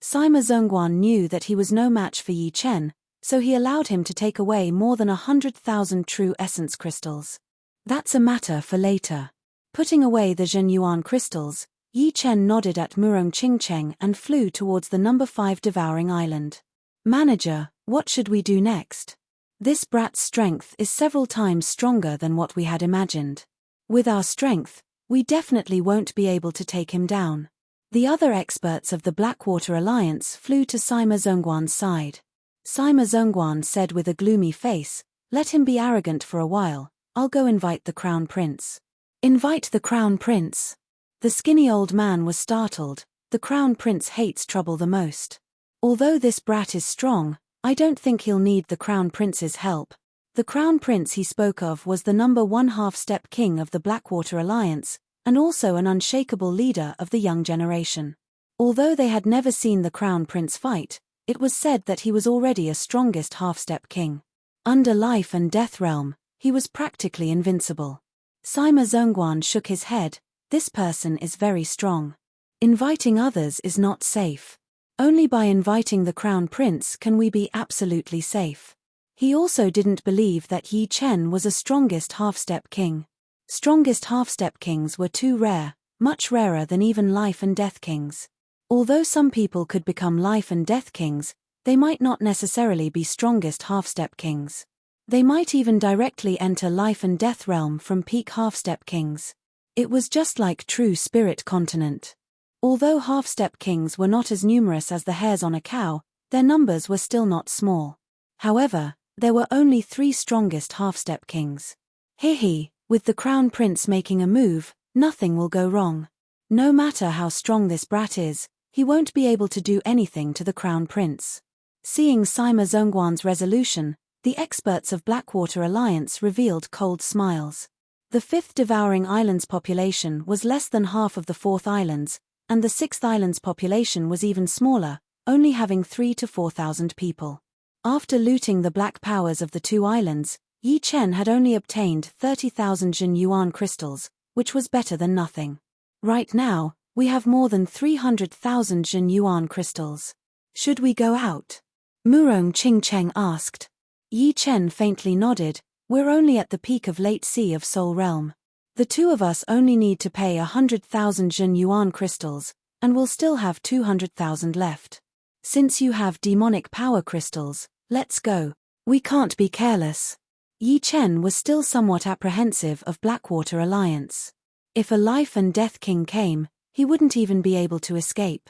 Sima Zongguan knew that he was no match for Yi Chen, so he allowed him to take away more than 100,000 true essence crystals. That's a matter for later. Putting away the Jin Yuan crystals, Yi Chen nodded at Murong Qingcheng and flew towards the number 5 Devouring Island. "Manager, what should we do next? This brat's strength is several times stronger than what we had imagined. With our strength, we definitely won't be able to take him down." The other experts of the Blackwater Alliance flew to Sima Zongguan's side. Sima Zongguan said with a gloomy face, "Let him be arrogant for a while. I'll go invite the Crown Prince." "Invite the Crown Prince?" The skinny old man was startled. The Crown Prince hates trouble the most. "Although this brat is strong, I don't think he'll need the Crown Prince's help." The Crown Prince he spoke of was the number 1 half-step king of the Blackwater Alliance, and also an unshakable leader of the young generation. Although they had never seen the Crown Prince fight, it was said that he was already a strongest half-step king. Under life and death realm, he was practically invincible. Sima Zongguan shook his head. "This person is very strong. Inviting others is not safe. Only by inviting the Crown Prince can we be absolutely safe." He also didn't believe that Yi Chen was a strongest half-step king. Strongest half-step kings were too rare, much rarer than even life and death kings. Although some people could become life and death kings, they might not necessarily be strongest half-step kings. They might even directly enter life and death realm from peak half-step kings. It was just like true spirit continent. Although half-step kings were not as numerous as the hairs on a cow, their numbers were still not small. However, there were only 3 strongest half-step kings. Hehe, with the Crown Prince making a move, nothing will go wrong. No matter how strong this brat is, he won't be able to do anything to the Crown Prince. Seeing Sima Zongguan's resolution, the experts of Blackwater Alliance revealed cold smiles. The 5th Devouring Island's population was less than half of the 4th Island's, and the 6th Island's population was even smaller, only having 3,000 to 4,000 people. After looting the black powers of the 2 islands, Yi Chen had only obtained 30,000 Jin Yuan crystals, which was better than nothing. Right now, we have more than 300,000 Jin Yuan crystals. Should we go out? Murong Qingcheng asked. Yi Chen faintly nodded. We're only at the peak of Late Sea of Soul Realm. The 2 of us only need to pay 100,000 Jin Yuan crystals, and we'll still have 200,000 left. Since you have demonic power crystals, let's go. We can't be careless. Yi Chen was still somewhat apprehensive of Blackwater Alliance. If a life and death king came, he wouldn't even be able to escape.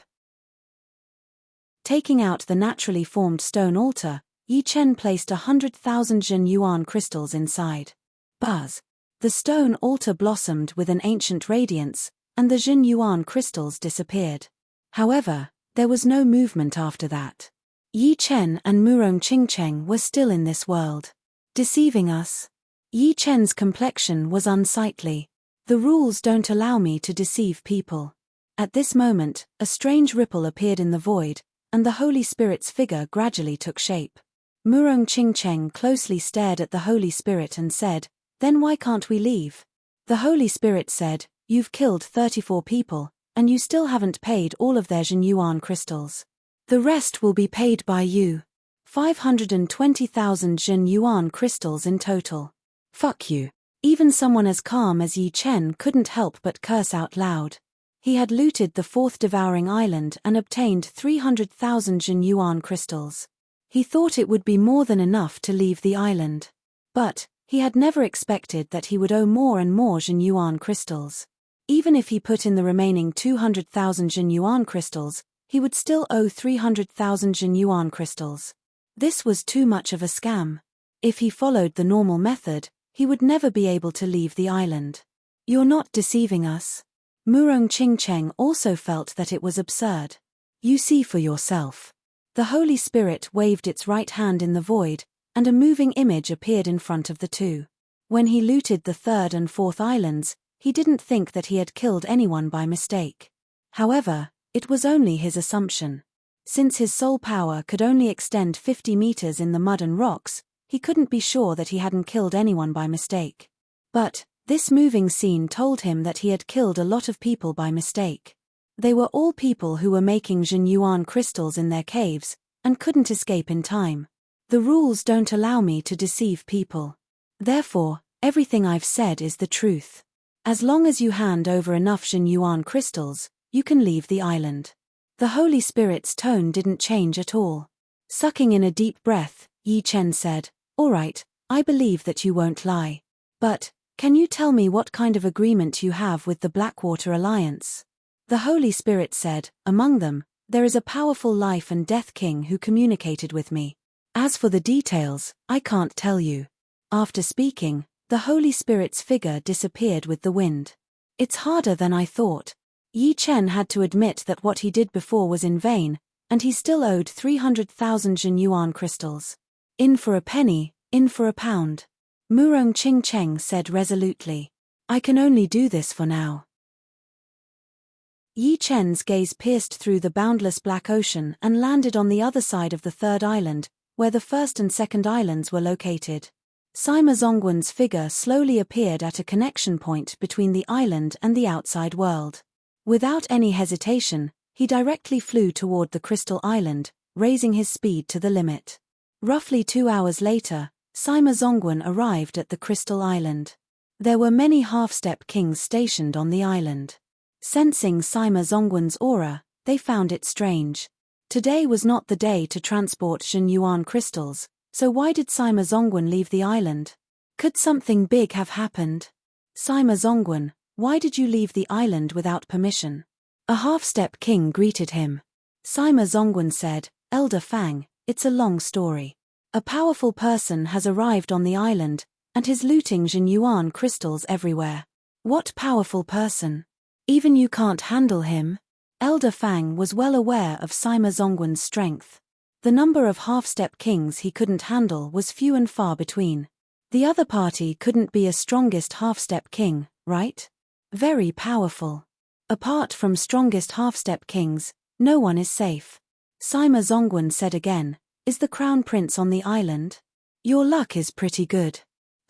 Taking out the naturally formed stone altar, Yi Chen placed 100,000 Jin Yuan crystals inside. Buzz! The stone altar blossomed with an ancient radiance, and the Jin Yuan crystals disappeared. However, there was no movement after that. Yi Chen and Murong Qingcheng were still in this world. Deceiving us. Yi Chen's complexion was unsightly. The rules don't allow me to deceive people. At this moment, a strange ripple appeared in the void, and the Holy Spirit's figure gradually took shape. Murong Qingcheng closely stared at the Holy Spirit and said, "Then why can't we leave?" The Holy Spirit said, "You've killed 34 people, and you still haven't paid all of their Zhenyuan crystals. The rest will be paid by you. 520,000 Zhenyuan crystals in total. Fuck you." Even someone as calm as Yi Chen couldn't help but curse out loud. He had looted the fourth devouring island and obtained 300,000 Zhenyuan crystals. He thought it would be more than enough to leave the island. But he had never expected that he would owe more and more Zhenyuan crystals. Even if he put in the remaining 200,000 Zhenyuan crystals, he would still owe 300,000 Zhenyuan crystals. This was too much of a scam. If he followed the normal method, he would never be able to leave the island. "You're not deceiving us." Murong Qingcheng also felt that it was absurd. "You see for yourself." The Holy Spirit waved its right hand in the void, and a moving image appeared in front of the two. When he looted the third and fourth islands, he didn't think that he had killed anyone by mistake. However, it was only his assumption. Since his soul power could only extend 50 meters in the mud and rocks, he couldn't be sure that he hadn't killed anyone by mistake. But this moving scene told him that he had killed a lot of people by mistake. They were all people who were making Zhenyuan crystals in their caves, and couldn't escape in time. The rules don't allow me to deceive people. Therefore, everything I've said is the truth. As long as you hand over enough Zhenyuan crystals, you can leave the island. The Holy Spirit's tone didn't change at all. Sucking in a deep breath, Yi Chen said, "All right, I believe that you won't lie. But, can you tell me what kind of agreement you have with the Blackwater Alliance?" The Holy Spirit said, "Among them, there is a powerful life and death king who communicated with me. As for the details, I can't tell you." After speaking, the Holy Spirit's figure disappeared with the wind. "It's harder than I thought." Yi Chen had to admit that what he did before was in vain, and he still owed 300,000 Zhenyuan crystals. "In for a penny, in for a pound." Murong Qingcheng said resolutely. "I can only do this for now." Yi Chen's gaze pierced through the boundless black ocean and landed on the other side of the third island, where the first and second islands were located. Sima Zongwen's figure slowly appeared at a connection point between the island and the outside world. Without any hesitation, he directly flew toward the Crystal Island, raising his speed to the limit. Roughly 2 hours later, Sima Zongwen arrived at the Crystal Island. There were many half-step kings stationed on the island. Sensing Sima Zongwen's aura, they found it strange. Today was not the day to transport Zhenyuan crystals, so why did Sima Zongwen leave the island? Could something big have happened? "Sima Zongwen, why did you leave the island without permission?" A half-step king greeted him. Sima Zongwen said, "Elder Fang, it's a long story. A powerful person has arrived on the island, and is looting Zhenyuan crystals everywhere." "What powerful person? Even you can't handle him?" Elder Fang was well aware of Sima Zongwen's strength. The number of half-step kings he couldn't handle was few and far between. The other party couldn't be a strongest half-step king, right? Very powerful. Apart from strongest half-step kings, no one is safe. Sima Zongwen said again, "Is the Crown Prince on the island?" "Your luck is pretty good.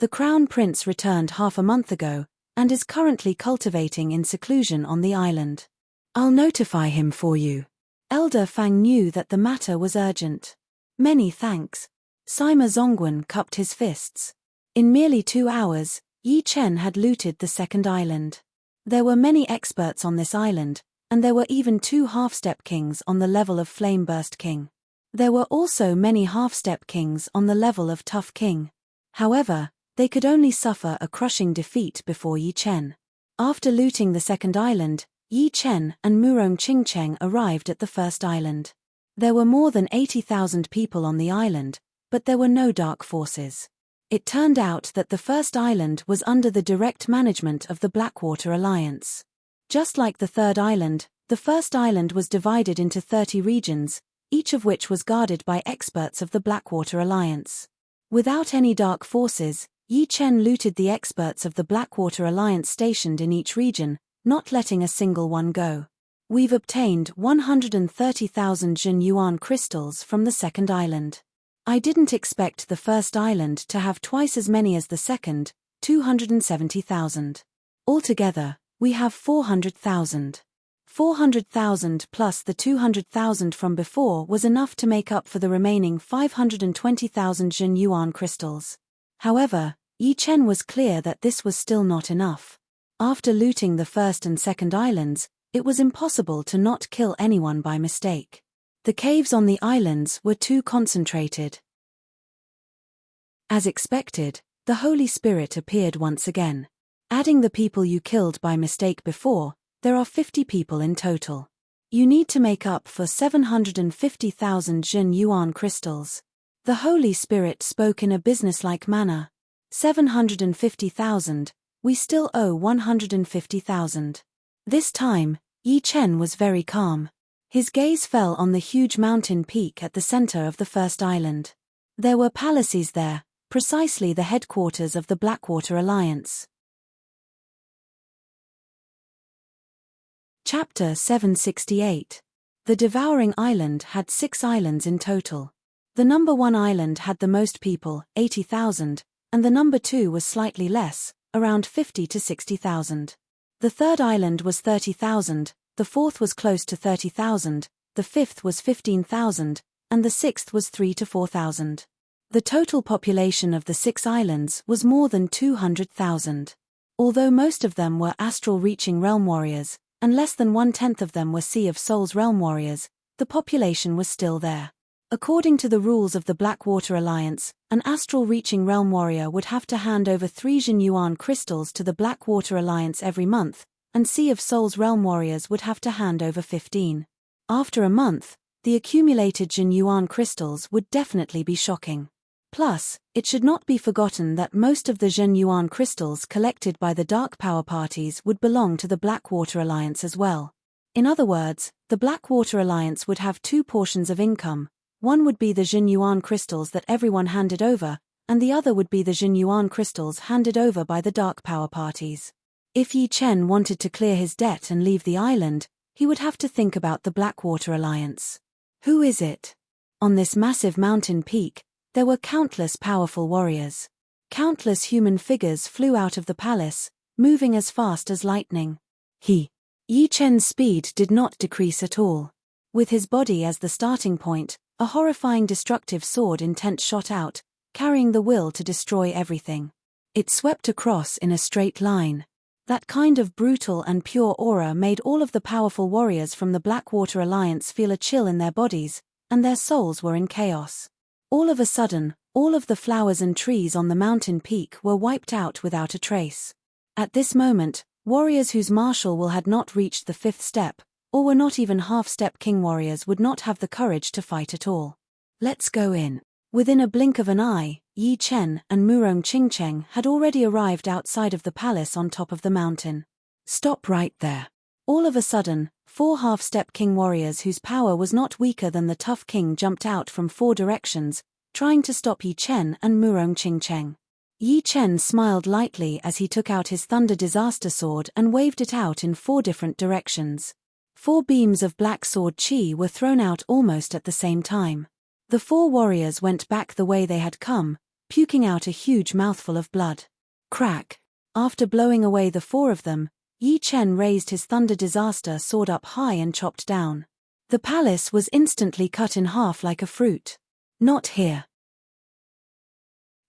The Crown Prince returned half a month ago, and is currently cultivating in seclusion on the island. I'll notify him for you." Elder Fang knew that the matter was urgent. "Many thanks." Sima Zongwen cupped his fists. In merely 2 hours, Yi Chen had looted the second island. There were many experts on this island, and there were even 2 half-step kings on the level of Flameburst King. There were also many half-step kings on the level of Tough King. However, they could only suffer a crushing defeat before Yi Chen. After looting the second island, Yi Chen and Murong Qingcheng arrived at the first island. There were more than 80,000 people on the island, but there were no dark forces. It turned out that the first island was under the direct management of the Blackwater Alliance. Just like the third island, the first island was divided into 30 regions, each of which was guarded by experts of the Blackwater Alliance. Without any dark forces, Yi Chen looted the experts of the Blackwater Alliance stationed in each region, not letting a single one go. We've obtained 130,000 Jin Yuan crystals from the second island. I didn't expect the first island to have twice as many as the second, 270,000. Altogether, we have 400,000. 400,000 plus the 200,000 from before was enough to make up for the remaining 520,000 Jin Yuan crystals. However, Yi Chen was clear that this was still not enough. After looting the first and second islands, it was impossible to not kill anyone by mistake. The caves on the islands were too concentrated. As expected, the Holy Spirit appeared once again. Adding the people you killed by mistake before, there are 50 people in total. You need to make up for 750,000 Jin Yuan crystals. The Holy Spirit spoke in a businesslike manner. 750,000, we still owe 150,000. This time, Yi Chen was very calm. His gaze fell on the huge mountain peak at the center of the first island. There were palaces there, precisely the headquarters of the Blackwater Alliance. Chapter 768. The Devouring Island had 6 islands in total. The number 1 island had the most people, 80,000, and the number 2 was slightly less, around 50 to 60,000. The third island was 30,000, the fourth was close to 30,000, the fifth was 15,000, and the sixth was 3 to 4,000. The total population of the 6 islands was more than 200,000. Although most of them were astral-reaching realm warriors, and less than 1/10 of them were Sea of Souls realm warriors, the population was still there. According to the rules of the Blackwater Alliance, an astral-reaching realm warrior would have to hand over 3 Jin Yuan crystals to the Blackwater Alliance every month, and Sea of Souls realm warriors would have to hand over 15. After a month, the accumulated Jin Yuan crystals would definitely be shocking. Plus, it should not be forgotten that most of the Jin Yuan crystals collected by the Dark Power parties would belong to the Blackwater Alliance as well. In other words, the Blackwater Alliance would have 2 portions of income. One would be the Jin Yuan crystals that everyone handed over, and the other would be the Jin Yuan crystals handed over by the Dark Power parties. If Yi Chen wanted to clear his debt and leave the island, he would have to think about the Blackwater Alliance. Who is it? On this massive mountain peak, there were countless powerful warriors. Countless human figures flew out of the palace, moving as fast as lightning. Yi Chen's speed did not decrease at all. With his body as the starting point, a horrifying destructive sword intent shot out, carrying the will to destroy everything. It swept across in a straight line. That kind of brutal and pure aura made all of the powerful warriors from the Blackwater Alliance feel a chill in their bodies, and their souls were in chaos. All of a sudden, all of the flowers and trees on the mountain peak were wiped out without a trace. At this moment, warriors whose martial will had not reached the 5th step, or were not even half-step king warriors would not have the courage to fight at all. Let's go in. Within a blink of an eye, Yi Chen and Murong Qingcheng had already arrived outside of the palace on top of the mountain. Stop right there. All of a sudden, 4 half-step king warriors whose power was not weaker than the tough king jumped out from 4 directions, trying to stop Yi Chen and Murong Qingcheng. Yi Chen smiled lightly as he took out his Thunder Disaster Sword and waved it out in 4 different directions. 4 beams of black sword chi were thrown out almost at the same time. The 4 warriors went back the way they had come, puking out a huge mouthful of blood. Crack! After blowing away the 4 of them, Yi Chen raised his Thunder Disaster Sword up high and chopped down. The palace was instantly cut in half like a fruit. Not here.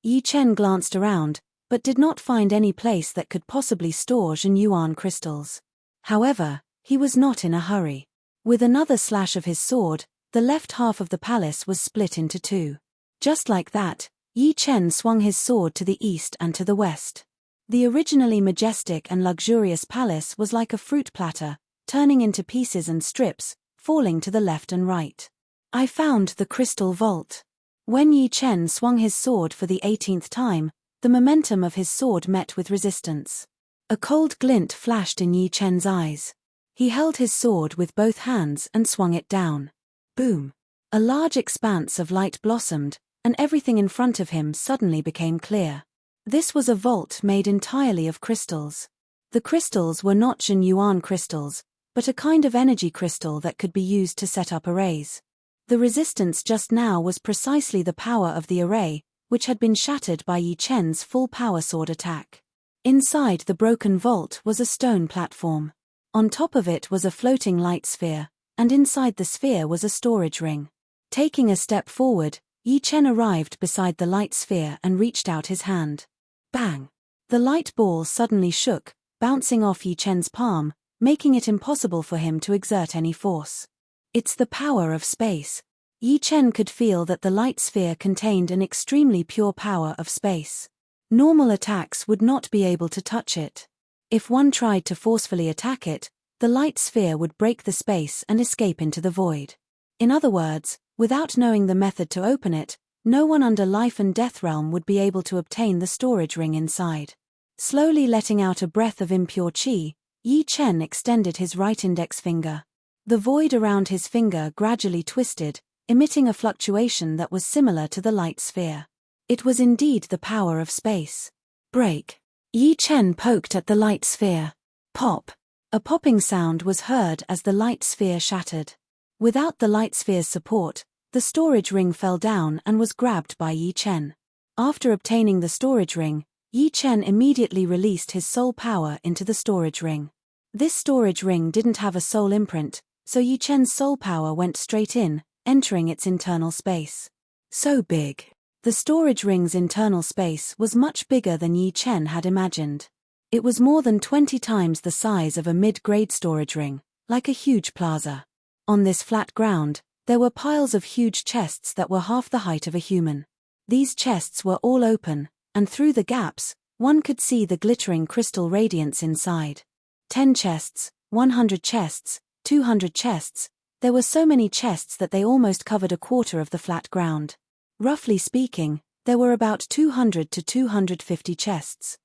Yi Chen glanced around, but did not find any place that could possibly store Jin Yuan crystals. However, he was not in a hurry. With another slash of his sword, the left half of the palace was split into 2. Just like that, Yi Chen swung his sword to the east and to the west. The originally majestic and luxurious palace was like a fruit platter, turning into pieces and strips, falling to the left and right. I found the crystal vault. When Yi Chen swung his sword for the 18th time, the momentum of his sword met with resistance. A cold glint flashed in Yi Chen's eyes. He held his sword with both hands and swung it down. Boom! A large expanse of light blossomed, and everything in front of him suddenly became clear. This was a vault made entirely of crystals. The crystals were not Zhenyuan crystals, but a kind of energy crystal that could be used to set up arrays. The resistance just now was precisely the power of the array, which had been shattered by Yi Chen's full power sword attack. Inside the broken vault was a stone platform. On top of it was a floating light sphere, and inside the sphere was a storage ring. Taking a step forward, Yi Chen arrived beside the light sphere and reached out his hand. Bang! The light ball suddenly shook, bouncing off Yi Chen's palm, making it impossible for him to exert any force. It's the power of space. Yi Chen could feel that the light sphere contained an extremely pure power of space. Normal attacks would not be able to touch it. If one tried to forcefully attack it, the light sphere would break the space and escape into the void. In other words, without knowing the method to open it, no one under Life and Death Realm would be able to obtain the storage ring inside. Slowly letting out a breath of impure qi, Yi Chen extended his right index finger. The void around his finger gradually twisted, emitting a fluctuation that was similar to the light sphere. It was indeed the power of space. Break. Yi Chen poked at the light sphere. Pop. A popping sound was heard as the light sphere shattered. Without the light sphere's support, the storage ring fell down and was grabbed by Yi Chen. After obtaining the storage ring, Yi Chen immediately released his soul power into the storage ring. This storage ring didn't have a soul imprint, so Yi Chen's soul power went straight in, entering its internal space. So big. The storage ring's internal space was much bigger than Yi Chen had imagined. It was more than 20 times the size of a mid-grade storage ring, like a huge plaza. On this flat ground, there were piles of huge chests that were half the height of a human. These chests were all open, and through the gaps, one could see the glittering crystal radiance inside. 10 chests, 100 chests, 200 chests. There were so many chests that they almost covered a quarter of the flat ground. Roughly speaking, there were about 200 to 250 chests.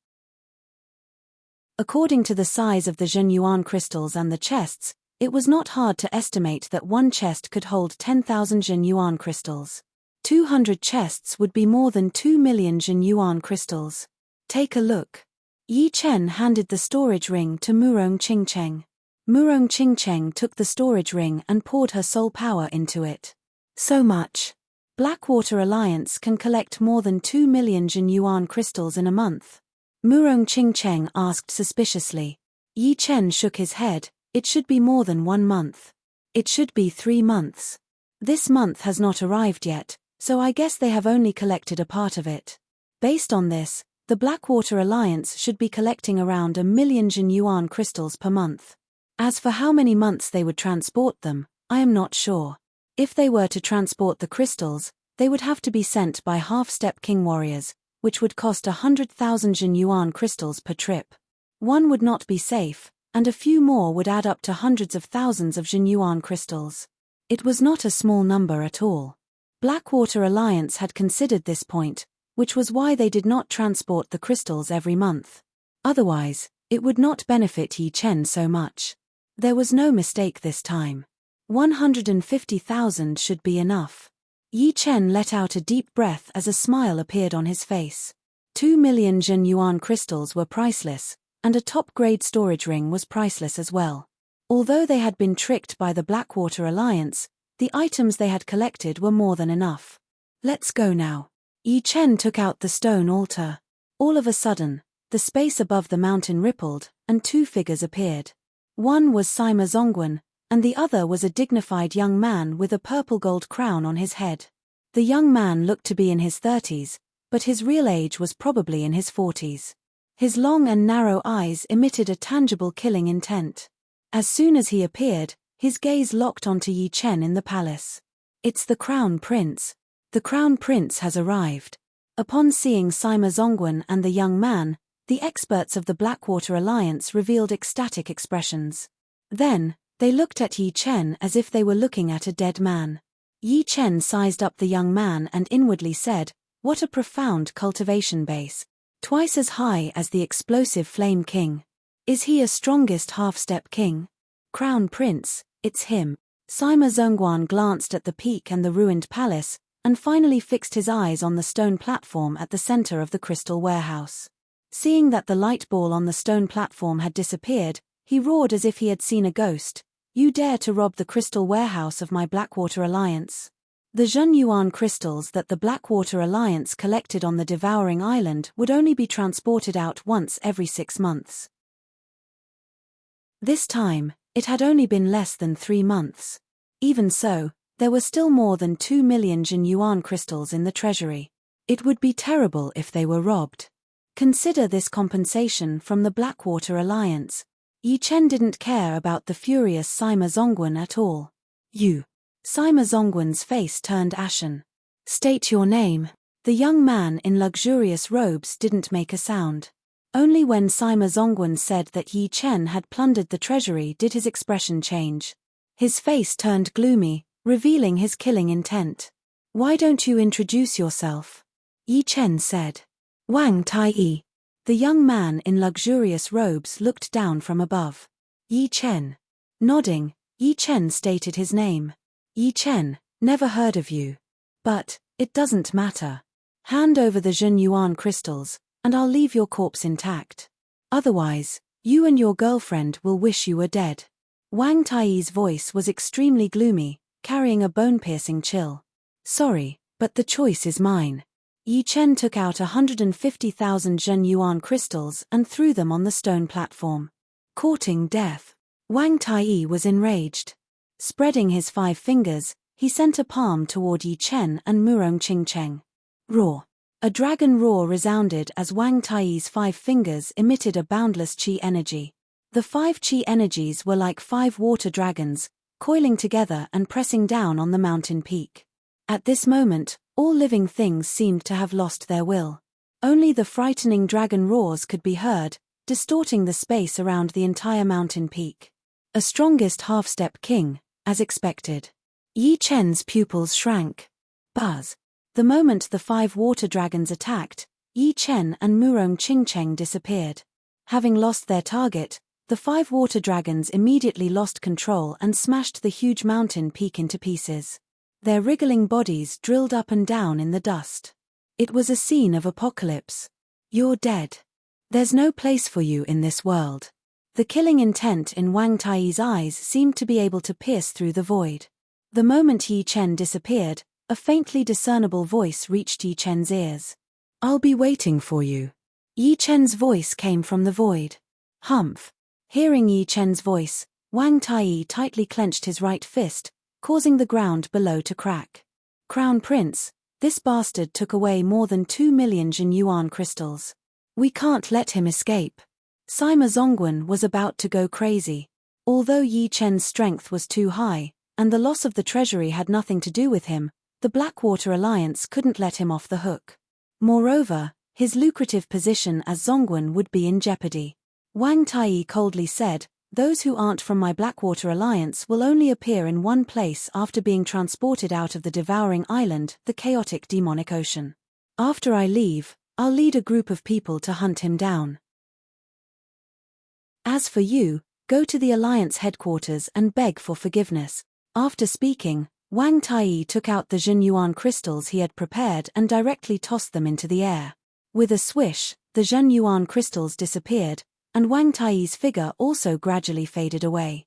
According to the size of the Zhenyuan crystals and the chests, it was not hard to estimate that one chest could hold 10,000 Zhenyuan crystals. 200 chests would be more than 2 million Zhenyuan crystals. Take a look. Yi Chen handed the storage ring to Murong Qingcheng. Murong Qingcheng took the storage ring and poured her soul power into it. So much. Blackwater Alliance can collect more than 2 million Zhenyuan crystals in a month. Murong Qingcheng asked suspiciously. Yi Chen shook his head. It should be more than 1 month. It should be 3 months. This month has not arrived yet, so I guess they have only collected a part of it. Based on this, the Blackwater Alliance should be collecting around 1 million Zhenyuan crystals per month. As for how many months they would transport them, I am not sure. If they were to transport the crystals, they would have to be sent by half-step king warriors, which would cost 100,000 Zhenyuan crystals per trip. One would not be safe, and a few more would add up to hundreds of thousands of Zhenyuan crystals. It was not a small number at all. Blackwater Alliance had considered this point, which was why they did not transport the crystals every month. Otherwise, it would not benefit Yi Chen so much. There was no mistake this time. 150,000 should be enough. Yi Chen let out a deep breath as a smile appeared on his face. 2 million Zhenyuan crystals were priceless, and a top-grade storage ring was priceless as well. Although they had been tricked by the Blackwater Alliance, the items they had collected were more than enough. Let's go now. Yi Chen took out the stone altar. All of a sudden, the space above the mountain rippled, and 2 figures appeared. One was Sima Zongwen, and the other was a dignified young man with a purple-gold crown on his head. The young man looked to be in his 30s, but his real age was probably in his 40s. His long and narrow eyes emitted a tangible killing intent. As soon as he appeared, his gaze locked onto Yi Chen in the palace. It's the Crown Prince. The Crown Prince has arrived. Upon seeing Sima Zongwen and the young man, the experts of the Blackwater Alliance revealed ecstatic expressions. Then, they looked at Yi Chen as if they were looking at a dead man. Yi Chen sized up the young man and inwardly said, "What a profound cultivation base. Twice as high as the explosive Flame King. Is he a strongest half-step king? Crown Prince, it's him." Sima Zhongguan glanced at the peak and the ruined palace, and finally fixed his eyes on the stone platform at the center of the crystal warehouse. Seeing that the light ball on the stone platform had disappeared, he roared as if he had seen a ghost. "You dare to rob the crystal warehouse of my Blackwater Alliance?" The Zhenyuan crystals that the Blackwater Alliance collected on the Devouring Island would only be transported out once every 6 months. This time, it had only been less than 3 months. Even so, there were still more than 2 million Zhenyuan crystals in the treasury. It would be terrible if they were robbed. Consider this compensation from the Blackwater Alliance. Yi Chen didn't care about the furious Sima Zhongguan at all. "You." Sima Zhongguan's face turned ashen. "State your name." The young man in luxurious robes didn't make a sound. Only when Sima Zhongguan said that Yi Chen had plundered the treasury did his expression change. His face turned gloomy, revealing his killing intent. "Why don't you introduce yourself?" Yi Chen said. "Wang Tai." The young man in luxurious robes looked down from above. "Yi Chen." Nodding, Yi Chen stated his name. "Yi Chen, never heard of you. But it doesn't matter. Hand over the Zhenyuan crystals, and I'll leave your corpse intact. Otherwise, you and your girlfriend will wish you were dead." Wang Tai's voice was extremely gloomy, carrying a bone-piercing chill. "Sorry, but the choice is mine." Yi Chen took out 150,000 Zhenyuan crystals and threw them on the stone platform. Courting death. Wang Tai was enraged. Spreading his 5 fingers, he sent a palm toward Yi Chen and Murong Qingcheng. Roar. A dragon roar resounded as Wang Tai's 5 fingers emitted a boundless qi energy. The 5 qi energies were like 5 water dragons, coiling together and pressing down on the mountain peak. At this moment, all living things seemed to have lost their will. Only the frightening dragon roars could be heard, distorting the space around the entire mountain peak. A strongest half-step king, as expected. Yi Chen's pupils shrank. Buzz. The moment the 5 water dragons attacked, Yi Chen and Murong Qingcheng disappeared. Having lost their target, the 5 water dragons immediately lost control and smashed the huge mountain peak into pieces. Their wriggling bodies drilled up and down in the dust. It was a scene of apocalypse. "You're dead. There's no place for you in this world." The killing intent in Wang Tai's eyes seemed to be able to pierce through the void. The moment Yi Chen disappeared, a faintly discernible voice reached Yi Chen's ears. "I'll be waiting for you." Yi Chen's voice came from the void. "Humph." Hearing Yi Chen's voice, Wang Tai tightly clenched his right fist, causing the ground below to crack. "Crown Prince, this bastard took away more than 2 million Zhenyuan crystals. We can't let him escape." Sima Zhongguan was about to go crazy. Although Yi Chen's strength was too high, and the loss of the treasury had nothing to do with him, the Blackwater Alliance couldn't let him off the hook. Moreover, his lucrative position as Zhongguan would be in jeopardy. Wang Tai coldly said, "Those who aren't from my Blackwater Alliance will only appear in one place after being transported out of the Devouring Island, the chaotic demonic ocean. After I leave, I'll lead a group of people to hunt him down. As for you, go to the Alliance headquarters and beg for forgiveness." After speaking, Wang Tai took out the Zhenyuan crystals he had prepared and directly tossed them into the air. With a swish, the Zhenyuan crystals disappeared, and Wang Tai's figure also gradually faded away.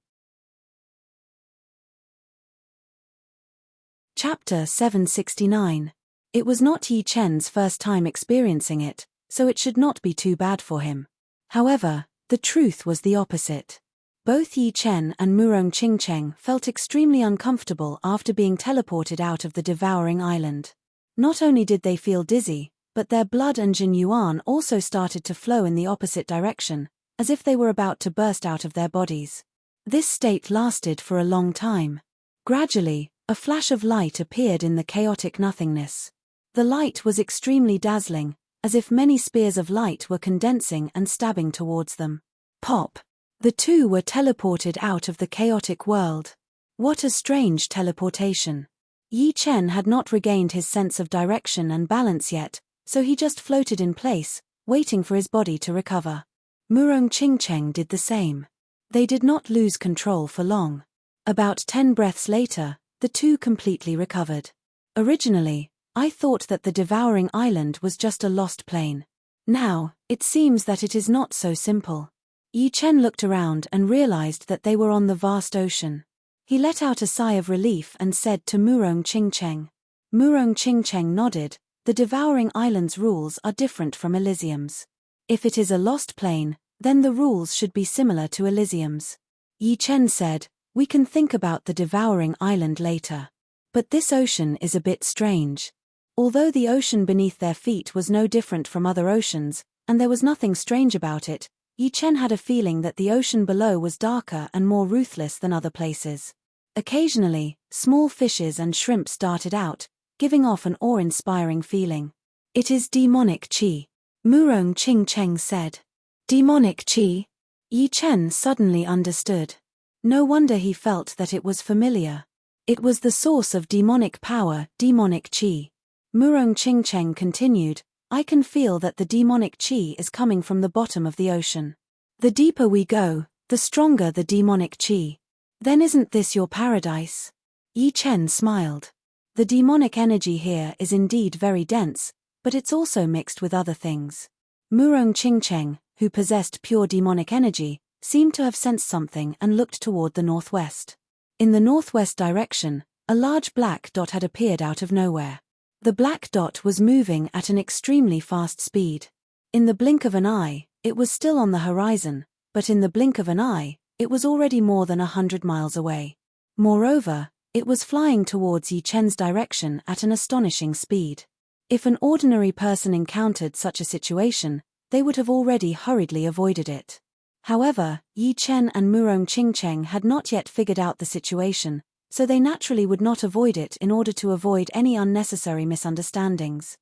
Chapter 769. It was not Yi Chen's first time experiencing it, so it should not be too bad for him. However, the truth was the opposite. Both Yi Chen and Murong Qingcheng felt extremely uncomfortable after being teleported out of the Devouring Island. Not only did they feel dizzy, but their blood and Zhenyuan also started to flow in the opposite direction, as if they were about to burst out of their bodies. This state lasted for a long time. Gradually, a flash of light appeared in the chaotic nothingness. The light was extremely dazzling, as if many spears of light were condensing and stabbing towards them. Pop! The two were teleported out of the chaotic world. What a strange teleportation. Yi Chen had not regained his sense of direction and balance yet, so he just floated in place, waiting for his body to recover. Murong Qingcheng did the same. They did not lose control for long. About 10 breaths later, the two completely recovered. Originally, I thought that the devouring island was just a lost plane. Now, it seems that it is not so simple. Yi Chen looked around and realized that they were on the vast ocean. He let out a sigh of relief and said to Murong Qingcheng. Murong Qingcheng nodded. The devouring island's rules are different from Elysium's. If it is a lost plane, then the rules should be similar to Elysium's. Yi Chen said, we can think about the devouring island later. But this ocean is a bit strange. Although the ocean beneath their feet was no different from other oceans, and there was nothing strange about it, Yi Chen had a feeling that the ocean below was darker and more ruthless than other places. Occasionally, small fishes and shrimps darted out, giving off an awe-inspiring feeling. It is demonic qi, Murong Qingcheng said. Demonic qi? Yi Chen suddenly understood. No wonder he felt that it was familiar. It was the source of demonic power, demonic qi. Murong Qingcheng continued, I can feel that the demonic qi is coming from the bottom of the ocean. The deeper we go, the stronger the demonic qi. Then isn't this your paradise? Yi Chen smiled. The demonic energy here is indeed very dense, but it's also mixed with other things. Murong Qingcheng, who possessed pure demonic energy, seemed to have sensed something and looked toward the northwest. In the northwest direction, a large black dot had appeared out of nowhere. The black dot was moving at an extremely fast speed. In the blink of an eye, it was still on the horizon, but in the blink of an eye, it was already more than 100 miles away. Moreover, it was flying towards Yi Chen's direction at an astonishing speed. If an ordinary person encountered such a situation, they would have already hurriedly avoided it. However, Yi Chen and Murong Qingcheng had not yet figured out the situation, so they naturally would not avoid it in order to avoid any unnecessary misunderstandings.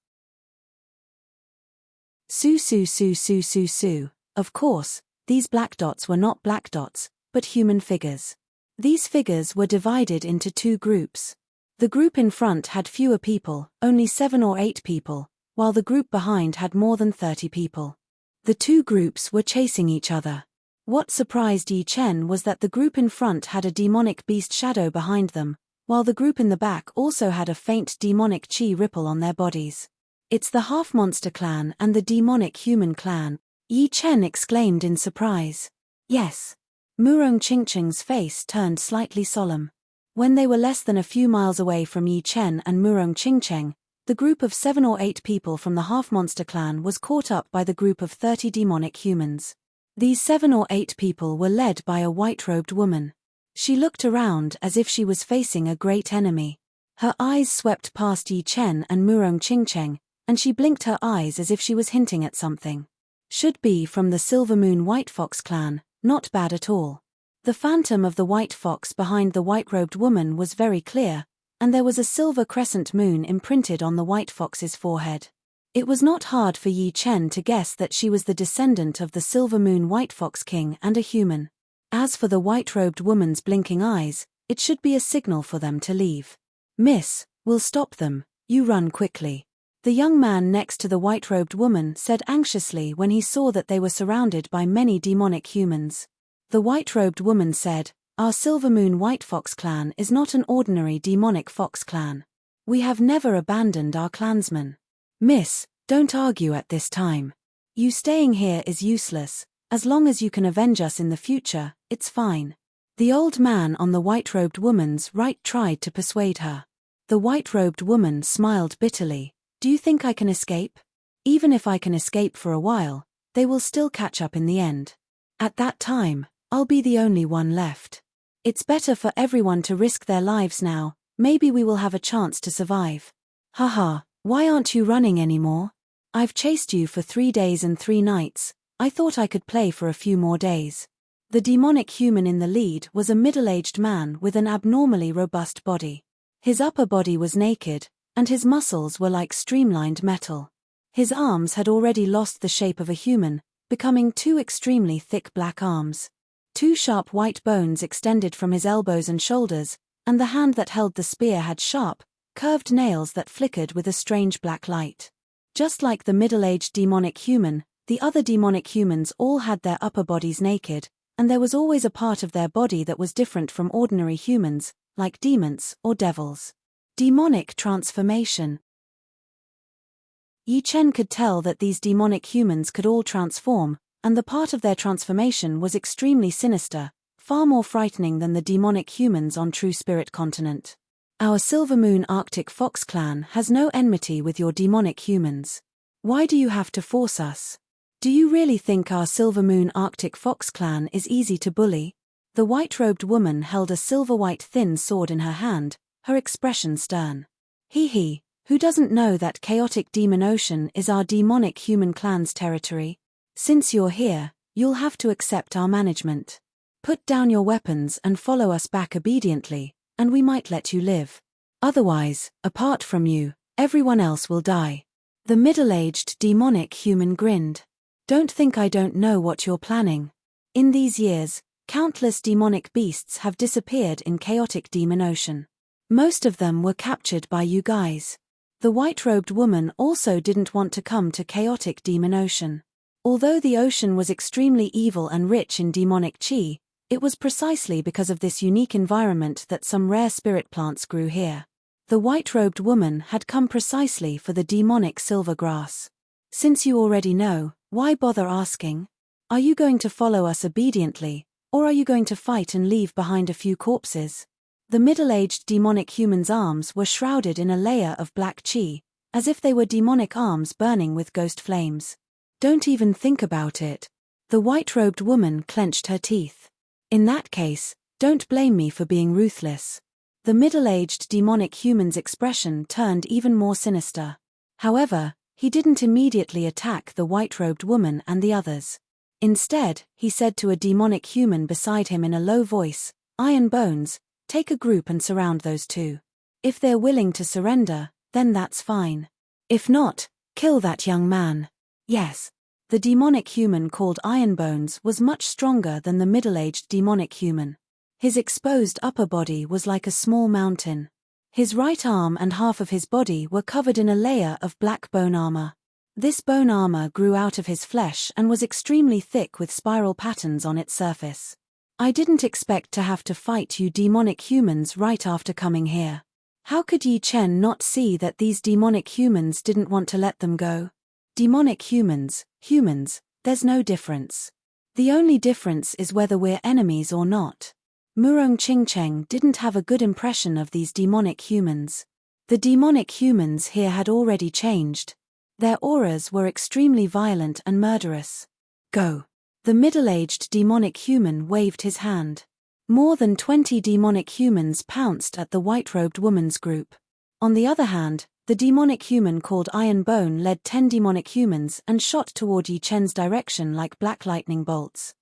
Su. Of course, these black dots were not black dots, but human figures. These figures were divided into two groups. The group in front had fewer people, only 7 or 8 people, while the group behind had more than 30 people. The two groups were chasing each other. What surprised Yi Chen was that the group in front had a demonic beast shadow behind them, while the group in the back also had a faint demonic qi ripple on their bodies. It's the half-monster clan and the demonic human clan, Yi Chen exclaimed in surprise. Yes. Murong Qingcheng's face turned slightly solemn. When they were less than a few miles away from Yi Chen and Murong Qingcheng, the group of 7 or 8 people from the half-monster clan was caught up by the group of 30 demonic humans. These 7 or 8 people were led by a white-robed woman. She looked around as if she was facing a great enemy. Her eyes swept past Yi Chen and Murong Qingcheng, and she blinked her eyes as if she was hinting at something. Should be from the Silver Moon White Fox clan, not bad at all. The phantom of the white fox behind the white-robed woman was very clear, and there was a silver crescent moon imprinted on the white fox's forehead. It was not hard for Yi Chen to guess that she was the descendant of the Silver Moon White Fox King and a human. As for the white-robed woman's blinking eyes, it should be a signal for them to leave. Miss, we'll stop them, you run quickly. The young man next to the white-robed woman said anxiously when he saw that they were surrounded by many demonic humans. The white-robed woman said, Our Silver Moon White Fox clan is not an ordinary demonic fox clan. We have never abandoned our clansmen. Miss, don't argue at this time. You staying here is useless. As long as you can avenge us in the future, it's fine. The old man on the white-robed woman's right tried to persuade her. The white-robed woman smiled bitterly. Do you think I can escape? Even if I can escape for a while, they will still catch up in the end. At that time, I'll be the only one left. It's better for everyone to risk their lives now, maybe we will have a chance to survive. Haha. Why aren't you running anymore? I've chased you for 3 days and 3 nights, I thought I could play for a few more days. The demonic human in the lead was a middle-aged man with an abnormally robust body. His upper body was naked, and his muscles were like streamlined metal. His arms had already lost the shape of a human, becoming 2 extremely thick black arms. 2 sharp white bones extended from his elbows and shoulders, and the hand that held the spear had sharp, curved nails that flickered with a strange black light. Just like the middle-aged demonic human, the other demonic humans all had their upper bodies naked, and there was always a part of their body that was different from ordinary humans, like demons or devils. Demonic transformation. Yi Chen could tell that these demonic humans could all transform, and the part of their transformation was extremely sinister, far more frightening than the demonic humans on True Spirit Continent. Our Silver Moon Arctic Fox clan has no enmity with your demonic humans. Why do you have to force us? Do you really think our Silver Moon Arctic Fox clan is easy to bully? The white-robed woman held a silver-white thin sword in her hand, her expression stern. He, who doesn't know that chaotic demon ocean is our demonic human clan's territory? Since you're here, you'll have to accept our management. Put down your weapons and follow us back obediently, and we might let you live. Otherwise, apart from you, everyone else will die. The middle-aged demonic human grinned. Don't think I don't know what you're planning. In these years, countless demonic beasts have disappeared in chaotic demon ocean. Most of them were captured by you guys. The white-robed woman also didn't want to come to chaotic demon ocean. Although the ocean was extremely evil and rich in demonic chi, it was precisely because of this unique environment that some rare spirit plants grew here. The white-robed woman had come precisely for the demonic silver grass. Since you already know, why bother asking? Are you going to follow us obediently, or are you going to fight and leave behind a few corpses? The middle-aged demonic human's arms were shrouded in a layer of black chi, as if they were demonic arms burning with ghost flames. Don't even think about it. The white-robed woman clenched her teeth. In that case, don't blame me for being ruthless. The middle-aged demonic human's expression turned even more sinister. However, he didn't immediately attack the white-robed woman and the others. Instead, he said to a demonic human beside him in a low voice, "Iron Bones, take a group and surround those two. If they're willing to surrender, then that's fine. If not, kill that young man." Yes. The demonic human called Iron Bones was much stronger than the middle-aged demonic human. His exposed upper body was like a small mountain. His right arm and half of his body were covered in a layer of black bone armor. This bone armor grew out of his flesh and was extremely thick with spiral patterns on its surface. I didn't expect to have to fight you demonic humans right after coming here. How could Yi Chen not see that these demonic humans didn't want to let them go? Demonic humans, there's no difference. The only difference is whether we're enemies or not. Murong Qingcheng didn't have a good impression of these demonic humans. The demonic humans here had already changed. Their auras were extremely violent and murderous. Go. The middle-aged demonic human waved his hand. More than 20 demonic humans pounced at the white-robed woman's group. On the other hand, the demonic human called Iron Bone led 10 demonic humans and shot toward Yi Chen's direction like black lightning bolts.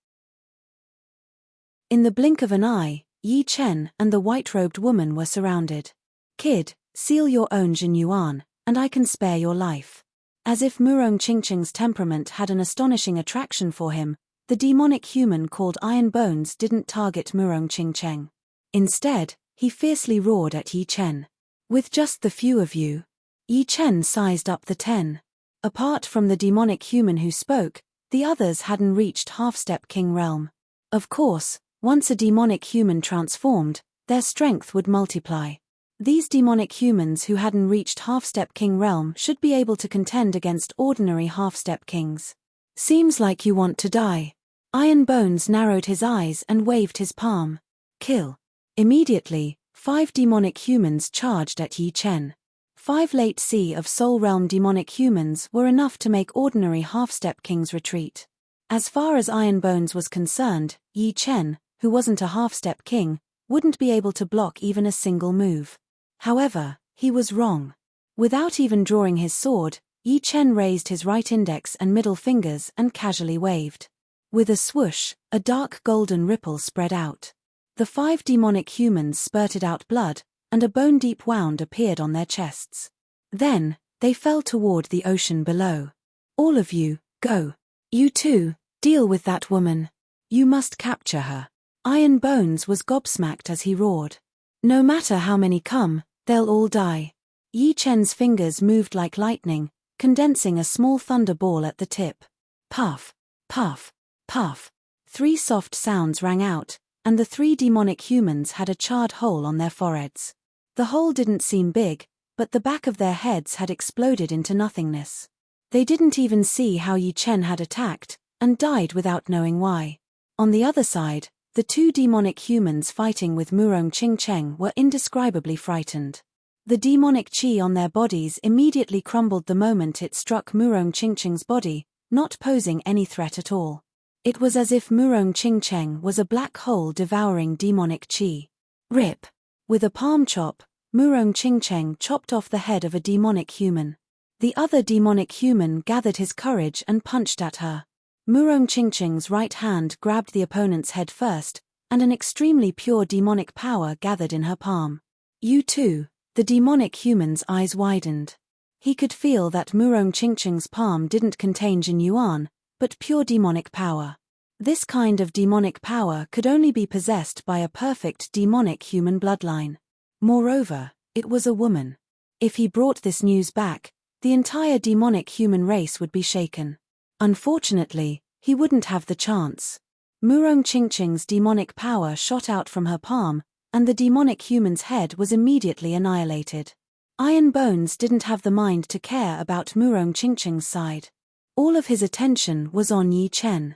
In the blink of an eye, Yi Chen and the white-robed woman were surrounded. "Kid, seal your own Jin Yuan, and I can spare your life." As if Murong Qingcheng's temperament had an astonishing attraction for him, the demonic human called Iron Bones didn't target Murong Qingcheng. Instead, he fiercely roared at Yi Chen. "With just the few of you?" Yi Chen sized up the 10. Apart from the demonic human who spoke, the others hadn't reached half-step king realm. Of course, once a demonic human transformed, their strength would multiply. These demonic humans who hadn't reached half-step king realm should be able to contend against ordinary half-step kings. "Seems like you want to die." Iron Bones narrowed his eyes and waved his palm. "Kill." Immediately, 5 demonic humans charged at Yi Chen. 5 late sea of soul realm demonic humans were enough to make ordinary half-step kings retreat. As far as Iron Bones was concerned, Yi Chen, who wasn't a half-step king, wouldn't be able to block even a single move. However, he was wrong. Without even drawing his sword, Yi Chen raised his right index and middle fingers and casually waved. With a swoosh, a dark golden ripple spread out. The 5 demonic humans spurted out blood, and a bone-deep wound appeared on their chests. Then, they fell toward the ocean below. "All of you, go. You too, deal with that woman. You must capture her." Iron Bones was gobsmacked as he roared. "No matter how many come, they'll all die." Yi Chen's fingers moved like lightning, condensing a small thunder ball at the tip. Puff, puff, puff. 3 soft sounds rang out, and the 3 demonic humans had a charred hole on their foreheads. The hole didn't seem big, but the back of their heads had exploded into nothingness. They didn't even see how Yi Chen had attacked, and died without knowing why. On the other side, the 2 demonic humans fighting with Murong Qingcheng were indescribably frightened. The demonic qi on their bodies immediately crumbled the moment it struck Murong Qingcheng's body, not posing any threat at all. It was as if Murong Qingcheng was a black hole devouring demonic qi. Rip! With a palm chop, Murong Qingcheng chopped off the head of a demonic human. The other demonic human gathered his courage and punched at her. Murong Qingcheng's right hand grabbed the opponent's head first, and an extremely pure demonic power gathered in her palm. You too. The demonic human's eyes widened. He could feel that Murong Qingcheng's palm didn't contain Jin Yuan, but pure demonic power. This kind of demonic power could only be possessed by a perfect demonic human bloodline. Moreover, it was a woman. If he brought this news back, the entire demonic human race would be shaken. Unfortunately, he wouldn't have the chance. Murong Qingcheng's demonic power shot out from her palm, and the demonic human's head was immediately annihilated. Iron Bones didn't have the mind to care about Murong Qingcheng's side. All of his attention was on Yi Chen.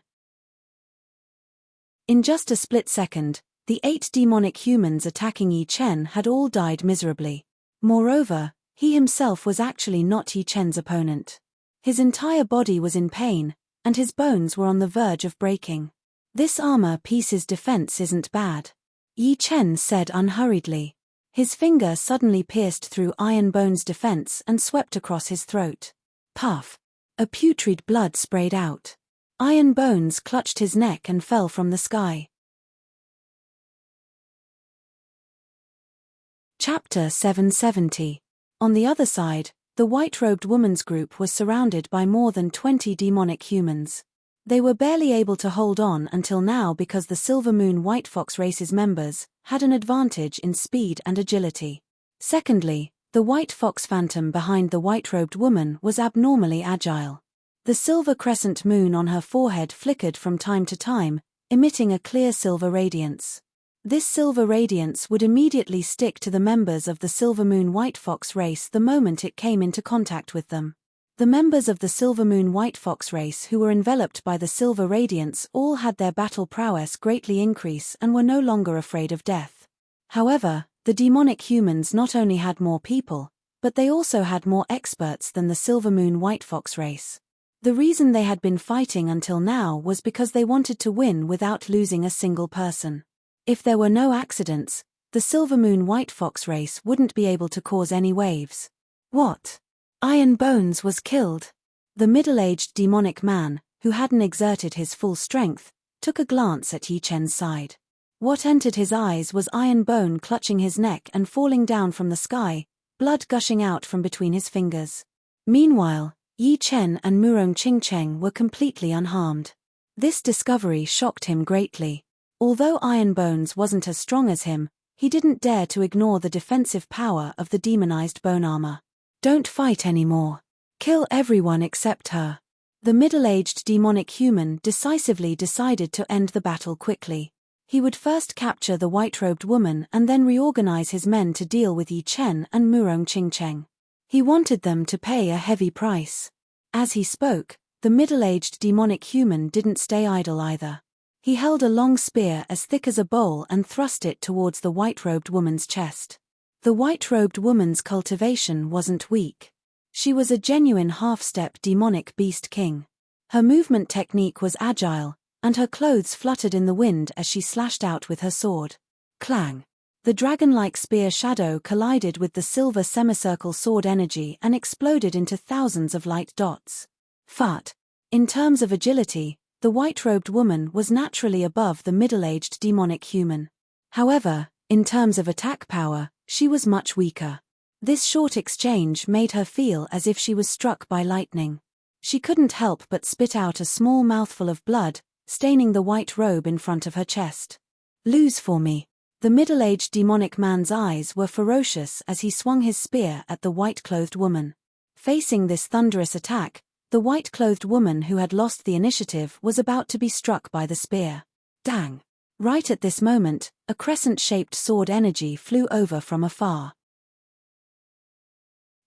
In just a split second, the 8 demonic humans attacking Yi Chen had all died miserably. Moreover, he himself was actually not Yi Chen's opponent. His entire body was in pain, and his bones were on the verge of breaking. This armor piece's defense isn't bad, Yi Chen said unhurriedly. His finger suddenly pierced through Iron Bone's defense and swept across his throat. Puff! A putrid blood sprayed out. Iron Bones clutched his neck and fell from the sky. Chapter 770. On the other side, the white-robed woman's group was surrounded by more than 20 demonic humans. They were barely able to hold on until now because the Silver Moon White Fox race's members had an advantage in speed and agility. Secondly, the White Fox phantom behind the white-robed woman was abnormally agile. The silver crescent moon on her forehead flickered from time to time, emitting a clear silver radiance. This silver radiance would immediately stick to the members of the Silver Moon White Fox race the moment it came into contact with them. The members of the Silver Moon White Fox race who were enveloped by the silver radiance all had their battle prowess greatly increase and were no longer afraid of death. However, the demonic humans not only had more people, but they also had more experts than the Silver Moon White Fox race. The reason they had been fighting until now was because they wanted to win without losing a single person. If there were no accidents, the Silver Moon White Fox race wouldn't be able to cause any waves. What? Iron Bones was killed. The middle-aged demonic man, who hadn't exerted his full strength, took a glance at Yi Chen's side. What entered his eyes was Iron Bone clutching his neck and falling down from the sky, blood gushing out from between his fingers. Meanwhile, Yi Chen and Murong Qingcheng were completely unharmed. This discovery shocked him greatly. Although Iron Bones wasn't as strong as him, he didn't dare to ignore the defensive power of the demonized bone armor. Don't fight anymore. Kill everyone except her. The middle-aged demonic human decisively decided to end the battle quickly. He would first capture the white-robed woman and then reorganize his men to deal with Yi Chen and Murong Qingcheng. He wanted them to pay a heavy price. As he spoke, the middle-aged demonic human didn't stay idle either. He held a long spear as thick as a bowl and thrust it towards the white-robed woman's chest. The white-robed woman's cultivation wasn't weak. She was a genuine half-step demonic beast king. Her movement technique was agile, and her clothes fluttered in the wind as she slashed out with her sword. Clang! The dragon-like spear shadow collided with the silver semicircle sword energy and exploded into thousands of light dots. Fart! In terms of agility, the white-robed woman was naturally above the middle-aged demonic human. However, in terms of attack power, she was much weaker. This short exchange made her feel as if she was struck by lightning. She couldn't help but spit out a small mouthful of blood, staining the white robe in front of her chest. Lose for me. The middle-aged demonic man's eyes were ferocious as he swung his spear at the white-clothed woman. Facing this thunderous attack, The white-clothed woman who had lost the initiative was about to be struck by the spear. Dang! Right at this moment, a crescent-shaped sword energy flew over from afar.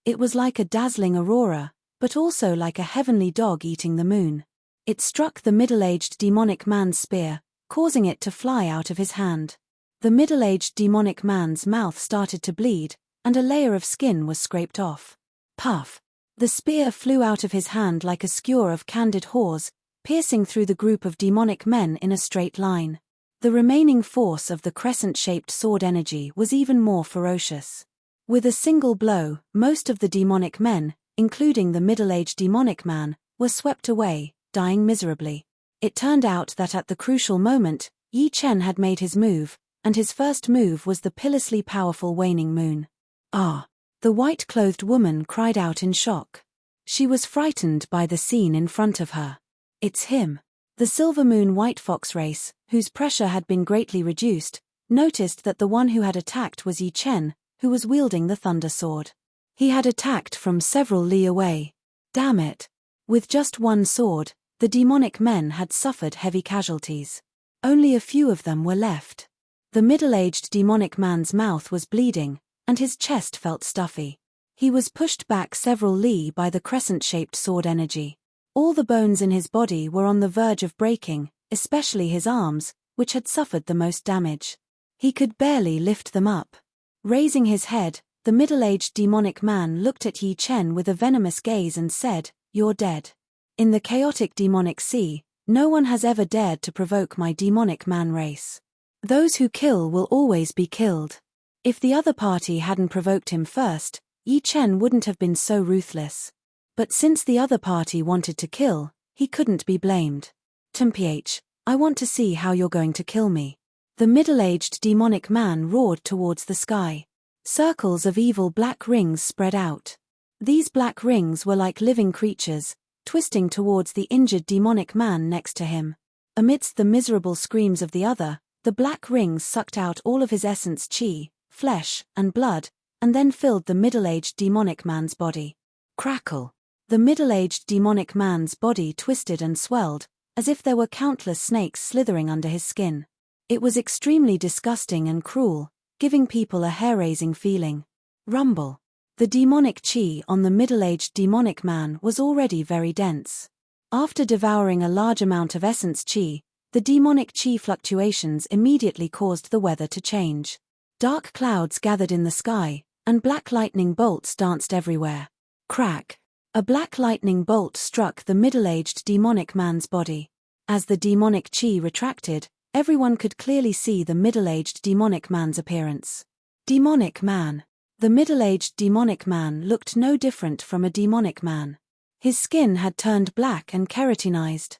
It was like a dazzling aurora, but also like a heavenly dog eating the moon. It struck the middle-aged demonic man's spear, causing it to fly out of his hand. The middle-aged demonic man's mouth started to bleed, and a layer of skin was scraped off. Puff! The spear flew out of his hand like a skewer of candied haws, piercing through the group of demonic men in a straight line. The remaining force of the crescent-shaped sword energy was even more ferocious. With a single blow, most of the demonic men, including the middle-aged demonic man, were swept away, dying miserably. It turned out that at the crucial moment, Yi Chen had made his move, and his first move was the pitilessly powerful waning moon. Ah! The white-clothed woman cried out in shock. She was frightened by the scene in front of her. It's him. The Silver Moon White Fox race, whose pressure had been greatly reduced, noticed that the one who had attacked was Yi Chen, who was wielding the Thunder Sword. He had attacked from several li away. Damn it! With just one sword, the demonic men had suffered heavy casualties. Only a few of them were left. The middle-aged demonic man's mouth was bleeding, and his chest felt stuffy. He was pushed back several li by the crescent-shaped sword energy. All the bones in his body were on the verge of breaking, especially his arms, which had suffered the most damage. He could barely lift them up. Raising his head, the middle-aged demonic man looked at Yi Chen with a venomous gaze and said, "You're dead. In the chaotic demonic sea, no one has ever dared to provoke my demonic man race. Those who kill will always be killed." If the other party hadn't provoked him first, Yi Chen wouldn't have been so ruthless. But since the other party wanted to kill, he couldn't be blamed. "Temph, I want to see how you're going to kill me." The middle-aged demonic man roared towards the sky. Circles of evil black rings spread out. These black rings were like living creatures, twisting towards the injured demonic man next to him. Amidst the miserable screams of the other, the black rings sucked out all of his essence chi, flesh, and blood, and then filled the middle-aged demonic man's body. Crackle! The middle-aged demonic man's body twisted and swelled, as if there were countless snakes slithering under his skin. It was extremely disgusting and cruel, giving people a hair-raising feeling. Rumble! The demonic chi on the middle-aged demonic man was already very dense. After devouring a large amount of essence chi, the demonic chi fluctuations immediately caused the weather to change. Dark clouds gathered in the sky, and black lightning bolts danced everywhere. Crack! A black lightning bolt struck the middle-aged demonic man's body. As the demonic chi retracted, everyone could clearly see the middle-aged demonic man's appearance. Demonic man. The middle-aged demonic man looked no different from a demonic man. His skin had turned black and keratinized.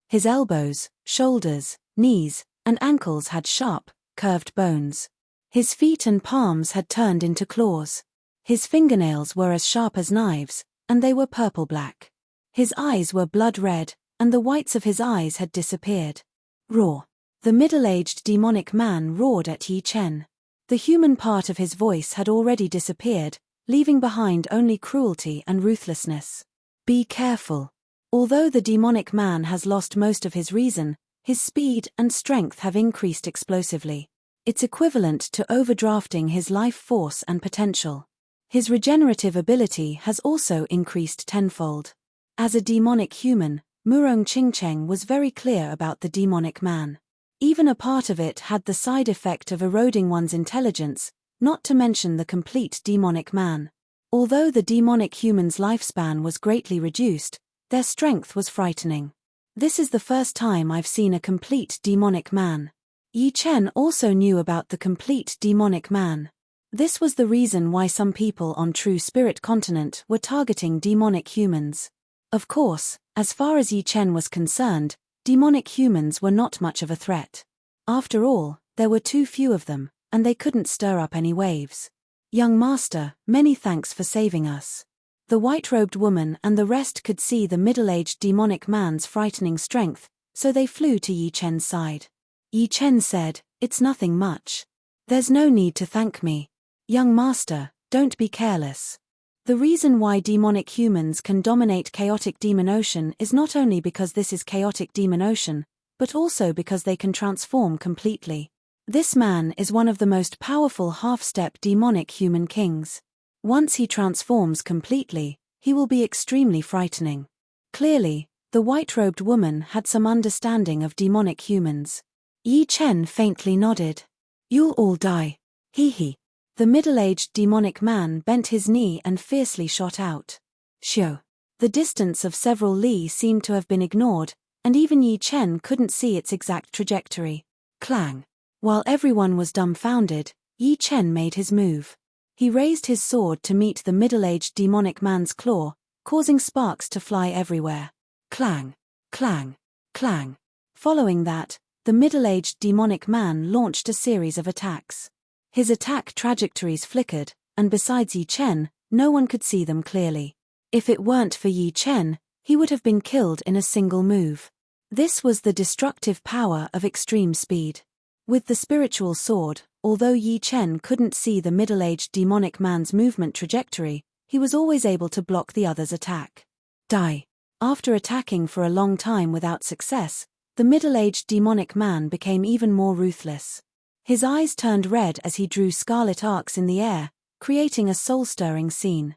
His elbows, shoulders, knees, and ankles had sharp, curved bones. His feet and palms had turned into claws. His fingernails were as sharp as knives, and they were purple-black. His eyes were blood-red, and the whites of his eyes had disappeared. Roar! The middle-aged demonic man roared at Yi Chen. The human part of his voice had already disappeared, leaving behind only cruelty and ruthlessness. Be careful. Although the demonic man has lost most of his reason, his speed and strength have increased explosively. It's equivalent to overdrafting his life force and potential. His regenerative ability has also increased tenfold. As a demonic human, Murong Qingcheng was very clear about the demonic man. Even a part of it had the side effect of eroding one's intelligence, not to mention the complete demonic man. Although the demonic human's lifespan was greatly reduced, their strength was frightening. This is the first time I've seen a complete demonic man. Yi Chen also knew about the complete demonic man. This was the reason why some people on True Spirit Continent were targeting demonic humans. Of course, as far as Yi Chen was concerned, demonic humans were not much of a threat. After all, there were too few of them, and they couldn't stir up any waves. "Young master, many thanks for saving us." The white-robed woman and the rest could see the middle-aged demonic man's frightening strength, so they flew to Yi Chen's side. Yi Chen said, "It's nothing much. There's no need to thank me. Young master, don't be careless." The reason why demonic humans can dominate chaotic demon ocean is not only because this is chaotic demon ocean, but also because they can transform completely. This man is one of the most powerful half-step demonic human kings. Once he transforms completely, he will be extremely frightening. Clearly, the white-robed woman had some understanding of demonic humans. Yi Chen faintly nodded. "You'll all die. Hee. The middle-aged demonic man bent his knee and fiercely shot out. Shoo. The distance of several li seemed to have been ignored, and even Yi Chen couldn't see its exact trajectory. Clang. While everyone was dumbfounded, Yi Chen made his move. He raised his sword to meet the middle-aged demonic man's claw, causing sparks to fly everywhere. Clang. Clang. Clang. Following that, the middle-aged demonic man launched a series of attacks. His attack trajectories flickered, and besides Yi Chen, no one could see them clearly. If it weren't for Yi Chen, he would have been killed in a single move. This was the destructive power of extreme speed. With the spiritual sword, although Yi Chen couldn't see the middle-aged demonic man's movement trajectory, he was always able to block the other's attack. Die. After attacking for a long time without success, the middle-aged demonic man became even more ruthless. His eyes turned red as he drew scarlet arcs in the air, creating a soul-stirring scene.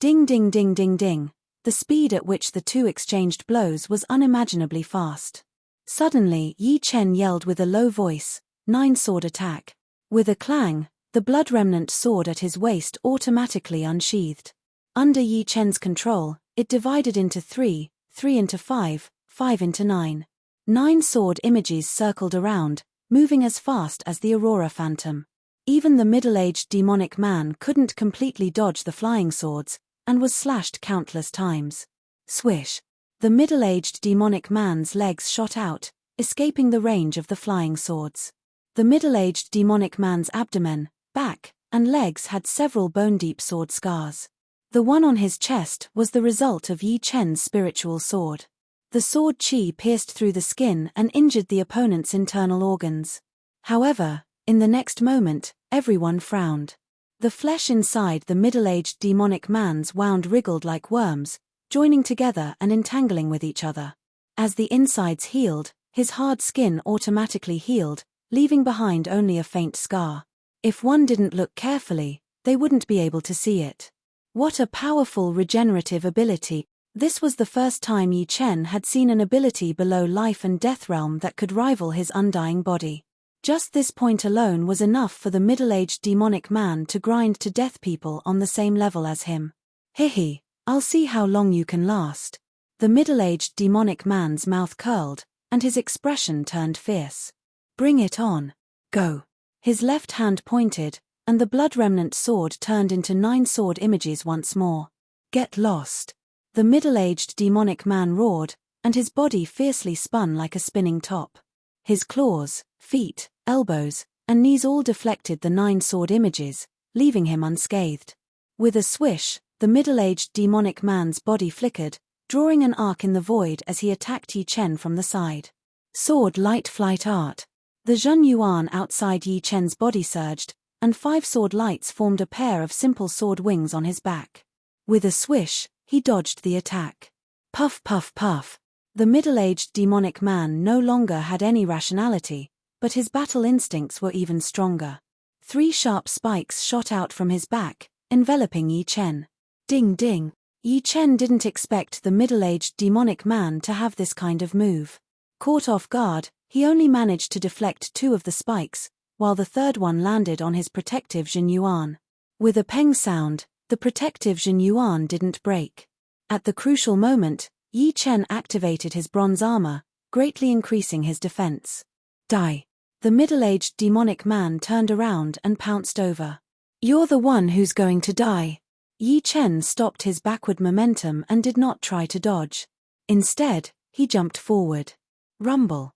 Ding ding ding ding ding. The speed at which the two exchanged blows was unimaginably fast. Suddenly Yi Chen yelled with a low voice, "9-sword attack." With a clang, the blood remnant sword at his waist automatically unsheathed. Under Yi Chen's control, it divided into 3, 3 into 5, 5 into 9. 9 sword images circled around, moving as fast as the Aurora Phantom. Even the middle-aged demonic man couldn't completely dodge the flying swords, and was slashed countless times. Swish! The middle-aged demonic man's legs shot out, escaping the range of the flying swords. The middle-aged demonic man's abdomen, back, and legs had several bone-deep sword scars. The one on his chest was the result of Yi Chen's spiritual sword. The sword chi pierced through the skin and injured the opponent's internal organs. However, in the next moment, everyone frowned. The flesh inside the middle-aged demonic man's wound wriggled like worms, joining together and entangling with each other. As the insides healed, his hard skin automatically healed, leaving behind only a faint scar. If one didn't look carefully, they wouldn't be able to see it. What a powerful regenerative ability! This was the first time Yi Chen had seen an ability below life and death realm that could rival his undying body. Just this point alone was enough for the middle-aged demonic man to grind to death people on the same level as him. Hehe, I'll see how long you can last. The middle-aged demonic man's mouth curled, and his expression turned fierce. Bring it on. Go. His left hand pointed, and the blood remnant sword turned into 9 sword images once more. Get lost. The middle-aged demonic man roared, and his body fiercely spun like a spinning top. His claws, feet, elbows, and knees all deflected the 9 sword images, leaving him unscathed. With a swish, the middle-aged demonic man's body flickered, drawing an arc in the void as he attacked Yi Chen from the side. Sword light flight art. The Zhen Yuan outside Yi Chen's body surged, and 5 sword lights formed a pair of simple sword wings on his back. With a swish, he dodged the attack. Puff puff puff. The middle-aged demonic man no longer had any rationality, but his battle instincts were even stronger. 3 sharp spikes shot out from his back, enveloping Yi Chen. Ding ding. Yi Chen didn't expect the middle-aged demonic man to have this kind of move. Caught off guard, he only managed to deflect 2 of the spikes, while the third one landed on his protective Zhen Yuan. With a peng sound, the protective Zhen Yuan didn't break. At the crucial moment, Yi Chen activated his bronze armor, greatly increasing his defense. Die. The middle-aged demonic man turned around and pounced over. You're the one who's going to die. Yi Chen stopped his backward momentum and did not try to dodge. Instead, he jumped forward. Rumble.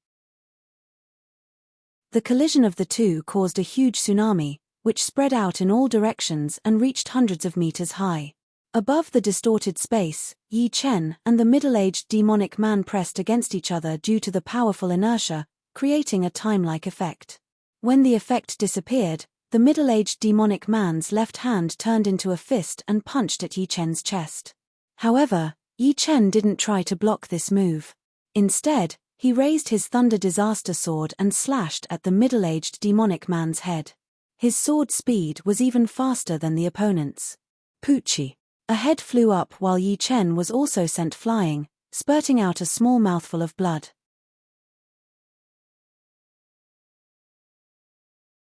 The collision of the two caused a huge tsunami, which spread out in all directions and reached hundreds of meters high. Above the distorted space, Yi Chen and the middle-aged demonic man pressed against each other due to the powerful inertia, creating a time-like effect. When the effect disappeared, The middle-aged demonic man's left hand turned into a fist and punched at Yi Chen's chest. However, Yi Chen didn't try to block this move. Instead, he raised his thunder disaster sword and slashed at the middle-aged demonic man's head. His sword speed was even faster than the opponent's. Poochie. A head flew up while Yi Chen was also sent flying, spurting out a small mouthful of blood.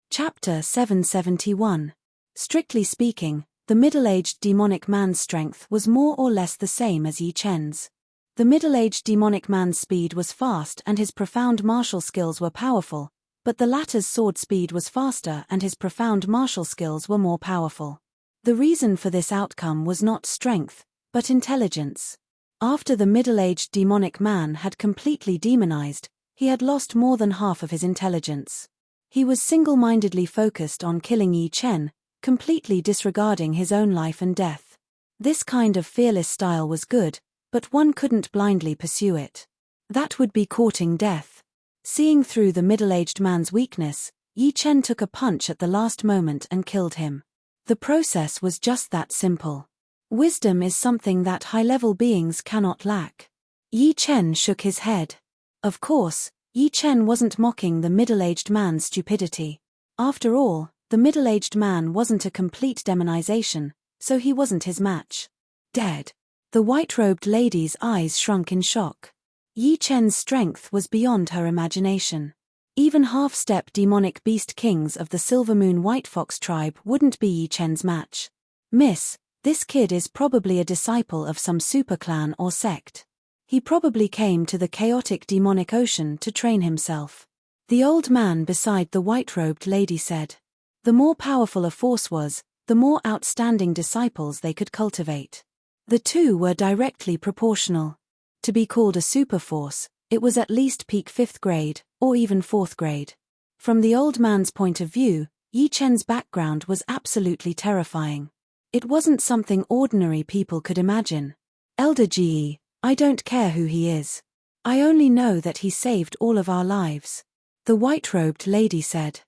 Chapter 771. Strictly speaking, the middle-aged demonic man's strength was more or less the same as Yi Chen's. The middle-aged demonic man's speed was fast and his profound martial skills were powerful, but the latter's sword speed was faster and his profound martial skills were more powerful. The reason for this outcome was not strength, but intelligence. After the middle-aged demonic man had completely demonized, he had lost more than half of his intelligence. He was single-mindedly focused on killing Yi Chen, completely disregarding his own life and death. This kind of fearless style was good, but one couldn't blindly pursue it. That would be courting death. Seeing through the middle-aged man's weakness, Yi Chen took a punch at the last moment and killed him. The process was just that simple. Wisdom is something that high-level beings cannot lack. Yi Chen shook his head. Of course, Yi Chen wasn't mocking the middle-aged man's stupidity. After all, the middle-aged man wasn't a complete demonization, so he wasn't his match. Dead. The white-robed lady's eyes shrunk in shock. Yi Chen's strength was beyond her imagination. Even half-step demonic beast kings of the Silver Moon White Fox tribe wouldn't be Yi Chen's match. Miss, this kid is probably a disciple of some superclan or sect. He probably came to the chaotic demonic ocean to train himself. The old man beside the white-robed lady said. The more powerful a force was, the more outstanding disciples they could cultivate. The two were directly proportional. To be called a superforce, it was at least peak 5th grade, or even 4th grade. From the old man's point of view, Yi Chen's background was absolutely terrifying. It wasn't something ordinary people could imagine. Elder Ji, I don't care who he is. I only know that he saved all of our lives. The white-robed lady said.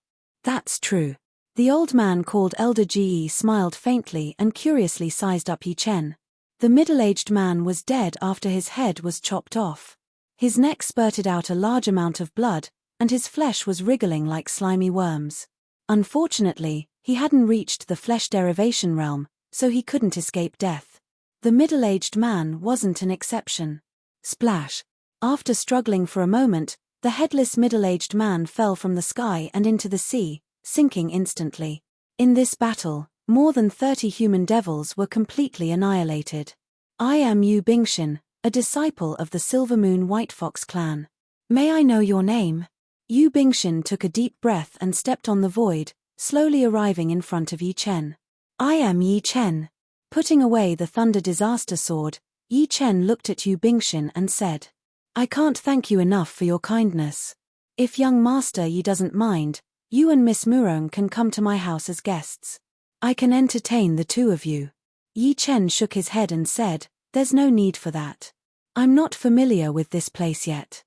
That's true. The old man called Elder Ji smiled faintly and curiously sized up Yi Chen. The middle-aged man was dead after his head was chopped off. His neck spurted out a large amount of blood, and his flesh was wriggling like slimy worms. Unfortunately, he hadn't reached the flesh derivation realm, so he couldn't escape death. The middle-aged man wasn't an exception. Splash! After struggling for a moment, the headless middle-aged man fell from the sky and into the sea, sinking instantly. In this battle, more than 30 human devils were completely annihilated. I am Yu Bingshan, a disciple of the Silver Moon White Fox clan. May I know your name? Yu Bingshan took a deep breath and stepped on the void, slowly arriving in front of Yi Chen. I am Yi Chen. Putting away the thunder disaster sword, Yi Chen looked at Yu Bingshan and said, I can't thank you enough for your kindness. If young Master Yi doesn't mind, you and Miss Murong can come to my house as guests. I can entertain the two of you. Yi Chen shook his head and said, there's no need for that. I'm not familiar with this place yet.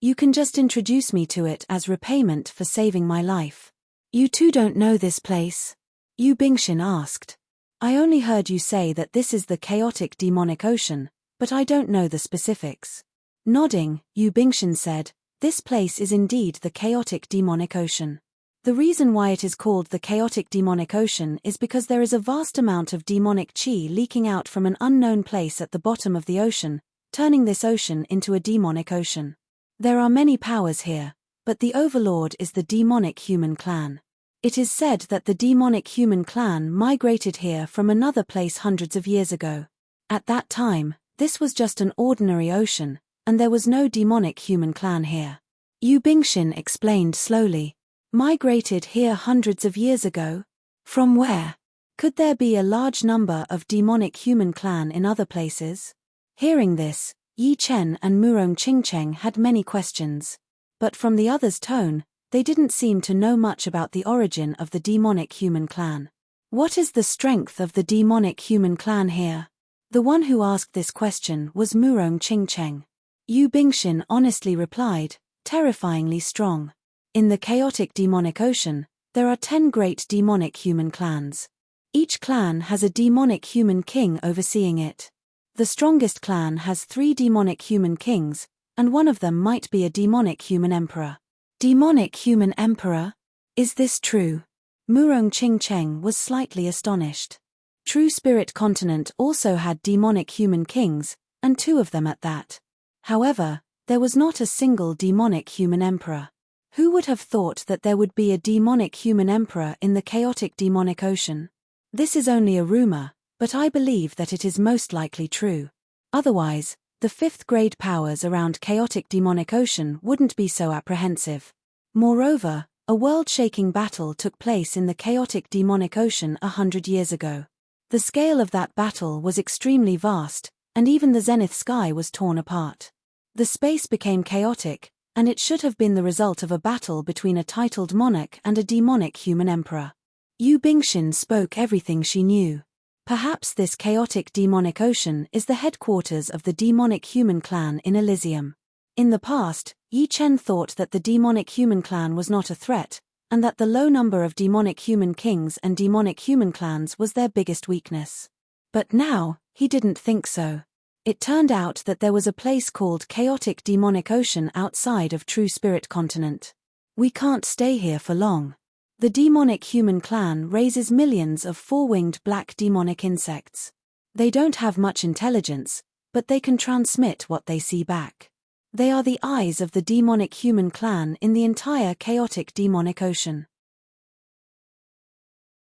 You can just introduce me to it as repayment for saving my life. You two don't know this place? Yu Bingshan asked. I only heard you say that this is the chaotic demonic ocean, but I don't know the specifics. Nodding, Yu Bingshan said, this place is indeed the chaotic demonic ocean. The reason why it is called the chaotic demonic ocean is because there is a vast amount of demonic chi leaking out from an unknown place at the bottom of the ocean, turning this ocean into a demonic ocean. There are many powers here, but the overlord is the demonic human clan. It is said that the demonic human clan migrated here from another place hundreds of years ago. At that time, this was just an ordinary ocean, and there was no demonic human clan here. Yu Bingshan explained slowly. Migrated here hundreds of years ago? From where? Could there be a large number of demonic human clan in other places? Hearing this, Yi Chen and Murong Qingcheng had many questions. But from the others' tone, they didn't seem to know much about the origin of the demonic human clan. What is the strength of the demonic human clan here? The one who asked this question was Murong Qingcheng. Yu Bingshan honestly replied, terrifyingly strong. In the chaotic demonic ocean, there are 10 great demonic human clans. Each clan has a demonic human king overseeing it. The strongest clan has 3 demonic human kings, and one of them might be a demonic human emperor. Demonic human emperor? Is this true? Murong Ching Cheng was slightly astonished. True Spirit Continent also had demonic human kings, and 2 of them at that. However, there was not a single demonic human emperor. Who would have thought that there would be a demonic human emperor in the chaotic demonic ocean? This is only a rumor, but I believe that it is most likely true. Otherwise, the 5th grade powers around chaotic demonic ocean wouldn't be so apprehensive. Moreover, a world-shaking battle took place in the chaotic demonic ocean 100 years ago. The scale of that battle was extremely vast, and even the zenith sky was torn apart. The space became chaotic, and it should have been the result of a battle between a titled monarch and a demonic human emperor. Yu Bingxin spoke everything she knew. Perhaps this chaotic demonic ocean is the headquarters of the demonic human clan in Elysium. In the past, Yi Chen thought that the demonic human clan was not a threat, and that the low number of demonic human kings and demonic human clans was their biggest weakness. But now, he didn't think so. It turned out that there was a place called Chaotic Demonic Ocean outside of True Spirit Continent. We can't stay here for long. The demonic human clan raises millions of 4-winged black demonic insects. They don't have much intelligence, but they can transmit what they see back. They are the eyes of the demonic human clan in the entire chaotic demonic ocean.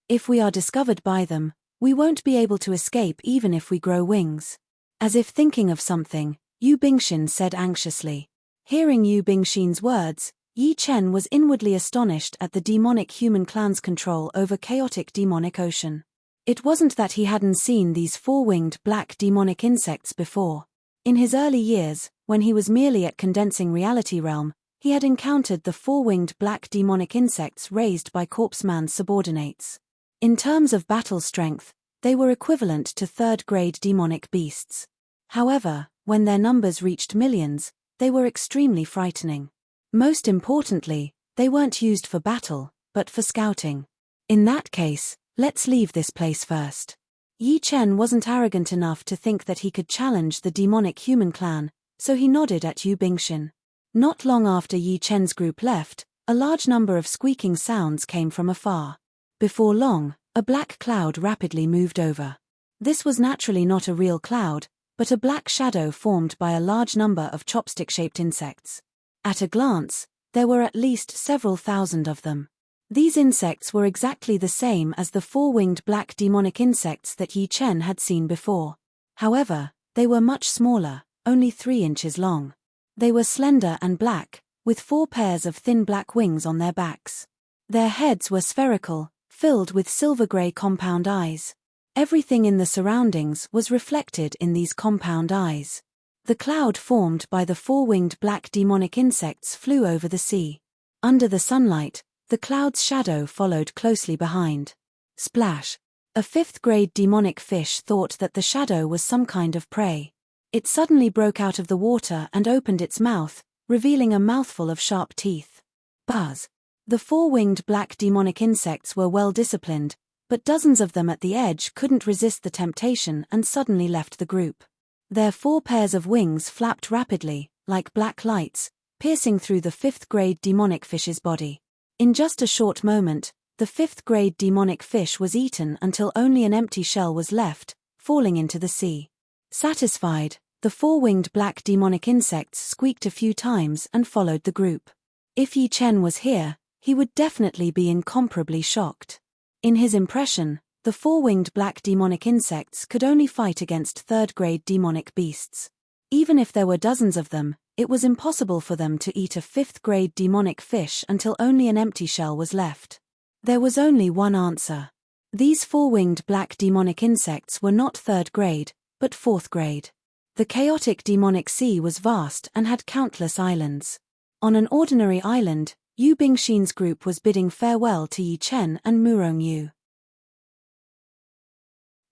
If we are discovered by them, we won't be able to escape even if we grow wings. As if thinking of something, Yu Bingxin said anxiously. Hearing Yu Bingxin's words, Yi Chen was inwardly astonished at the demonic human clan's control over chaotic demonic ocean. It wasn't that he hadn't seen these 4-winged black demonic insects before. In his early years, when he was merely at Condensing Reality Realm, he had encountered the 4-winged black demonic insects raised by Corpse Man's subordinates. In terms of battle strength, they were equivalent to 3rd-grade demonic beasts. However, when their numbers reached millions, they were extremely frightening. Most importantly, they weren't used for battle, but for scouting. In that case, let's leave this place first. Yi Chen wasn't arrogant enough to think that he could challenge the demonic human clan, so he nodded at Yu Bingxin. Not long after Yi Chen's group left, a large number of squeaking sounds came from afar. Before long, a black cloud rapidly moved over. This was naturally not a real cloud, but a black shadow formed by a large number of chopstick-shaped insects. At a glance, there were at least several thousand of them. These insects were exactly the same as the 4-winged black demonic insects that Yi Chen had seen before. However, they were much smaller, only 3 inches long. They were slender and black, with 4 pairs of thin black wings on their backs. Their heads were spherical, filled with silver-gray compound eyes. Everything in the surroundings was reflected in these compound eyes. The cloud formed by the 4-winged black demonic insects flew over the sea. Under the sunlight, the cloud's shadow followed closely behind. Splash! A 5th-grade demonic fish thought that the shadow was some kind of prey. It suddenly broke out of the water and opened its mouth, revealing a mouthful of sharp teeth. Buzz! The 4-winged black demonic insects were well disciplined, but dozens of them at the edge couldn't resist the temptation and suddenly left the group. Their 4 pairs of wings flapped rapidly, like black lights, piercing through the 5th-grade demonic fish's body. In just a short moment, the 5th-grade demonic fish was eaten until only an empty shell was left, falling into the sea. Satisfied, the 4-winged black demonic insects squeaked a few times and followed the group. If Yi Chen was here, he would definitely be incomparably shocked. In his impression, the 4-winged black demonic insects could only fight against 3rd-grade demonic beasts. Even if there were dozens of them, it was impossible for them to eat a 5th-grade demonic fish until only an empty shell was left. There was only one answer. These 4-winged black demonic insects were not 3rd grade, but 4th grade. The chaotic demonic sea was vast and had countless islands. On an ordinary island, Yu Bingxin's group was bidding farewell to Yi Chen and Murong Yu.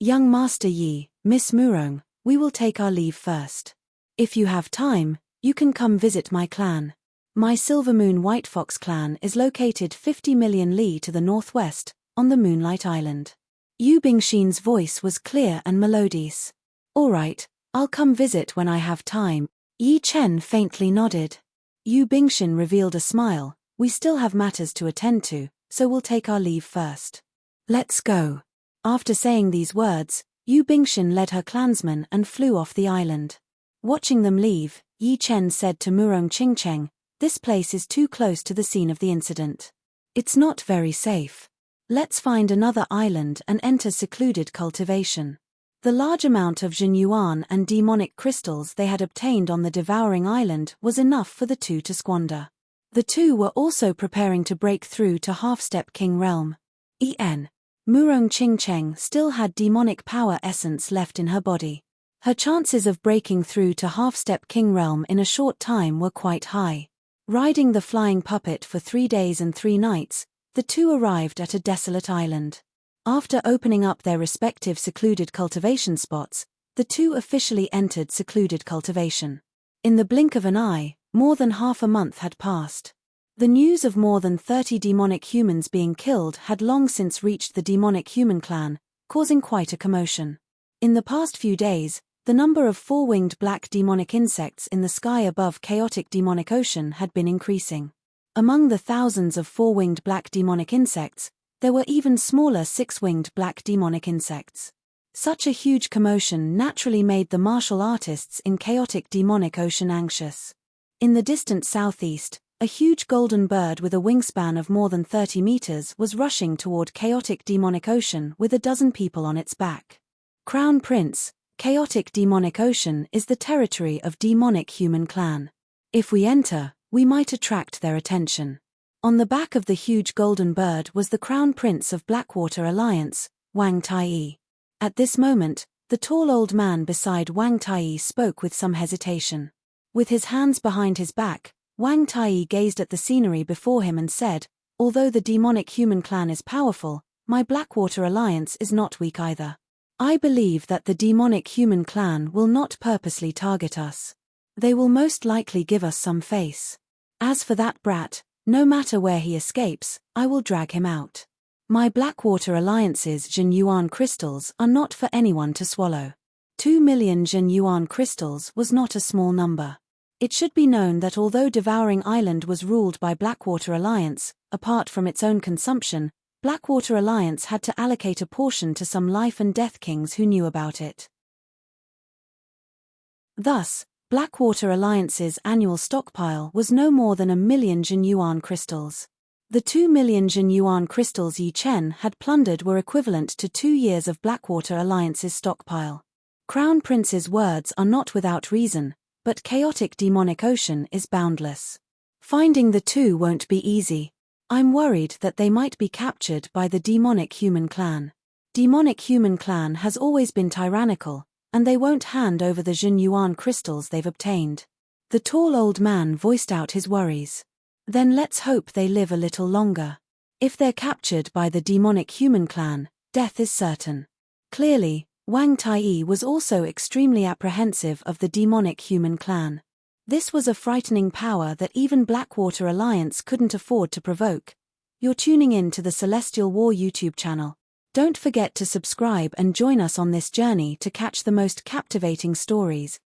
Young Master Yi, Miss Murong, we will take our leave first. If you have time, you can come visit my clan. My Silver Moon White Fox clan is located 50 million li to the northwest, on the Moonlight Island. Yu Bingxin's voice was clear and melodious. All right, I'll come visit when I have time. Yi Chen faintly nodded. Yu Bingxin revealed a smile. We still have matters to attend to, so we'll take our leave first. Let's go. After saying these words, Yu Bingxin led her clansmen and flew off the island. Watching them leave, Yi Chen said to Murong Qingcheng, "This place is too close to the scene of the incident. It's not very safe. Let's find another island and enter secluded cultivation." The large amount of Jin Yuan and demonic crystals they had obtained on the Devouring Island was enough for the two to squander. The two were also preparing to break through to Half-Step King Realm. Murong Qingcheng still had demonic power essence left in her body. Her chances of breaking through to Half-Step King Realm in a short time were quite high. Riding the flying puppet for 3 days and 3 nights, the two arrived at a desolate island. After opening up their respective secluded cultivation spots, the two officially entered secluded cultivation. In the blink of an eye, more than half a month had passed. The news of more than 30 demonic humans being killed had long since reached the demonic human clan, causing quite a commotion. In the past few days, the number of 4-winged black demonic insects in the sky above chaotic demonic ocean had been increasing. Among the thousands of 4-winged black demonic insects, there were even smaller 6-winged black demonic insects. Such a huge commotion naturally made the martial artists in chaotic demonic ocean anxious. In the distant southeast, a huge golden bird with a wingspan of more than 30 meters was rushing toward chaotic demonic ocean with a dozen people on its back. Crown Prince, chaotic demonic ocean is the territory of demonic human clan. If we enter, we might attract their attention. On the back of the huge golden bird was the Crown Prince of Blackwater Alliance, Wang Tai. At this moment, the tall old man beside Wang Tai spoke with some hesitation. With his hands behind his back, Wang Tai gazed at the scenery before him and said, "Although the demonic human clan is powerful, my Blackwater Alliance is not weak either. I believe that the demonic human clan will not purposely target us. They will most likely give us some face. As for that brat, no matter where he escapes, I will drag him out. My Blackwater Alliance's Jin Yuan crystals are not for anyone to swallow." 2 million Jin Yuan crystals was not a small number. It should be known that although Devouring Island was ruled by Blackwater Alliance, apart from its own consumption, Blackwater Alliance had to allocate a portion to some life and death kings who knew about it. Thus, Blackwater Alliance's annual stockpile was no more than 1 million Jin Yuan crystals. The 2 million Jin Yuan crystals Yi Chen had plundered were equivalent to 2 years of Blackwater Alliance's stockpile. Crown Prince's words are not without reason, but chaotic demonic ocean is boundless. Finding the two won't be easy. I'm worried that they might be captured by the demonic human clan. Demonic human clan has always been tyrannical, and they won't hand over the Jin Yuan crystals they've obtained. The tall old man voiced out his worries. Then let's hope they live a little longer. If they're captured by the demonic human clan, death is certain. Clearly, Wang Tai was also extremely apprehensive of the demonic human clan. This was a frightening power that even Blackwater Alliance couldn't afford to provoke. You're tuning in to the Celestial War YouTube channel. Don't forget to subscribe and join us on this journey to catch the most captivating stories.